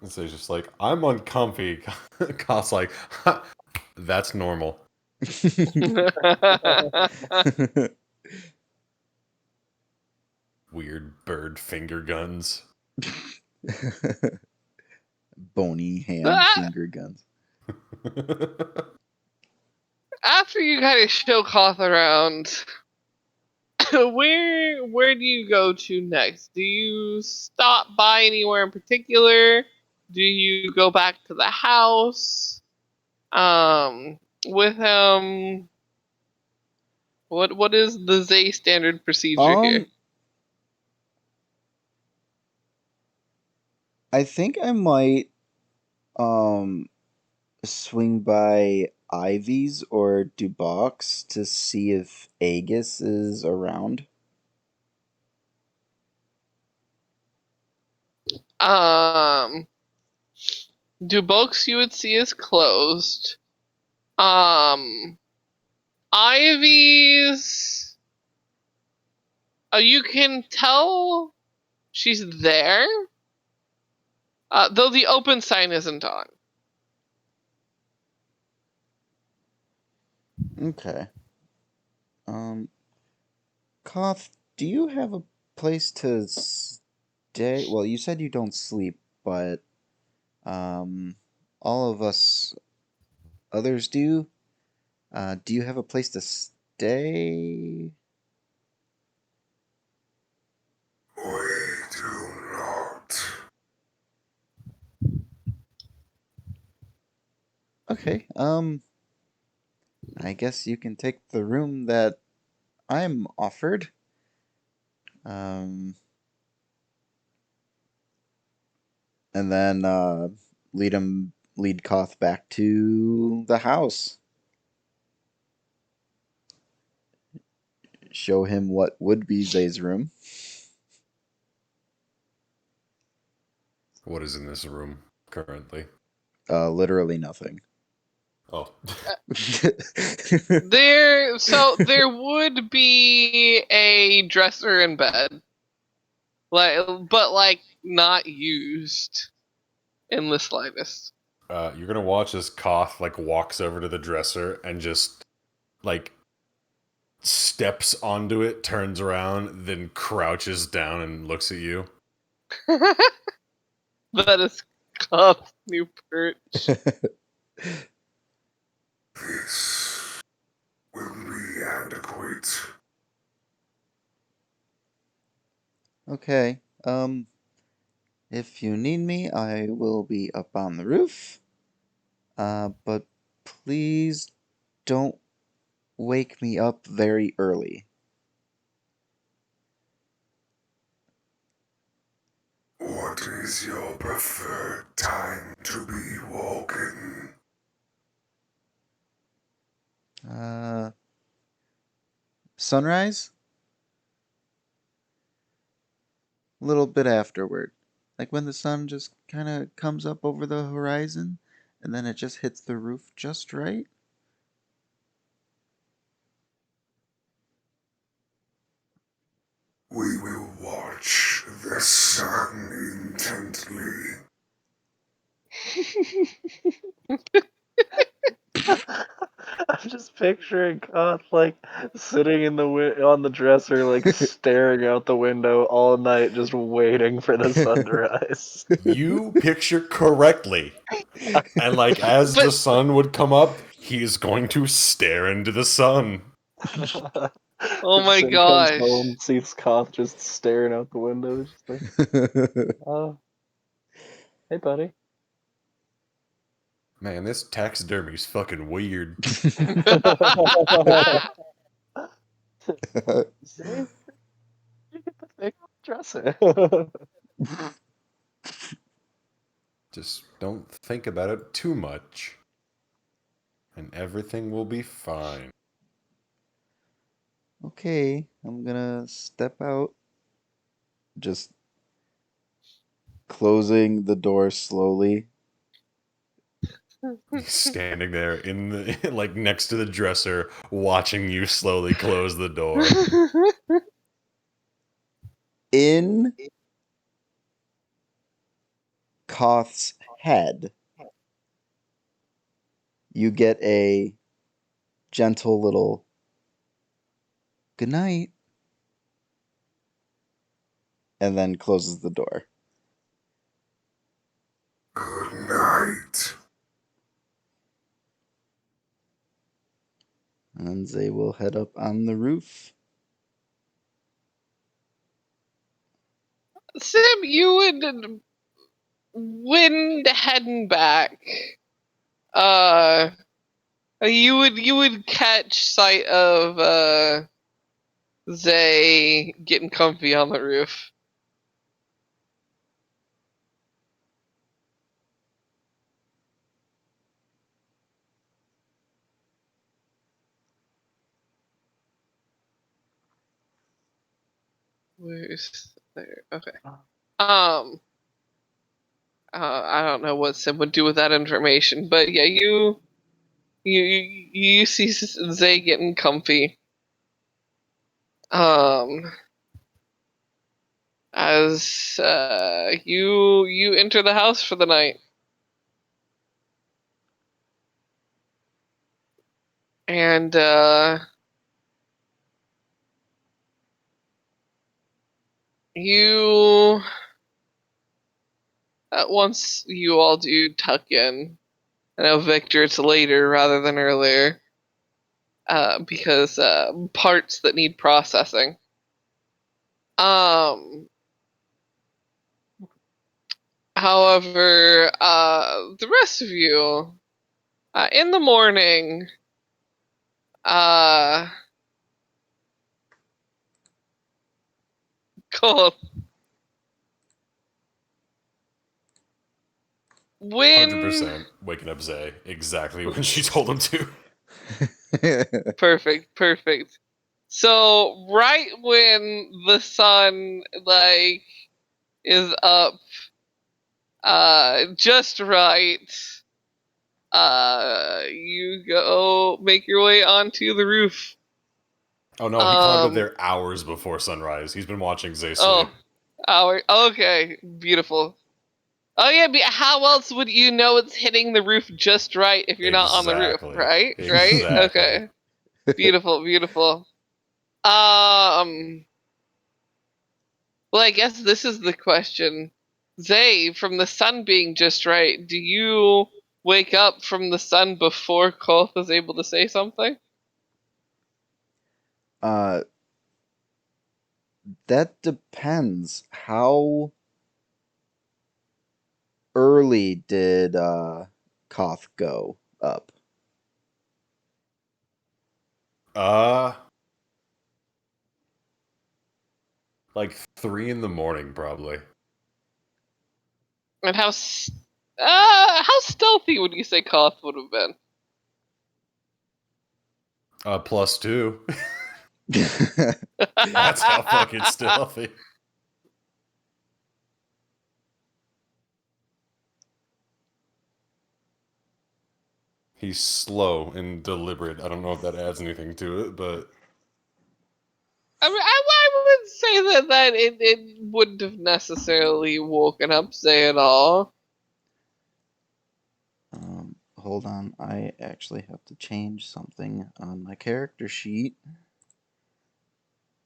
So he's just like, I'm uncomfy. Cost like, ha, that's normal. Weird bird finger guns. Bony hand finger guns. After you kind of show Koth around, where do you go to next? Do you stop by anywhere in particular? Do you go back to the house? With him? What is the Zay standard procedure here? I think I might swing by Ivy's or Dubox to see if Agus is around. Dubox you would see is closed. Ivy's. You can tell She's there. Though the open sign isn't on. Okay. Koth, do you have a place to stay? Well, you said you don't sleep, but all of us others do. Do you have a place to stay? We do not. Okay. I guess you can take the room that I'm offered. Um, and then lead Koth back to the house. Show him what would be Zay's room. What is in this room currently? Literally nothing. Oh, There would be a dresser and bed, but not used in the slightest. you're gonna watch as Koth like walks over to the dresser and just like steps onto it, turns around, then crouches down and looks at you. That is Cobb's new perch. This will be adequate. Okay. If you need me, I will be up on the roof. But please don't wake me up very early. What is your preferred time to be woken? Sunrise? A little bit afterward. Like when the sun just kind of comes up over the horizon and then it just hits the roof just right. We will watch the sun intently. I'm just picturing Koth like sitting in the on the dresser, like staring out the window all night, just waiting for the sun to rise. You picture correctly. And like as the sun would come up, he is going to stare into the sun. Oh my Sin comes gosh. home, sees Koth just staring out the window, just like, oh, hey, buddy. Man, this taxidermy's fucking weird. See? You get the big dresser. Just don't think about it too much. And everything will be fine. Okay, I'm gonna step out. Just closing the door slowly. He's standing there in the like next to the dresser, watching you slowly close the door. In Koth's head, you get a gentle little good night, and then closes the door. Good night. And they will head up on the roof. Sim, you would when heading back. You would catch sight of Zay getting comfy on the roof. Where's there? Okay. I don't know what Sim would do with that information, but yeah, you see Zay getting comfy. as you enter the house for the night. And you once you all do tuck in. I know, Victor, it's later rather than earlier because parts that need processing. However, the rest of you, in the morning, cool. When 100% waking up Zay exactly when she told him to. perfect. So right when the sun is up, just right, you go make your way onto the roof. Oh no, he climbed up there hours before sunrise. He's been watching Zay sleep. Okay, beautiful. Oh yeah, but how else would you know it's hitting the roof just right if you're not on the roof, Exactly. right? Right? Exactly. Okay. Beautiful. Well, I guess this is the question. Zay, from the sun being just right, do you wake up from the sun before Koth is able to say something? That depends. How early did Koth go up? Like 3 in the morning, probably. And how stealthy would you say Koth would have been? +2. That's how fucking stealthy. He's slow and deliberate. I don't know if that adds anything to it, but I mean, I would say that it wouldn't have necessarily woken up Zay at all. Hold on, I actually have to change something on my character sheet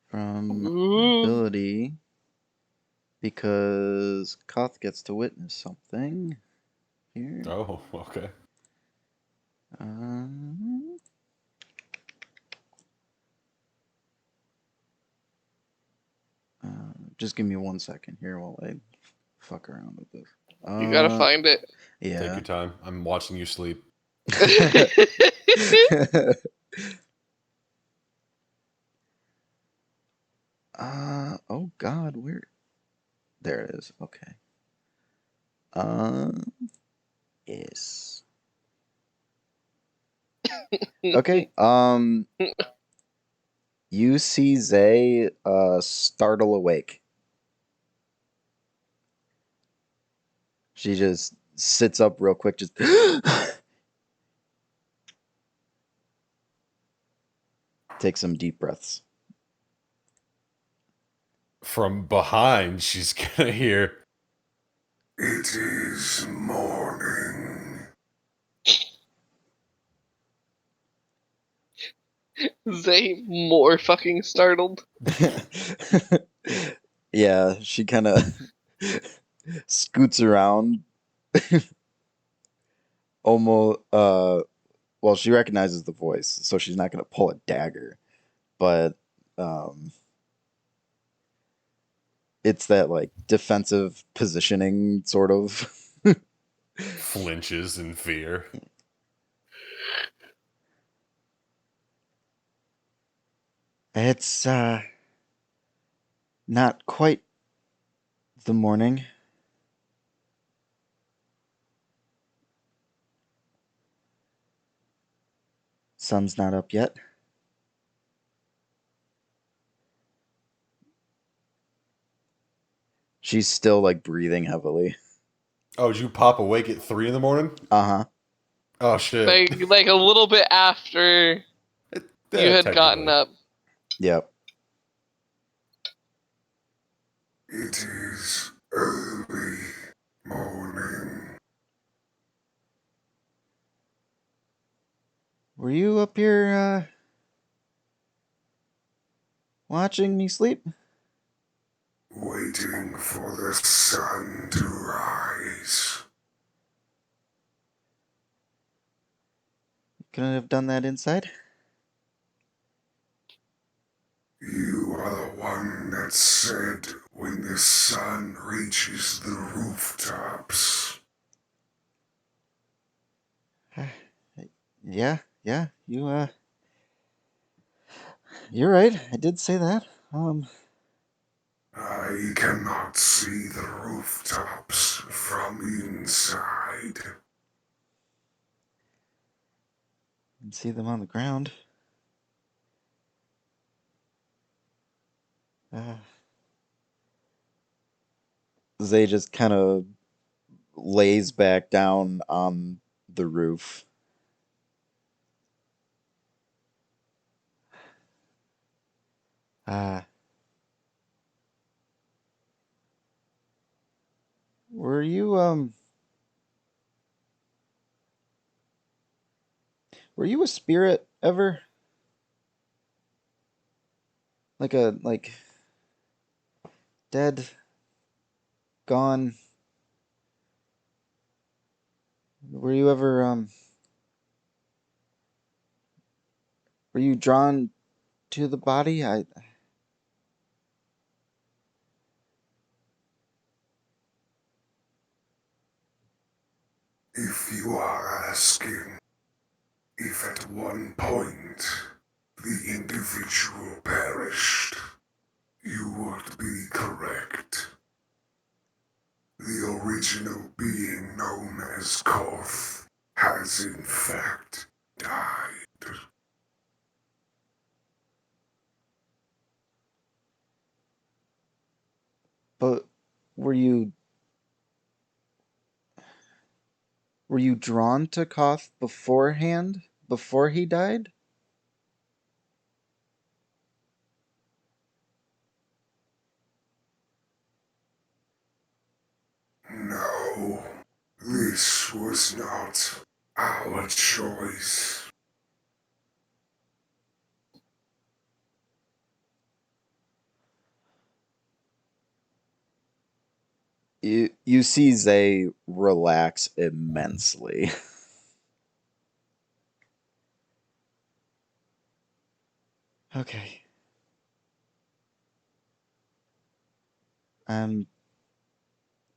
from ability because Koth gets to witness something here. oh, okay. Just give me 1 second here while I fuck around with this. You gotta find it. Yeah. Take your time. I'm watching you sleep. Oh God, where? There it is. Okay. Yes. Okay. You see Zay startle awake. She just sits up real quick, just take some deep breaths. From behind, she's gonna hear, It is morning. Zay more fucking startled. Yeah, she kind of scoots around. Almost, well, she recognizes the voice, so she's not going to pull a dagger. But it's that, like, defensive positioning, sort of. flinches in fear. It's, not quite the morning. Sun's not up yet. She's still, like, breathing heavily. Oh, did you pop awake at 3 in the morning? Uh-huh. Oh, shit. Like a little bit after you had gotten technically. up. Yep. It is early morning. Were you up here, watching me sleep? Waiting for the sun to rise. Couldn't have done that inside? You are the one that said when the sun reaches the rooftops. Yeah, you're right. I did say that. I cannot see the rooftops from inside. can see them on the ground. Zay just kind of lays back down on the roof. Uh, were you a spirit ever? Like dead, gone? Were you ever were you drawn to the body? If you are asking if at one point the individual perished, you would be correct. The original being known as Koth has in fact died. But were you drawn to Koth beforehand? Before he died? No, this was not our choice. You see Zay relax immensely. Okay. I'm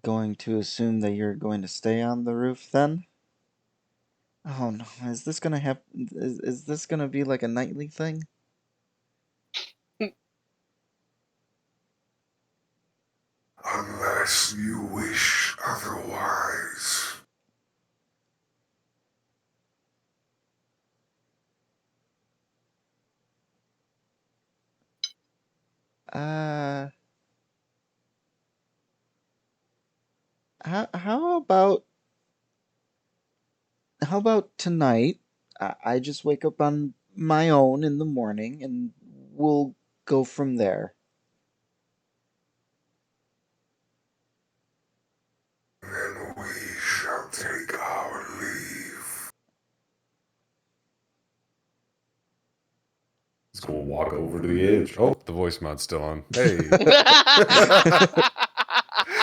going to assume that you're going to stay on the roof then? Oh no, is this gonna happen? Is this gonna be like a nightly thing? Unless you wish otherwise. Uh, how about tonight? I just wake up on my own in the morning and we'll go from there. Then we shall take our leave. He's gonna walk over to the edge. Oh, the voice mod's still on. Hey.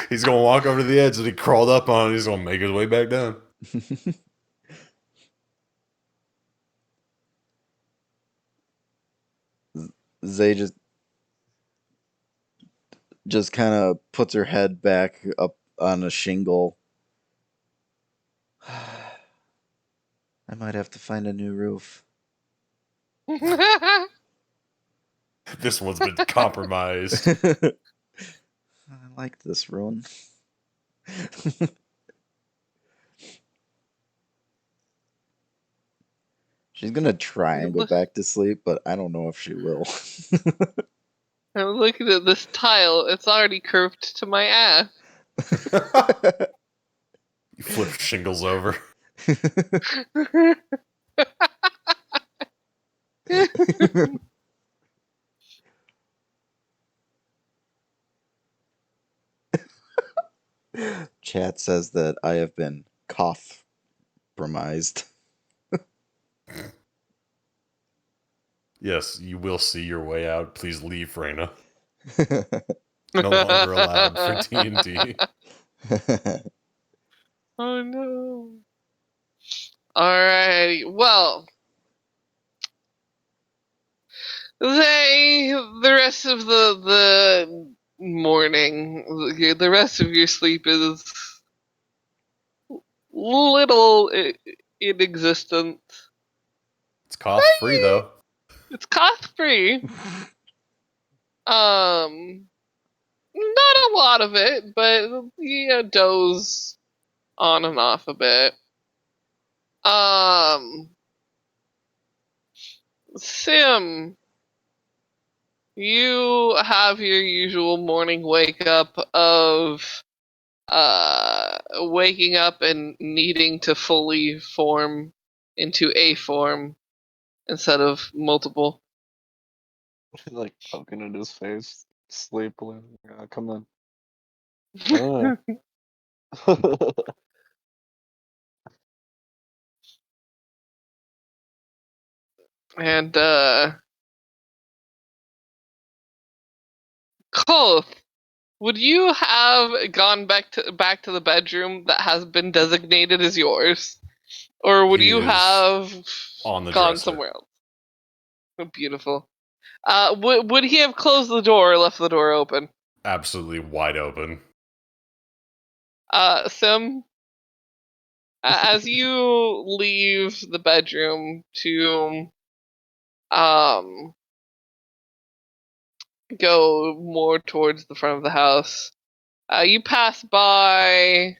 He's gonna walk over to the edge that he crawled up on. He's gonna make his way back down. Zay just kind of puts her head back up on a shingle. I might have to find a new roof. This one's been compromised. I like this one. She's gonna try and go back to sleep, but I don't know if she will. I'm looking at this tile. It's already curved to my ass. You flip shingles over. Chat says that I have been Koth-promised. Yes, you will see your way out. Please leave, Freyna. No longer allowed for D&D. Oh no. Alrighty. Well, the rest of the morning, the rest of your sleep is little inexistent. It's cost free though. It's cost free. Not a lot of it, but doze on and off a bit. Sim, you have your usual morning wake up of waking up and needing to fully form into a form instead of multiple. Like poking at his face, sleepily. Come on. Ah. And Koth, would you have gone back to the bedroom that has been designated as yours, or would He you is have on the gone dresser. somewhere else? Oh, beautiful. Would he have closed the door or left the door open? Absolutely wide open. Sim, as you leave the bedroom to go more towards the front of the house, you pass by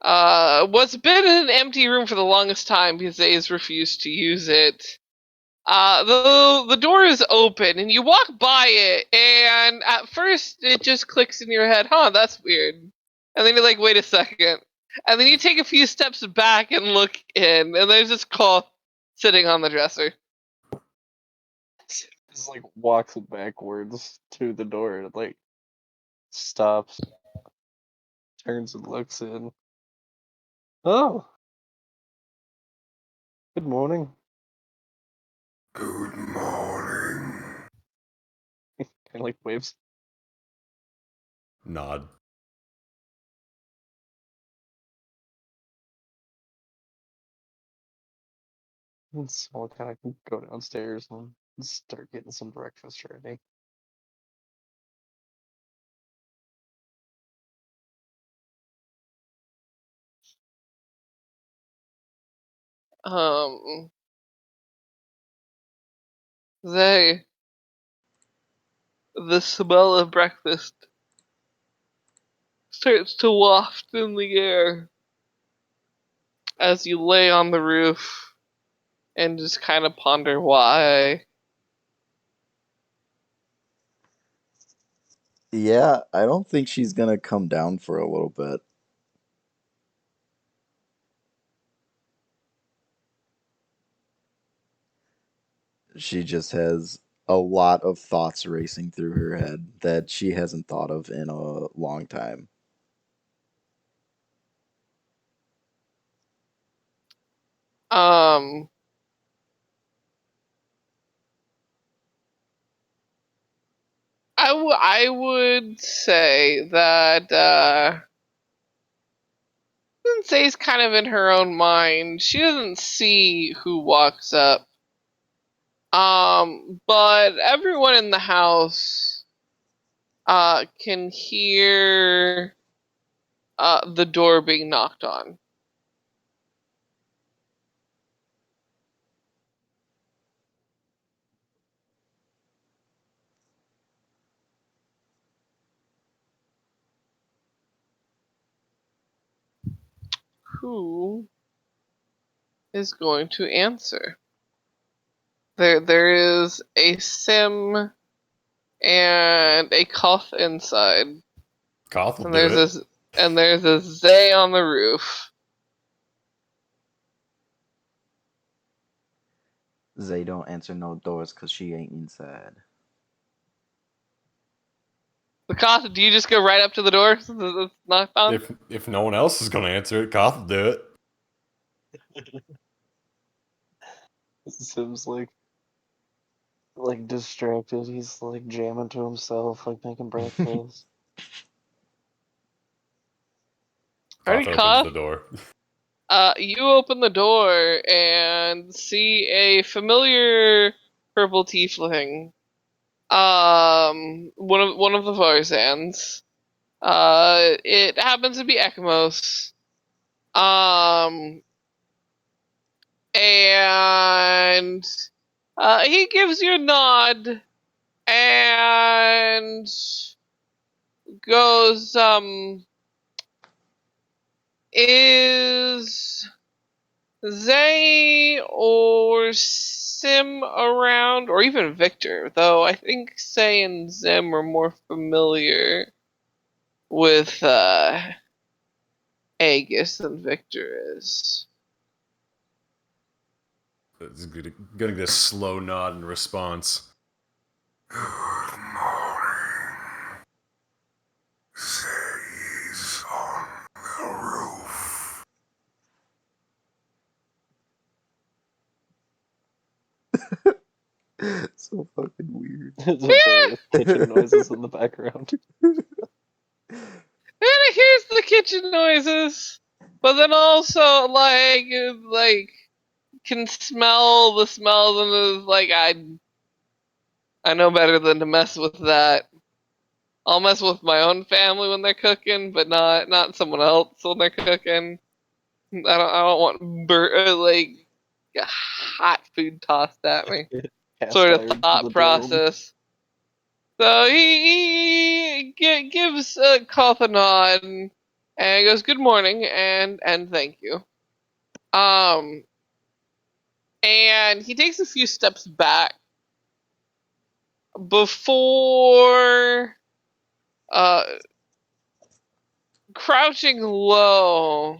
what's been an empty room for the longest time because A's refused to use it. The door is open and you walk by it, and at first it just clicks in your head, huh, that's weird. And then you're like, wait a second. And then you take a few steps back and look in, and there's this cloth sitting on the dresser. Just like walks backwards to the door, like stops, turns and looks in. Oh, good morning. Good morning. Kind of like waves. Nod. And so I'll kind of go downstairs and start getting some breakfast ready. Um, they, the smell of breakfast starts to waft in the air as you lay on the roof and just kind of ponder why. Yeah, I don't think she's gonna come down for a little bit. She just has a lot of thoughts racing through her head that she hasn't thought of in a long time. Um, I would say that Lindsay's kind of in her own mind. She doesn't see who walks up. But everyone in the house can hear the door being knocked on. Who is going to answer? There is a Sim and a Koth inside, Koth will and do it. there's a Zay on the roof. Zay don't answer no doors because she ain't inside. The Koth, do you just go right up to the door? It's knocked on? If no one else is gonna answer it, Koth will do it. Sim's like distracted. He's like jamming to himself, like making breakfast. Koth Alrighty, opens the Koth. door. You open the door and see a familiar purple tiefling. One of the Varzans. It happens to be Ekmos. And he gives you a nod and goes, is Zay or Sim around, or even Victor, though I think Zay and Zim are more familiar with Aegis than Victor is. It's gonna get a slow nod in response. Good morning. Zay's on the roof. So fucking weird. The kitchen noises in the background. And it hears the kitchen noises, but then also like can smell the smells and is like, I know better than to mess with that. I'll mess with my own family when they're cooking, but not someone else when they're cooking. I don't want like hot food tossed at me. Cast Sort of iron to thought the dome. process. So he gives Koth a nod and goes, "Good morning and thank you." Um, and he takes a few steps back before uh crouching low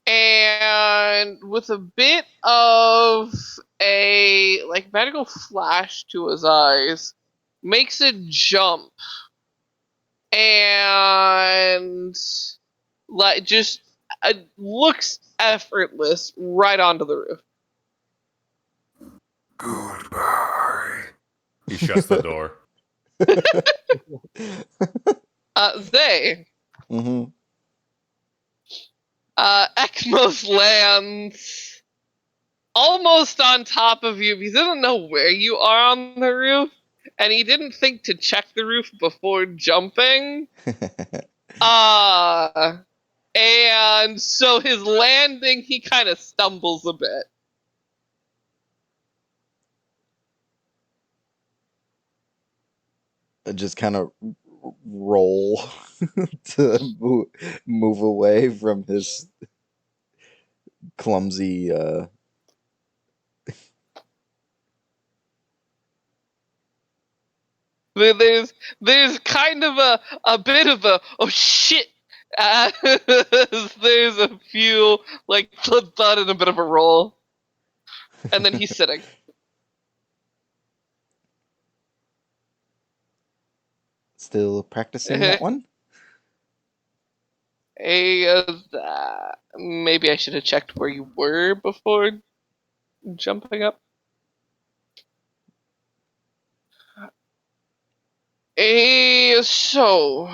and with a bit of a like magical flash to his eyes, makes a jump and like just looks effortless right onto the roof. Goodbye. He shuts the door. Zay, Mm-hmm. Ekmos lands almost on top of you. He doesn't know where you are on the roof, and he didn't think to check the roof before jumping. And so his landing, he kind of stumbles a bit. Just kind of roll to move away from his clumsy. There's kind of a bit of a oh shit. There's a few like thud and a bit of a roll, and then he's sitting. Still practicing that one? Maybe I should have checked where you were before jumping up. So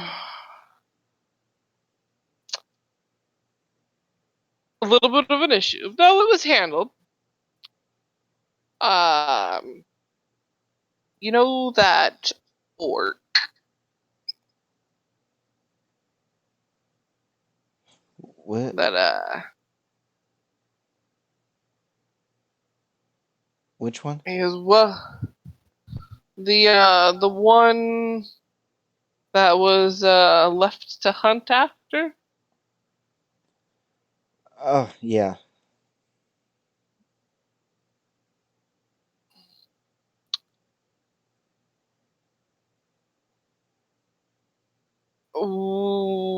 a little bit of an issue, though it was handled. Um, you know that orc What? that Which one? is the one that was left to hunt after. Oh, yeah.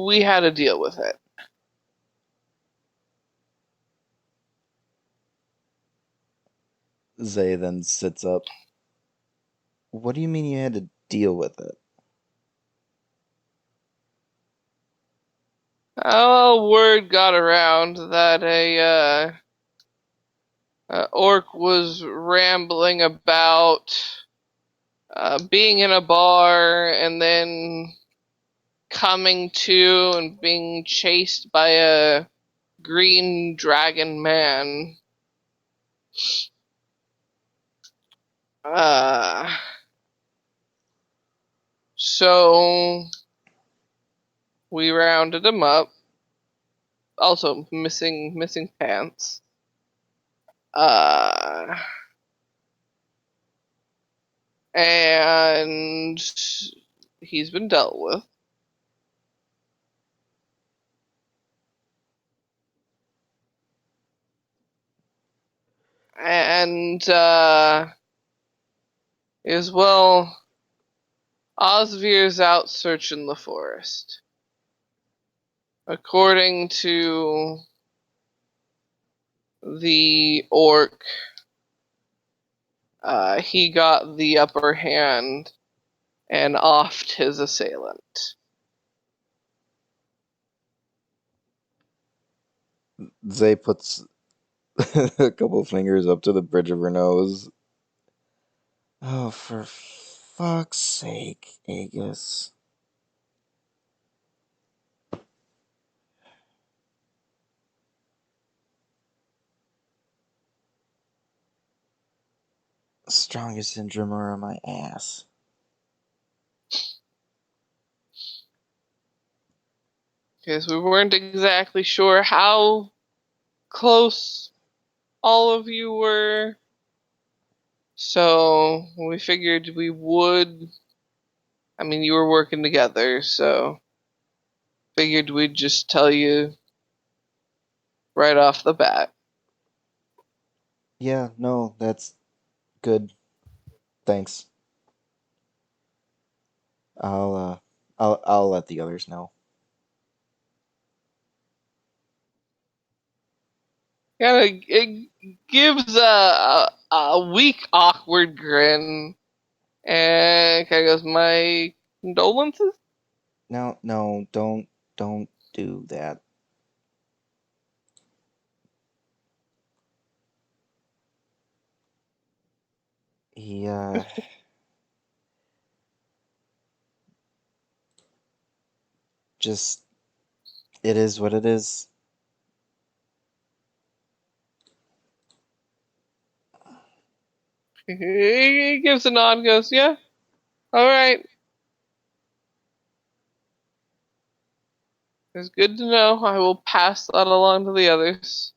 We had to deal with it. Zay then sits up. What do you mean you had to deal with it? Word got around that a orc was rambling about being in a bar and then coming to and being chased by a green dragon man. So we rounded him up. Also missing pants. And he's been dealt with. And as well, Osvir's out searching the forest. According to the orc, he got the upper hand and offed his assailant. Zay puts a couple fingers up to the bridge of her nose. Oh, for fuck's sake, Aegis. Strongest in Dremura, my ass. Because we weren't exactly sure how close all of you were. So we figured we would. I mean, you were working together, so figured we'd just tell you right off the bat. Yeah, no, that's good. Thanks. I'll let the others know. It gives a weak, awkward grin, and kind of goes, "My condolences." No, don't do that. He, just, it is what it is. He gives a nod, and goes, "Yeah, all right. It's good to know. I will pass that along to the others.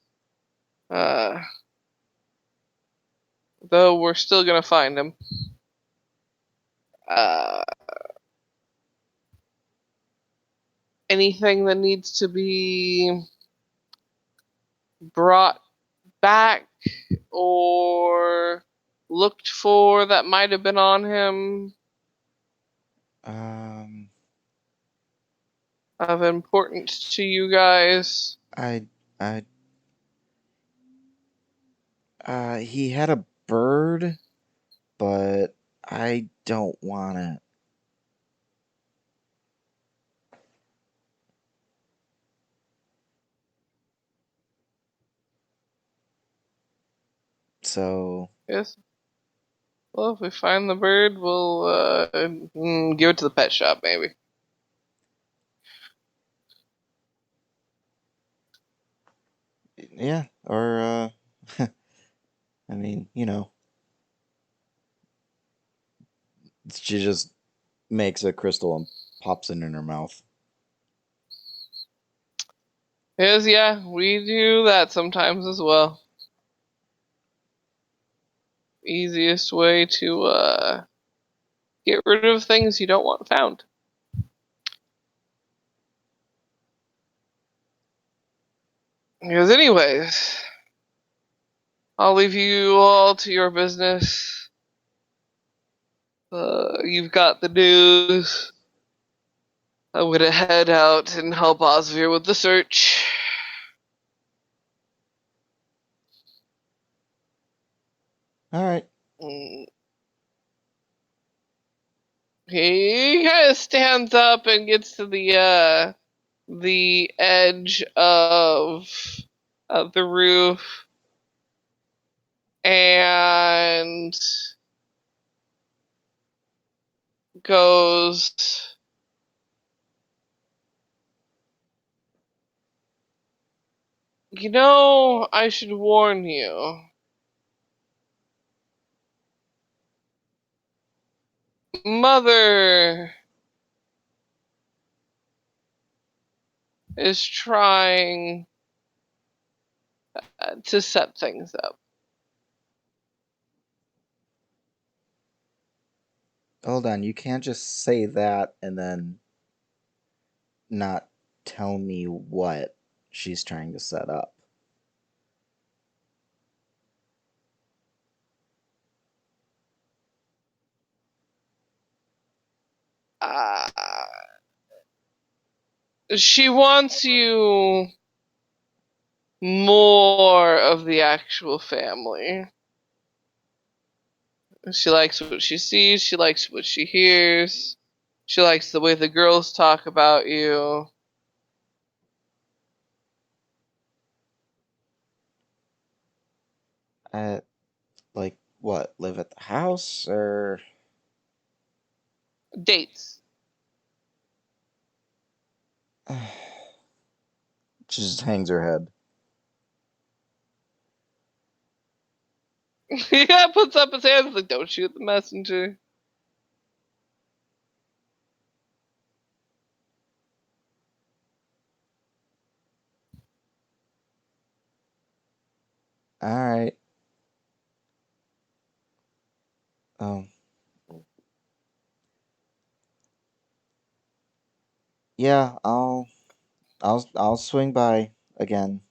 Though we're still gonna find him. Uh, Anything that needs to be brought back or looked for that might have been on him Um, of importance to you guys?" I, he had a bird, but I don't want it. So, Yes. Well, if we find the bird, we'll give it to the pet shop, maybe. yeah, or, I mean, she just makes a crystal and pops it in her mouth. Yes, yeah, we do that sometimes as well. Easiest way to get rid of things you don't want found. Because anyways, I'll leave you all to your business. You've got the news. I'm gonna head out and help Osvir with the search. Alright. Mm. He kind of stands up and gets to the the edge of the roof and goes, "You know, I should warn you. Mother is trying to set things up." Hold on, you can't just say that and then not tell me what she's trying to set up. Uh, she wants you more of the actual family. She likes what she sees, she likes what she hears, she likes the way the girls talk about you. Like what? Live at the house or? Dates. She just hangs her head. Yeah, puts up his hands like, "Don't shoot the messenger." All right. Um. Yeah, I'll swing by again.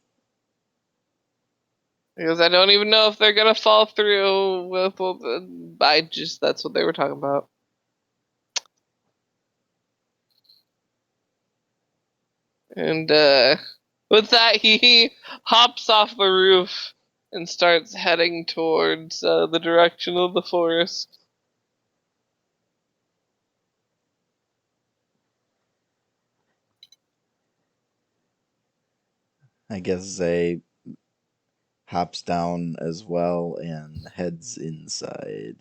Because I don't even know if they're gonna fall through with. That's what they were talking about. And with that, he hops off the roof and starts heading towards the direction of the forest. I guess Zay hops down as well and heads inside.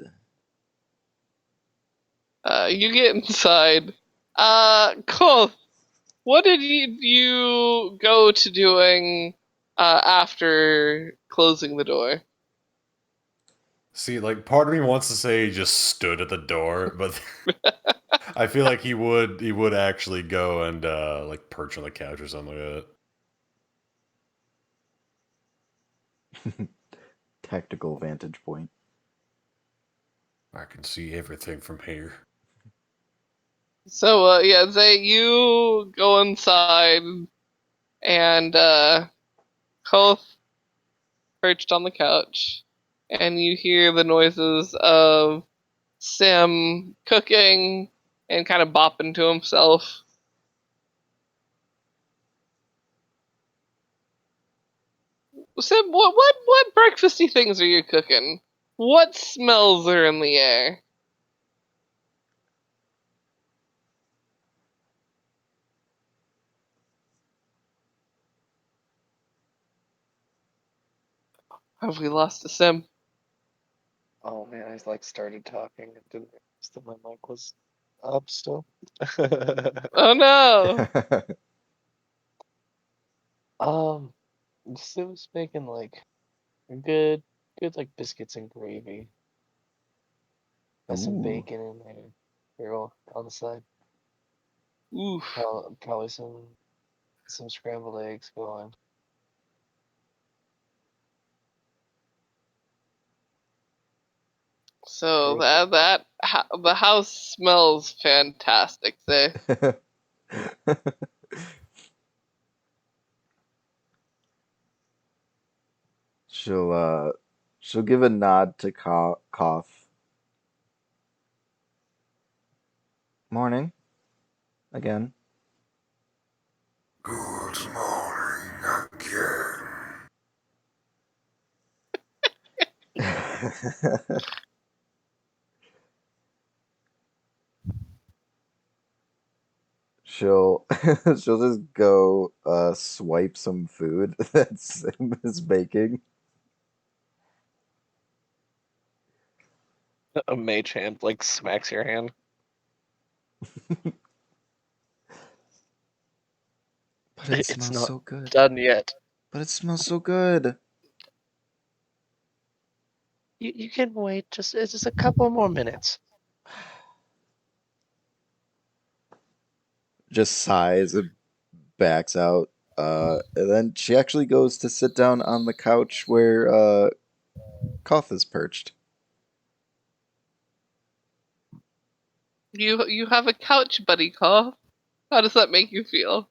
You get inside. Koth, what did you go to doing after closing the door? See, like, part of me wants to say he just stood at the door, but I feel like he would actually go and like perch on the couch or something like that. Tactical vantage point. I can see everything from here. So yeah, Zay, you go inside, and Koth perched on the couch, and you hear the noises of Sim cooking and kind of bopping to himself. Sim, what breakfasty things are you cooking? What smells are in the air? Have we lost a Sim? Oh man, I like started talking and didn't realize that my mic was up still. Oh no! um, Sim's making like good, like biscuits and gravy. Got some Ooh. bacon in there, here on the side. Oof. Probably some scrambled eggs going. So Bacon. the house smells fantastic, Zay. She'll give a nod to Koth. Morning. Again. Good morning again. she'll she'll just go swipe some food that Sim is baking. A mage hand like smacks your hand. But it It's smells not so good. done yet. But it smells so good. You can wait just a couple more minutes. Just sighs and backs out. And then she actually goes to sit down on the couch where Koth is perched. You have a couch, buddy, Koth. How does that make you feel?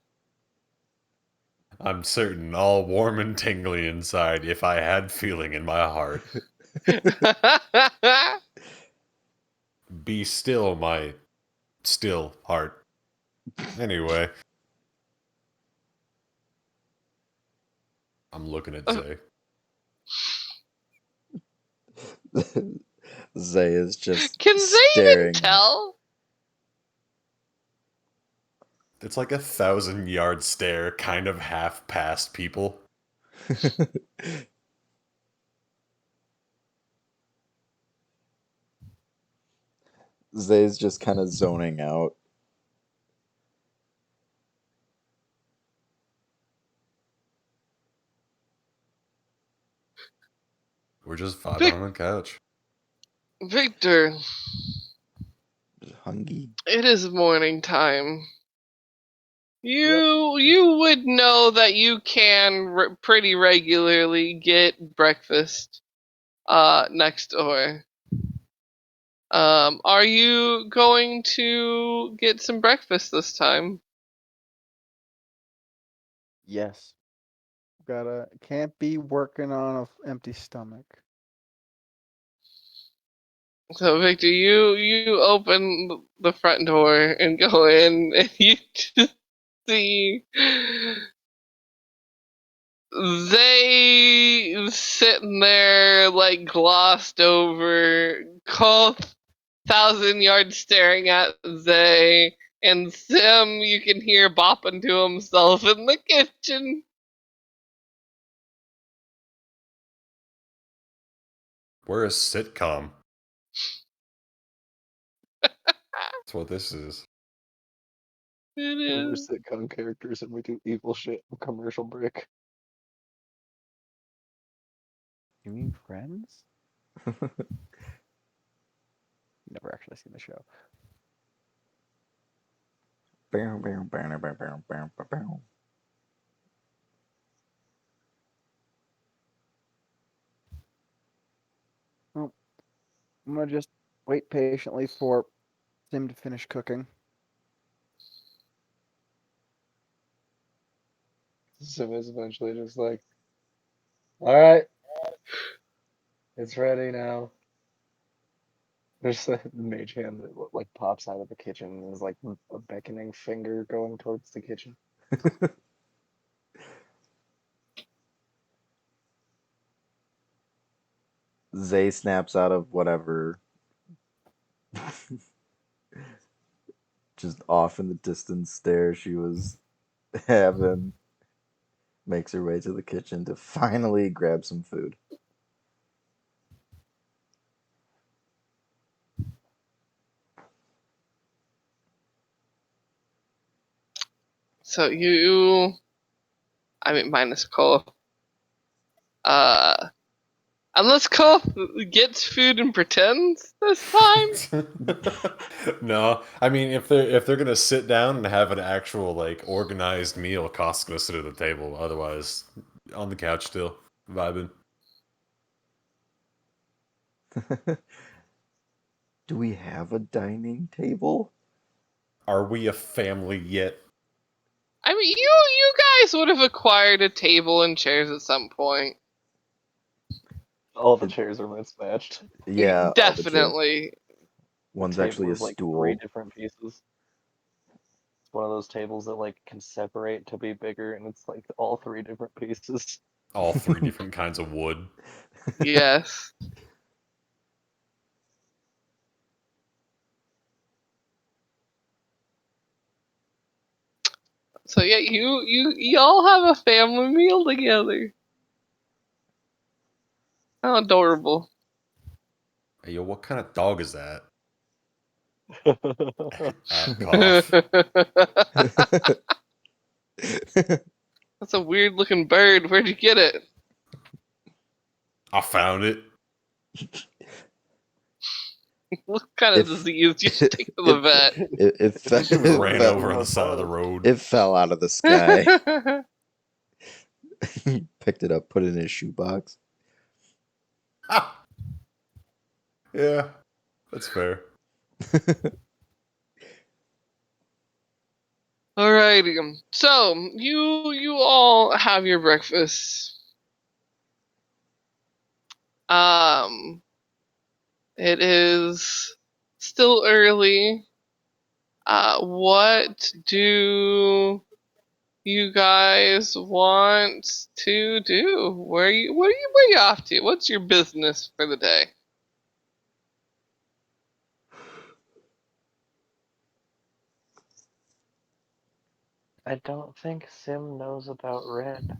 I'm certain all warm and tingly inside if I had feeling in my heart. Be still, my still heart. Anyway. I'm looking at Zay. Zay is just Can they even staring. tell? It's like a 1,000-yard stare, kind of half past people. Zay's just kind of zoning out. We're just vibing on the couch. Victor, Hungry. it is morning time. You would know that you can pretty regularly get breakfast next door. Are you going to get some breakfast this time? Yes. Can't be working on an empty stomach. So Victor, you open the front door and go in, and you just see they sitting there like glossed over, Coth 1,000 yards staring at Zay, and Sim you can hear bopping to himself in the kitchen. We're a sitcom. That's what this is. It We're is. sitcom characters and we do evil shit with commercial break. You mean Friends? Never actually seen the show. Well, I'm gonna just wait patiently for Sim to finish cooking. Sim is eventually just like, alright, it's ready now. There's a mage hand that like pops out of the kitchen and is like a beckoning finger going towards the kitchen. Zay snaps out of whatever. Just off in the distance stare she was having. Makes her way to the kitchen to finally grab some food. So I mean minus Cole. Unless Cole gets food and pretends this time. No, I mean if they're gonna sit down and have an actual like organized meal, Kost's gonna sit at the table. Otherwise, on the couch still vibing. Do we have a dining table? Are we a family yet? I mean, you guys would have acquired a table and chairs at some point. All the chairs are mismatched. Yeah, all the chairs. Definitely. One's The actually table a is like 3 stool. different pieces. It's one of those tables that like can separate to be bigger, and it's like all 3 different pieces. All 3 different kinds of wood. Yes. So yeah, you all have a family meal together. How adorable. Hey, yo, what kind of dog is that? Cough. That's a weird looking bird. Where'd you get it? I found it. What kind of If- disease? You should take to the vet. It was ran over on the side of the road. It fell out of the sky. He picked it up, put it in his shoebox. Yeah, that's fair. Alrighty. So you all have your breakfast. It is still early. What do you guys want to do? Where you off to? What's your business for the day? I don't think Sim knows about Red.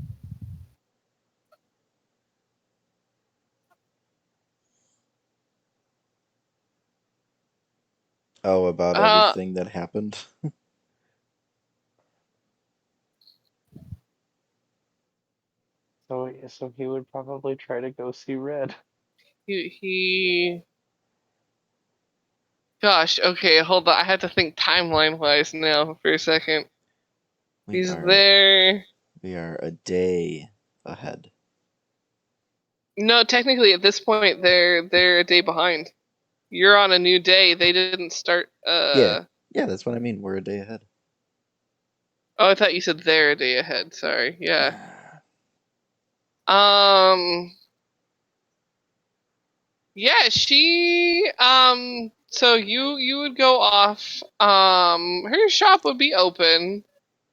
Oh, about Uh, everything that happened. So he would probably try to go see Red. he. Gosh, okay, hold on. I had to think timeline wise now for a second. We He's are there. we are a day ahead. No, technically at this point they're a day behind. You're on a new day. They didn't start. Yeah, that's what I mean. We're a day ahead. Oh, I thought you said they're a day ahead. Sorry. Yeah. Um. Yeah, she. So you would go off. Her shop would be open.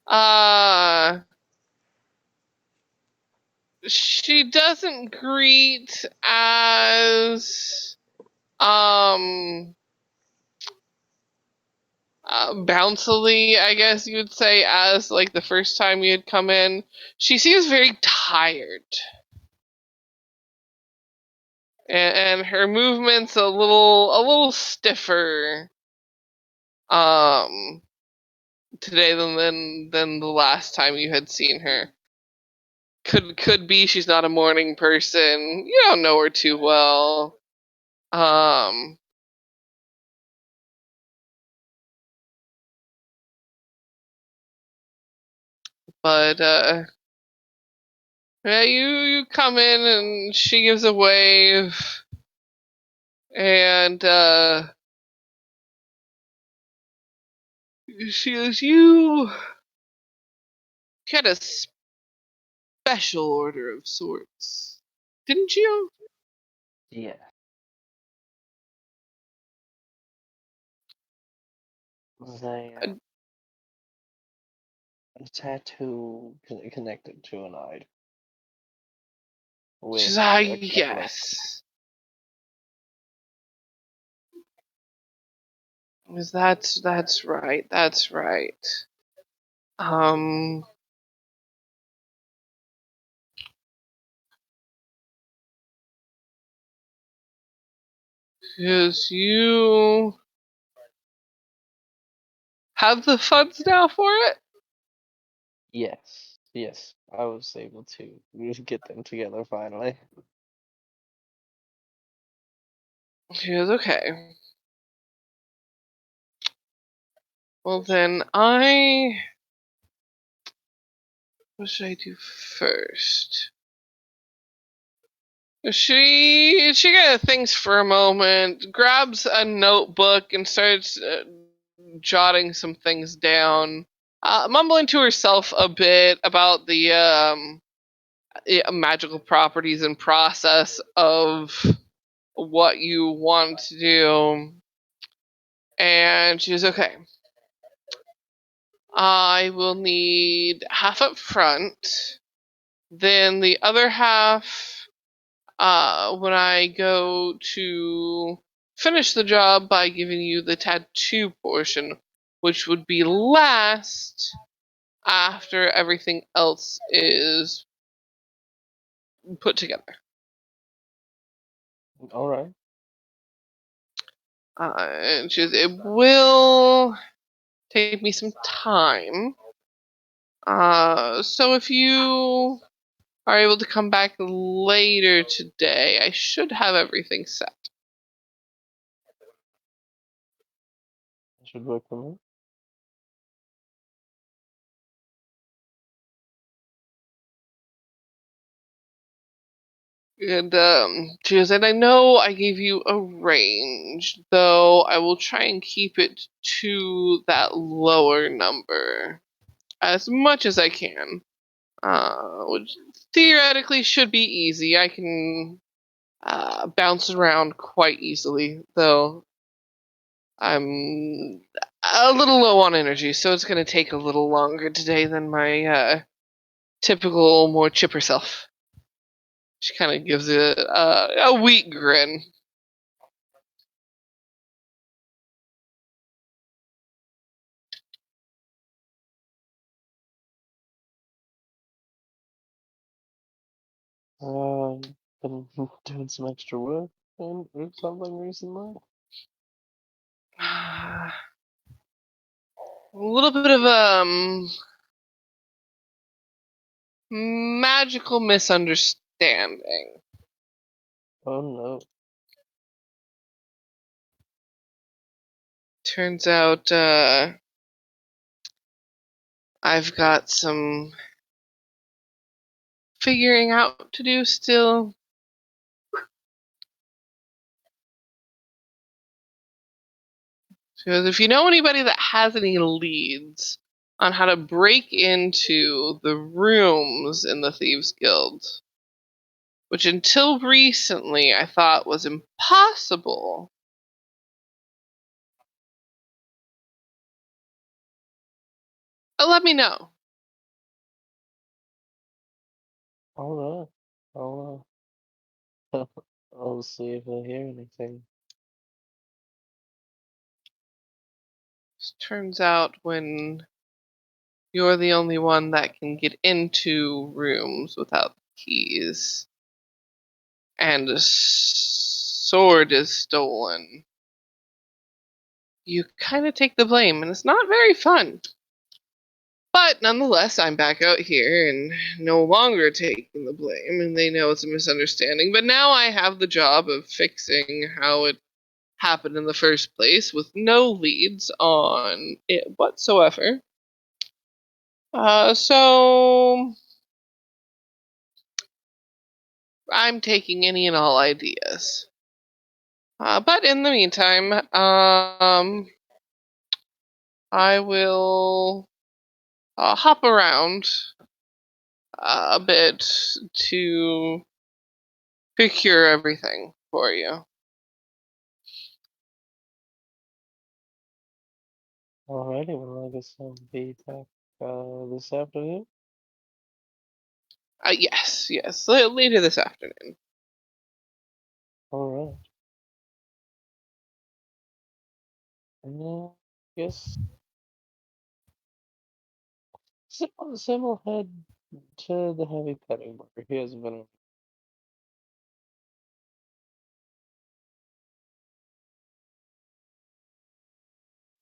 Uh. She doesn't greet as bouncily, I guess you would say, as like the first time you had come in. She seems very tired, and her movements a little stiffer um today than the last time you had seen her. Could be she's not a morning person. You don't know her too well. Um but yeah, you come in and she gives a wave, and she goes, you had a special order of sorts, didn't you? Yeah. Uh, The tattoo connected to an eye She with says, ah, a couple of yes. That's right. That's right. Um, because you have the funds now for it. Yes, I was able to get them together finally. She goes, okay. Well then, what should I do first? She kind of thinks for a moment, grabs a notebook and starts jotting some things down, mumbling to herself a bit about the magical properties and process of what you want to do. And she's okay. I will need half up front, then the other half when I go to finish the job by giving you the tattoo portion, which would be last after everything else is put together. All right. It will take me some time. So if you are able to come back later today, I should have everything set. That should work for me. And she goes, and I know I gave you a range, though I will try and keep it to that lower number as much as I can. Which theoretically should be easy. I can bounce around quite easily, though I'm a little low on energy, so it's going to take a little longer today than my typical, more chipper self. She kind of gives it a weak grin. Been doing some extra work or something recently. A little bit of magical misunderstanding. Oh no. Turns out I've got some figuring out to do still. Because if you know anybody that has any leads on how to break into the rooms in the Thieves Guild, which until recently I thought was impossible, let me know. All right. I'll see if I hear anything. Turns out when you're the only one that can get into rooms without keys, and a sword is stolen, you kind of take the blame, and it's not very fun. But nonetheless, I'm back out here and no longer taking the blame, and they know it's a misunderstanding. But now I have the job of fixing how it happened in the first place with no leads on it whatsoever. So I'm taking any and all ideas. But in the meantime, I will hop around a bit to procure everything for you. Alrighty, well, I guess I'll be back this afternoon. Yes, later this afternoon. Alright. Guess Sim will head to the heavy petting where he hasn't been.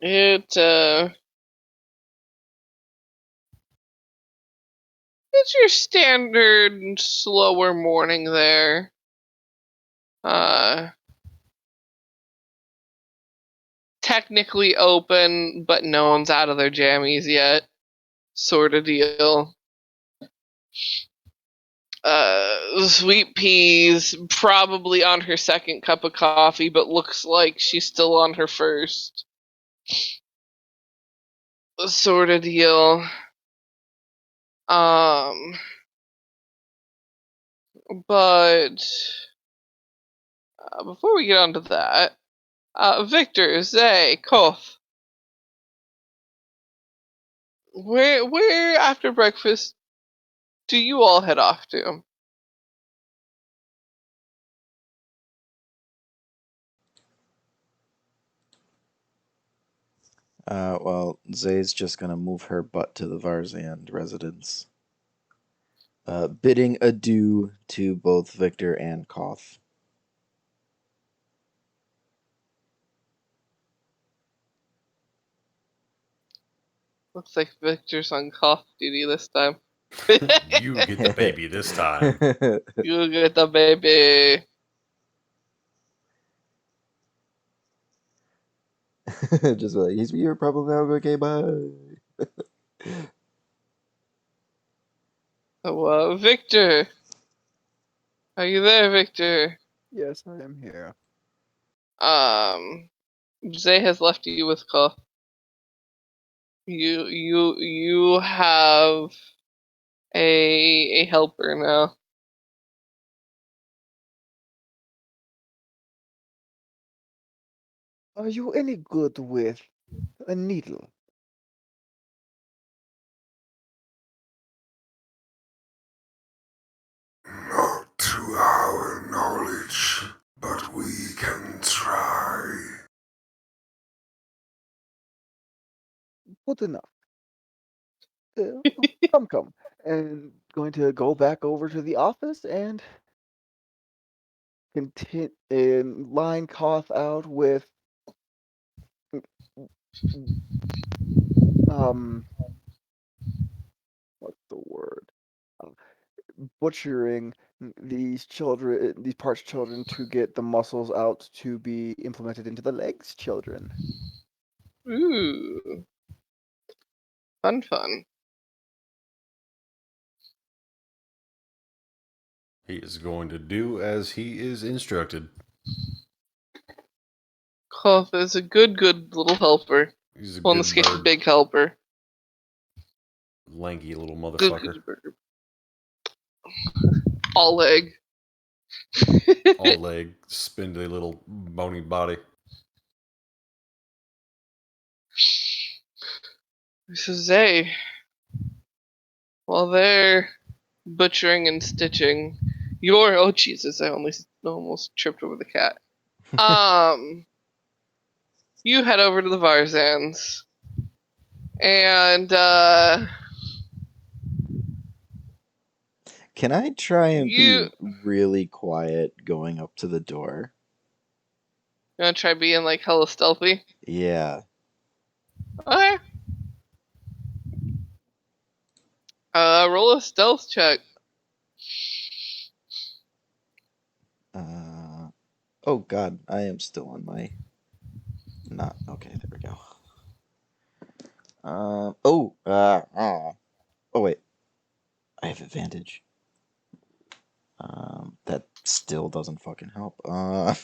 It's your standard slower morning there. Technically open, but no one's out of their jammies yet, sort of deal. Sweet Pea's probably on her second cup of coffee, but looks like she's still on her first. Sort of deal. But before we get on to that, Victor, Zay, Koth, where after breakfast do you all head off to? Well, Zay's just gonna move her butt to the Varzand residence. Bidding adieu to both Victor and Koth. Looks like Victor's on cough duty this time. You get the baby this time. You get the baby. Just like, he's your problem now, okay, bye. Oh, Victor. Are you there, Victor? Yes, I am here. Zay has left you with cough. You have a helper now. Are you any good with a needle? Not to our knowledge, but we can try. Good enough. Uh, come. And going to go back over to the office and line Koth out with um what's the word? Uh, Butchering these parts children to get the muscles out to be implemented into the legs children. Ooh, fun. He is going to do as he is instructed. Cough is a good little helper. He's a Well, in good this case, a bird. big helper. Lanky little Good motherfucker. bird. All leg. All leg, spindly little bony body. So Zay, while they're butchering and stitching, oh Jesus, I almost tripped over the cat. You head over to the Varzans, and Can I try and you be really quiet going up to the door? gonna try being like hella stealthy. Yeah. Okay. Roll a stealth check. Oh god, I am still on my... Not... Okay, there we go. Oh wait. I have advantage. That still doesn't fucking help. Oh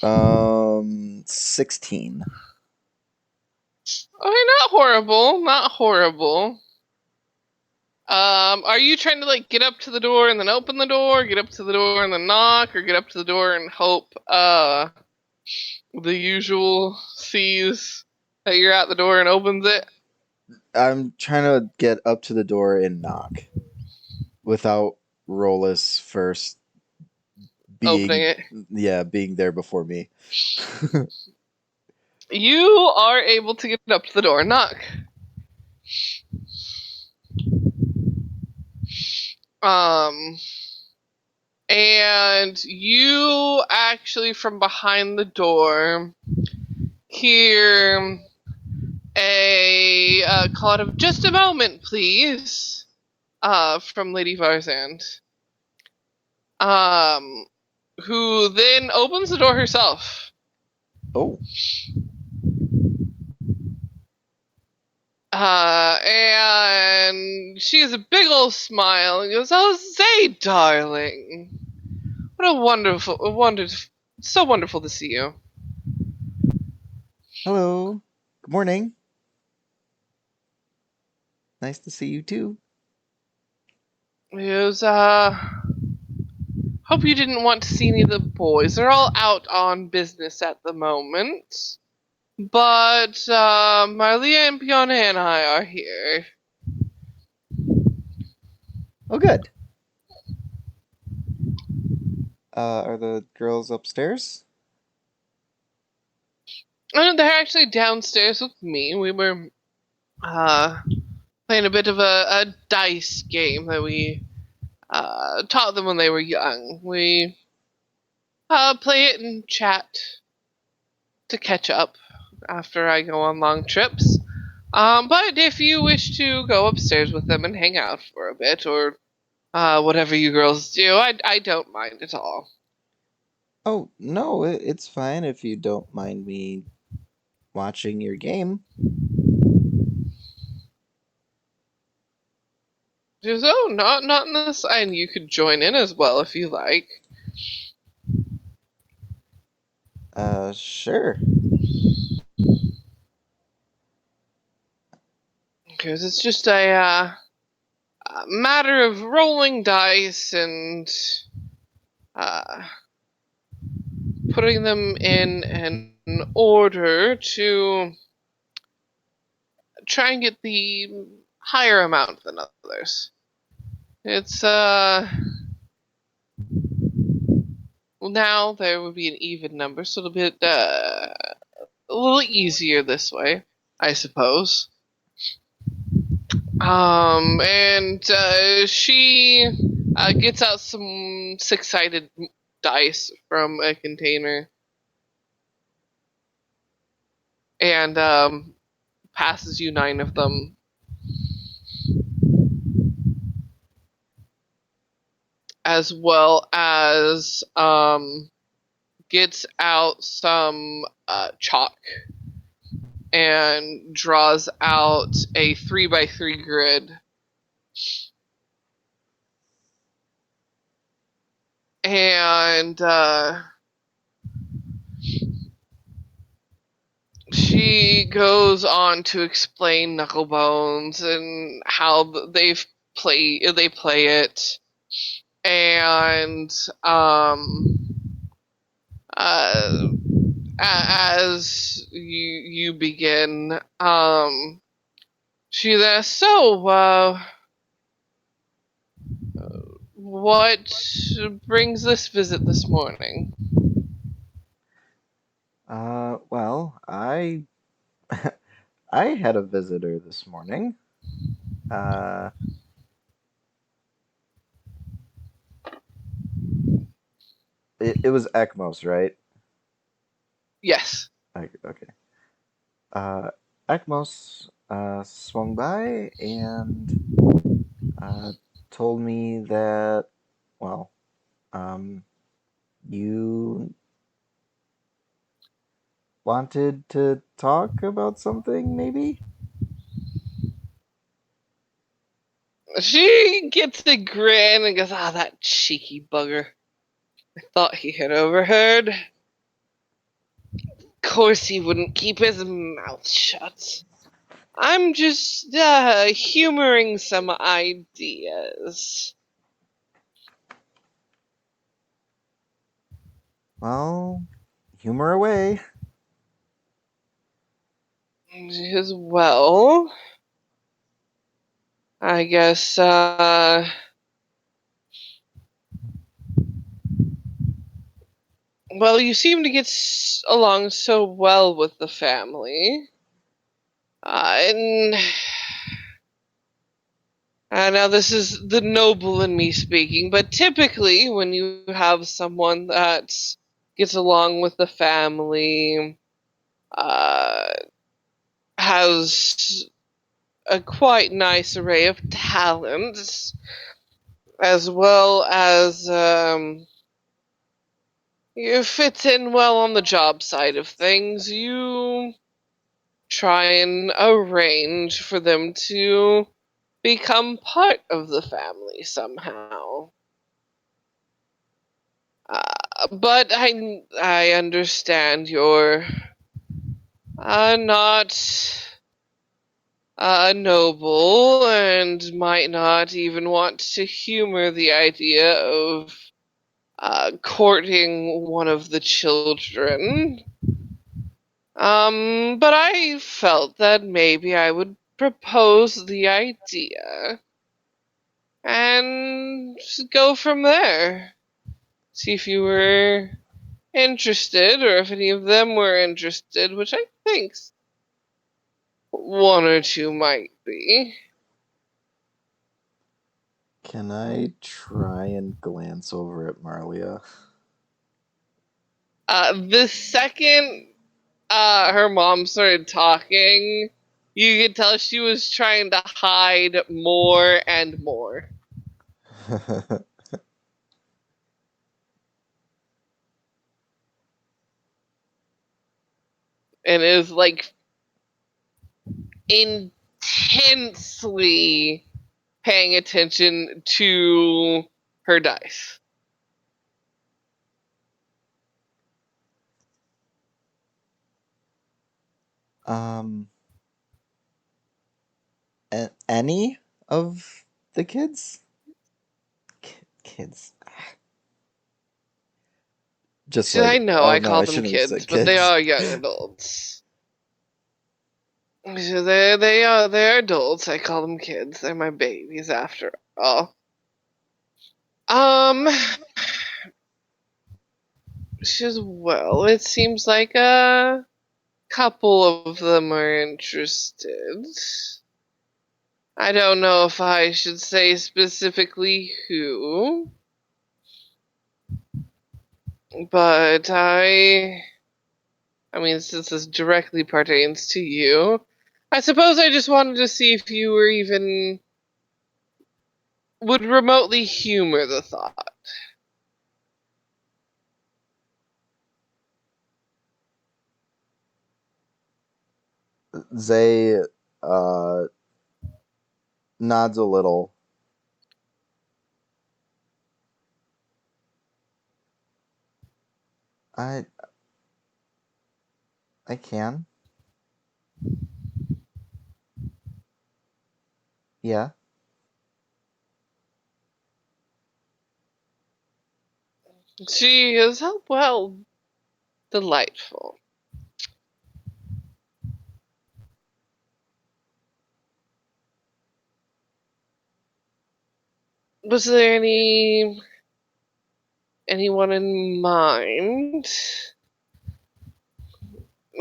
no. 16. Okay, not horrible. Are you trying to like get up to the door and then open the door, get up to the door and then knock, or get up to the door and hope the usual sees that you're at the door and opens it? I'm trying to get up to the door and knock without Rollis first Opening it. being there before me. You are able to get up to the door and knock. And you actually from behind the door hear a call of "Just a moment, please," from Lady Varzand. Who then opens the door herself. Oh. And she has a big old smile and goes, "Oh, Zay, darling. What so wonderful to see you." Hello. Good morning. Nice to see you too. He goes, hope you didn't want to see any of the boys. They're all out on business at the moment. But, Marlia and Piona and I are here. Oh, good. Are the girls upstairs? They're actually downstairs with me. We were playing a bit of a dice game that we taught them when they were young. We play it and chat to catch up after I go on long trips. But if you wish to go upstairs with them and hang out for a bit, or whatever you girls do, I don't mind at all. Oh, no, it's fine if you don't mind me watching your game. She goes, oh, not in this, and you could join in as well if you like. Sure. Because it's just a matter of rolling dice and uh, putting them in an order to try and get the higher amount than others. It's well, now there would be an even number, so it'll be a little easier this way, I suppose. And she gets out some six-sided dice from a container and passes you 9 of them. As well as gets out some chalk and draws out a 3x3 grid. And she goes on to explain Knucklebones and how they play it, and uh, as you begin, she asks, so what brings this visit this morning? Well, I had a visitor this morning. Uh, it was Ekmos, right? Yes. Okay. Ekmos swung by and uh, told me that, well, you wanted to talk about something, maybe? She gets a grin and goes, ah, that cheeky bugger. I thought he had overheard. Of course he wouldn't keep his mouth shut. I'm just humoring some ideas. Well, humor away. As well, I guess, well, you seem to get along so well with the family. And now this is the noble in me speaking, but typically when you have someone that gets along with the family, uh, has a quite nice array of talents, as well as you fit in well on the job side of things, you try and arrange for them to become part of the family somehow. But I understand you're not noble and might not even want to humor the idea of courting one of the children. But I felt that maybe I would propose the idea and just go from there. See if you were interested, or if any of them were interested, which I think one or two might be. Can I try and glance over at Marlia? The second her mom started talking, you could tell she was trying to hide more and more. And is like intensely paying attention to her dice. Any of the kids? Kids. Just See, I like, know oh I no, call I them shouldn't have said kids, but they kids. are young adults. So they're adults. I call them kids. They're my babies after all. She says, well, it seems like a couple of them are interested. I don't know if I should say specifically who, but I mean, since this directly pertains to you, I suppose I just wanted to see if you were even would remotely humor the thought. Zay uh, nods a little. I can. Yeah. She is, oh, well, delightful. Was there anyone in mind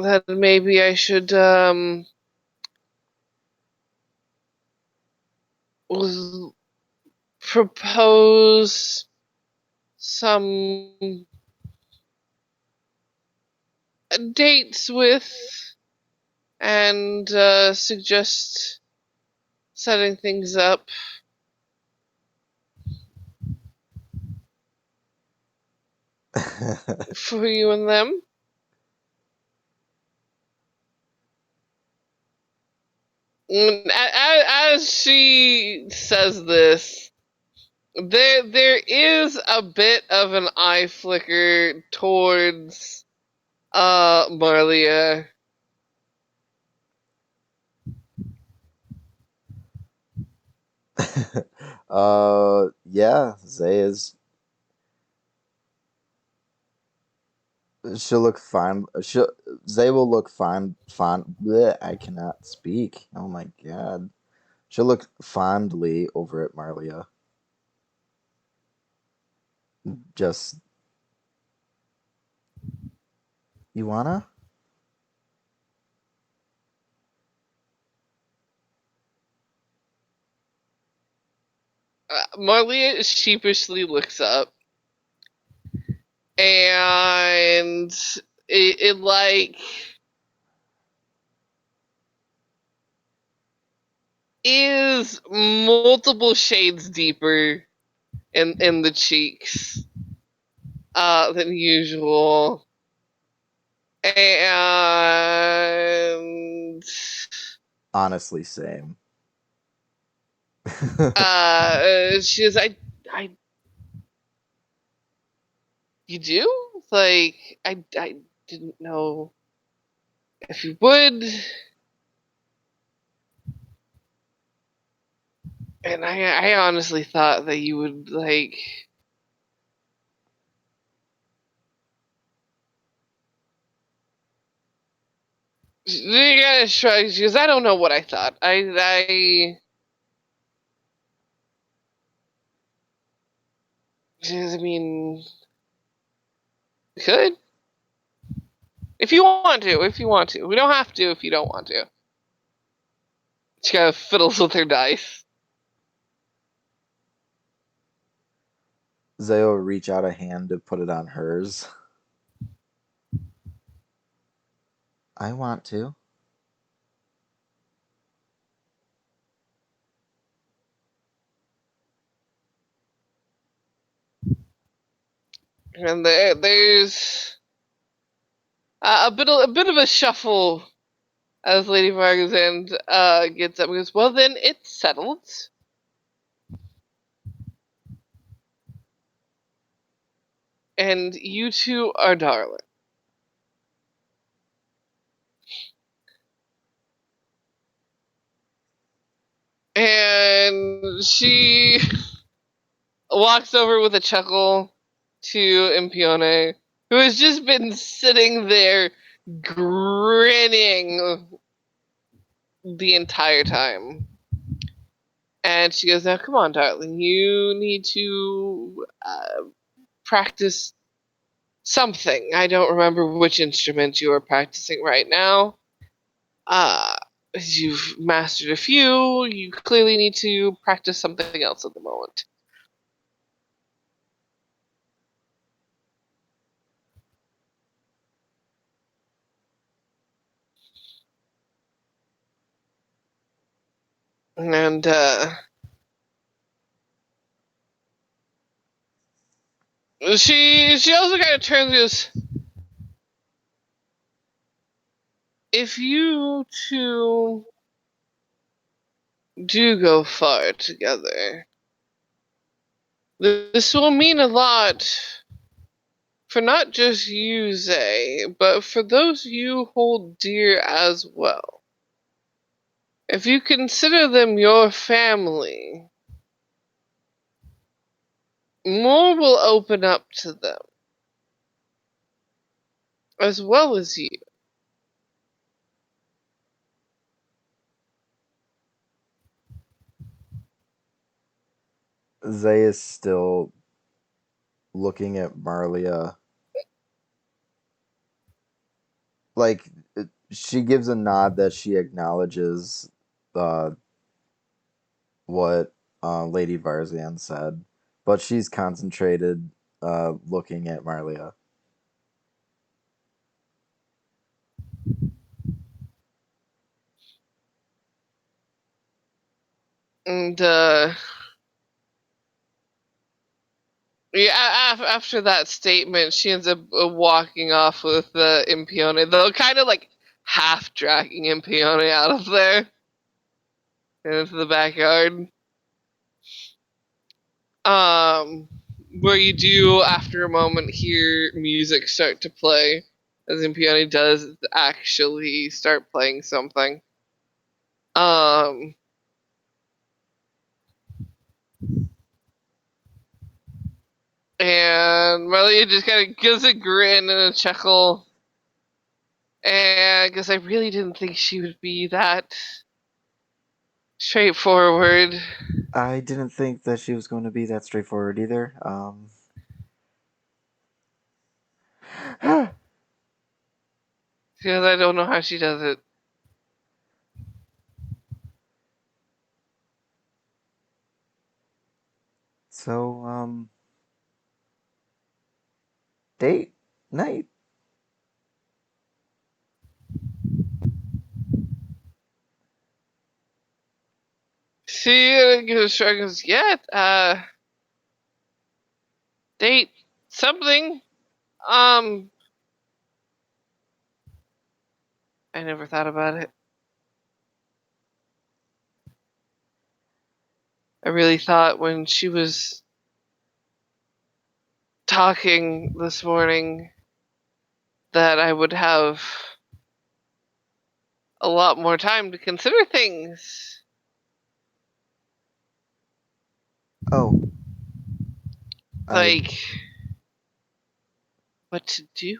that maybe I should propose some dates with and suggest setting things up for you and them? As she says this, there is a bit of an eye flicker towards Marlia. Yeah, Zay is. She'll look fine. Zay will look fine. Bleh, I cannot speak. Oh my god. She'll look fondly over at Marlia. Just, you wanna? Marlia sheepishly looks up, and it like is multiple shades deeper in the cheeks than usual, and Honestly, same. she is, I you do, like, I didn't know if you would, and I honestly thought that you would, like. You gotta shrug. She goes, I don't know what I thought. She goes, I mean, could. If you want to, if you want to. We don't have to if you don't want to. She kind of fiddles with her dice. Zeo reach out a hand to put it on hers. I want to. And there's a bit of a shuffle as Lady Vargazand gets up and goes, well then, it's settled. And you two are darling. And she walks over with a chuckle to Impione, who has just been sitting there grinning the entire time. And she goes, now come on, darling, you need to practice something. I don't remember which instrument you are practicing right now. You've mastered a few, you clearly need to practice something else at the moment. And she also kind of turns and goes, if you two do go far together, this will mean a lot for not just you, Zay, but for those you hold dear as well. If you consider them your family, more will open up to them, as well as you. Zay is still looking at Marlia. Like, she gives a nod that she acknowledges what Lady Varzan said, but she's concentrated looking at Marlia. And yeah, after that statement, she ends up walking off with Impione, though kind of like half dragging Impione out of there and into the backyard. Where you do, after a moment, hear music start to play, as Impione does actually start playing something. Um, and Marlia just kind of gives a grin and a chuckle. And because I really didn't think she would be that straightforward. I didn't think that she was going to be that straightforward either. Because I don't know how she does it. So, date night. She gives a shrug and goes, yeah, date something. Um, I never thought about it. I really thought when she was talking this morning that I would have a lot more time to consider things. Oh, I Like, what to do.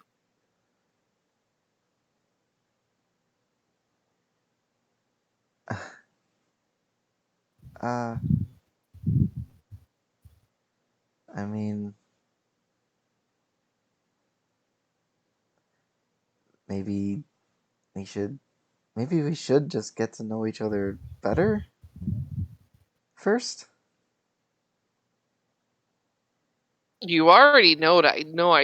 uh, I mean, maybe we should just get to know each other better first. You already know what I know.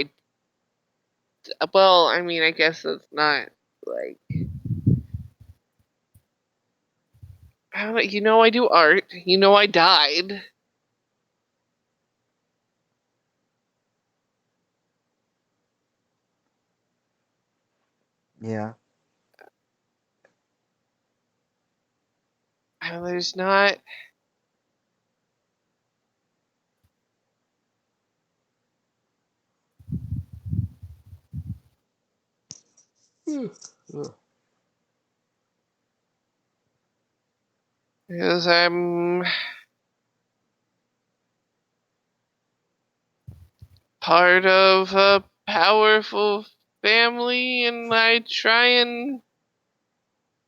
Well, I mean, I guess that's not like. I don't know, you know, I do art. You know, I died. Yeah. There's not. Ugh. Because I'm part of a powerful family, and I try and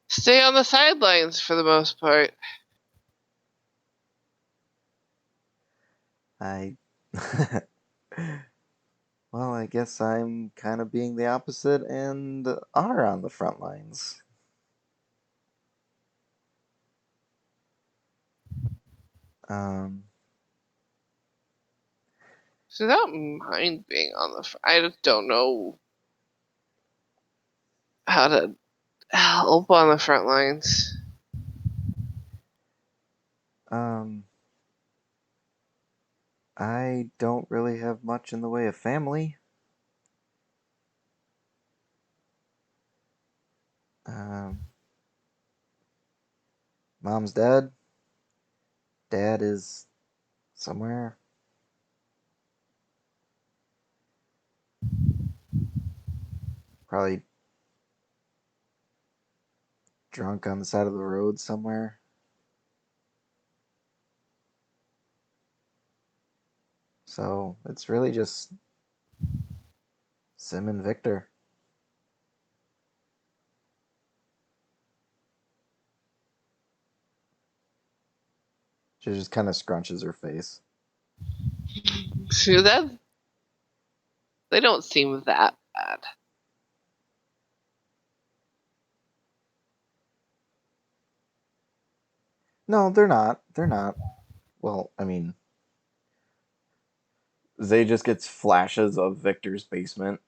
stay on the sidelines for the most part. I well, I guess I'm kind of being the opposite and are on the front lines. Um, So I don't mind being on the. I just don't know how to help on the front lines. um, I don't really have much in the way of family. Um, Mom's dead. Dad is somewhere. Probably drunk on the side of the road somewhere. So it's really just Sim and Victor. She just kind of scrunches her face. So that they don't seem that bad. No, they're not. They're not. Well, I mean, Zay just gets flashes of Victor's basement.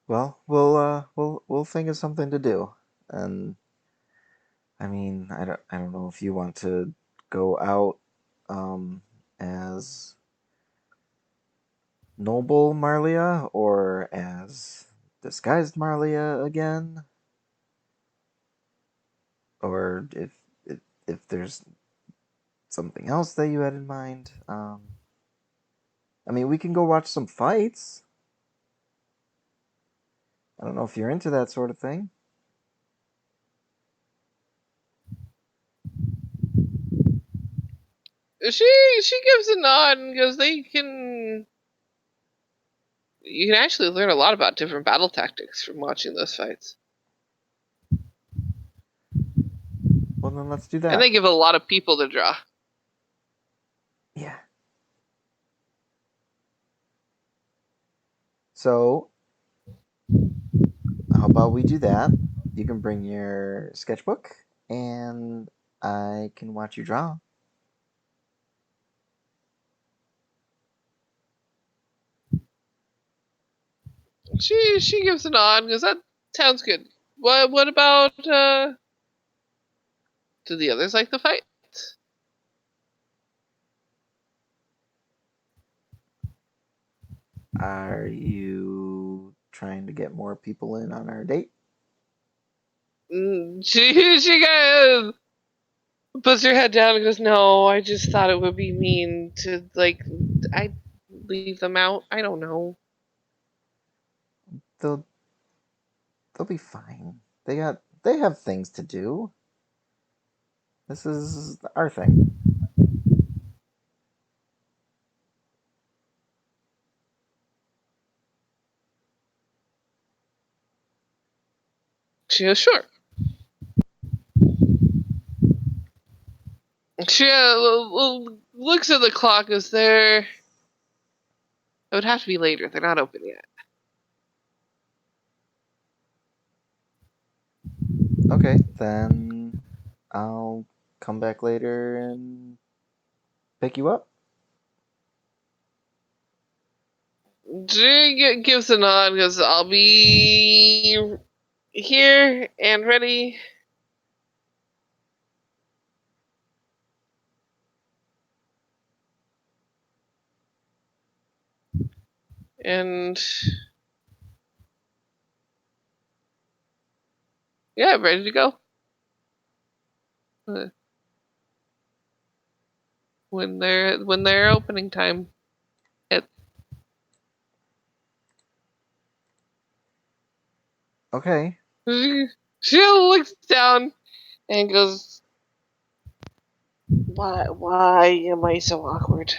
Well, we'll think of something to do. And I mean, I don't know if you want to go out as Noble Marlia or as disguised Marlia again, or if there's something else that you had in mind. I mean, we can go watch some fights. I don't know if you're into that sort of thing. She gives a nod and goes, "They can. You can actually learn a lot about different battle tactics from watching those fights." Well, then let's do And that. they give a lot of people to draw. Yeah. So, how about we do that? You can bring your sketchbook, and I can watch you draw. She gives a nod and goes, "That sounds good. What about do the others like the fight?" Are you trying to get more people in on our date? She kind of puts her head down and goes, "No, I just thought it would be mean to I leave them out. I don't know." They'll they'll be fine. They have things to do. This is our thing. She goes, sure. She looks at the clock. Is there? It would have to be later. They're not open yet. Okay, then I'll come back later and pick you up. She gives a nod. Goes, I'll be here and ready. And yeah, ready to go. When they're opening time. Okay. She looks down and goes, Why am I so awkward?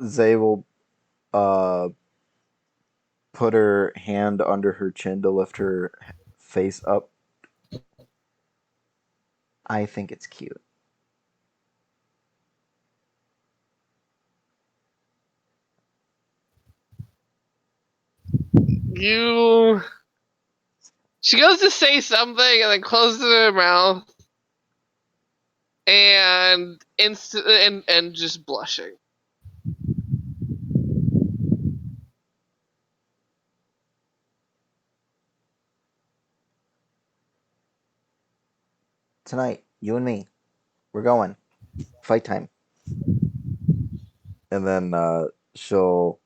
Zay will uh put her hand under her chin to lift her face up. I think it's cute. You. She goes to say something and then closes her mouth and and just blushing. Tonight, you and me, we're going. Fight time. And then she'll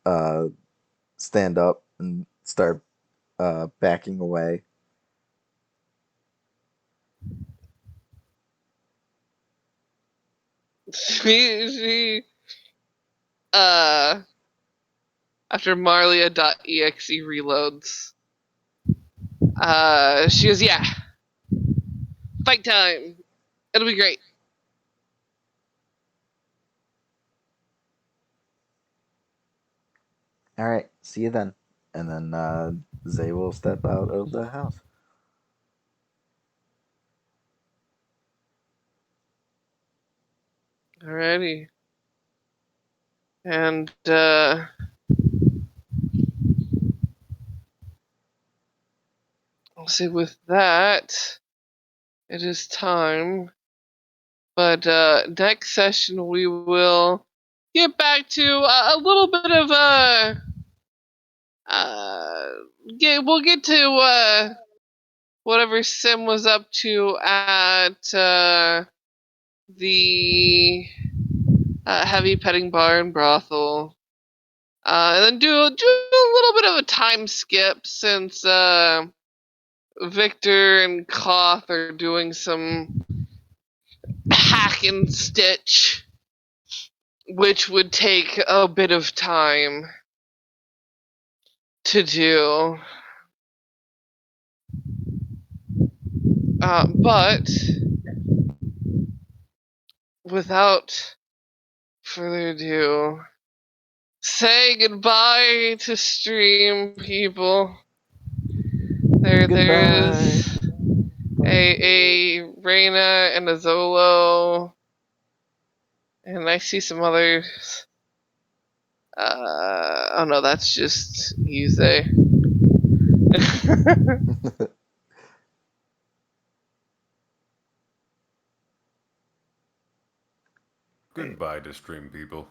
uh, stand up and start backing away. She uh after Marlia.exe reloads, she goes, yeah, fight time. It'll be great. All right, see you then. And then Zay will step out of the house. Alrighty. And I'll say with that, it is time. But next session we will get back to a little bit of we'll get to whatever Sim was up to at the heavy petting bar and brothel. And then do a little bit of a time skip since Victor and Koth are doing some hack and stitch, which would take a bit of time to do. But without further ado, say goodbye to stream people. There Goodbye. is a Reyna and a Zolo, and I see some others. Oh no, that's just Yuze. Goodbye to stream people.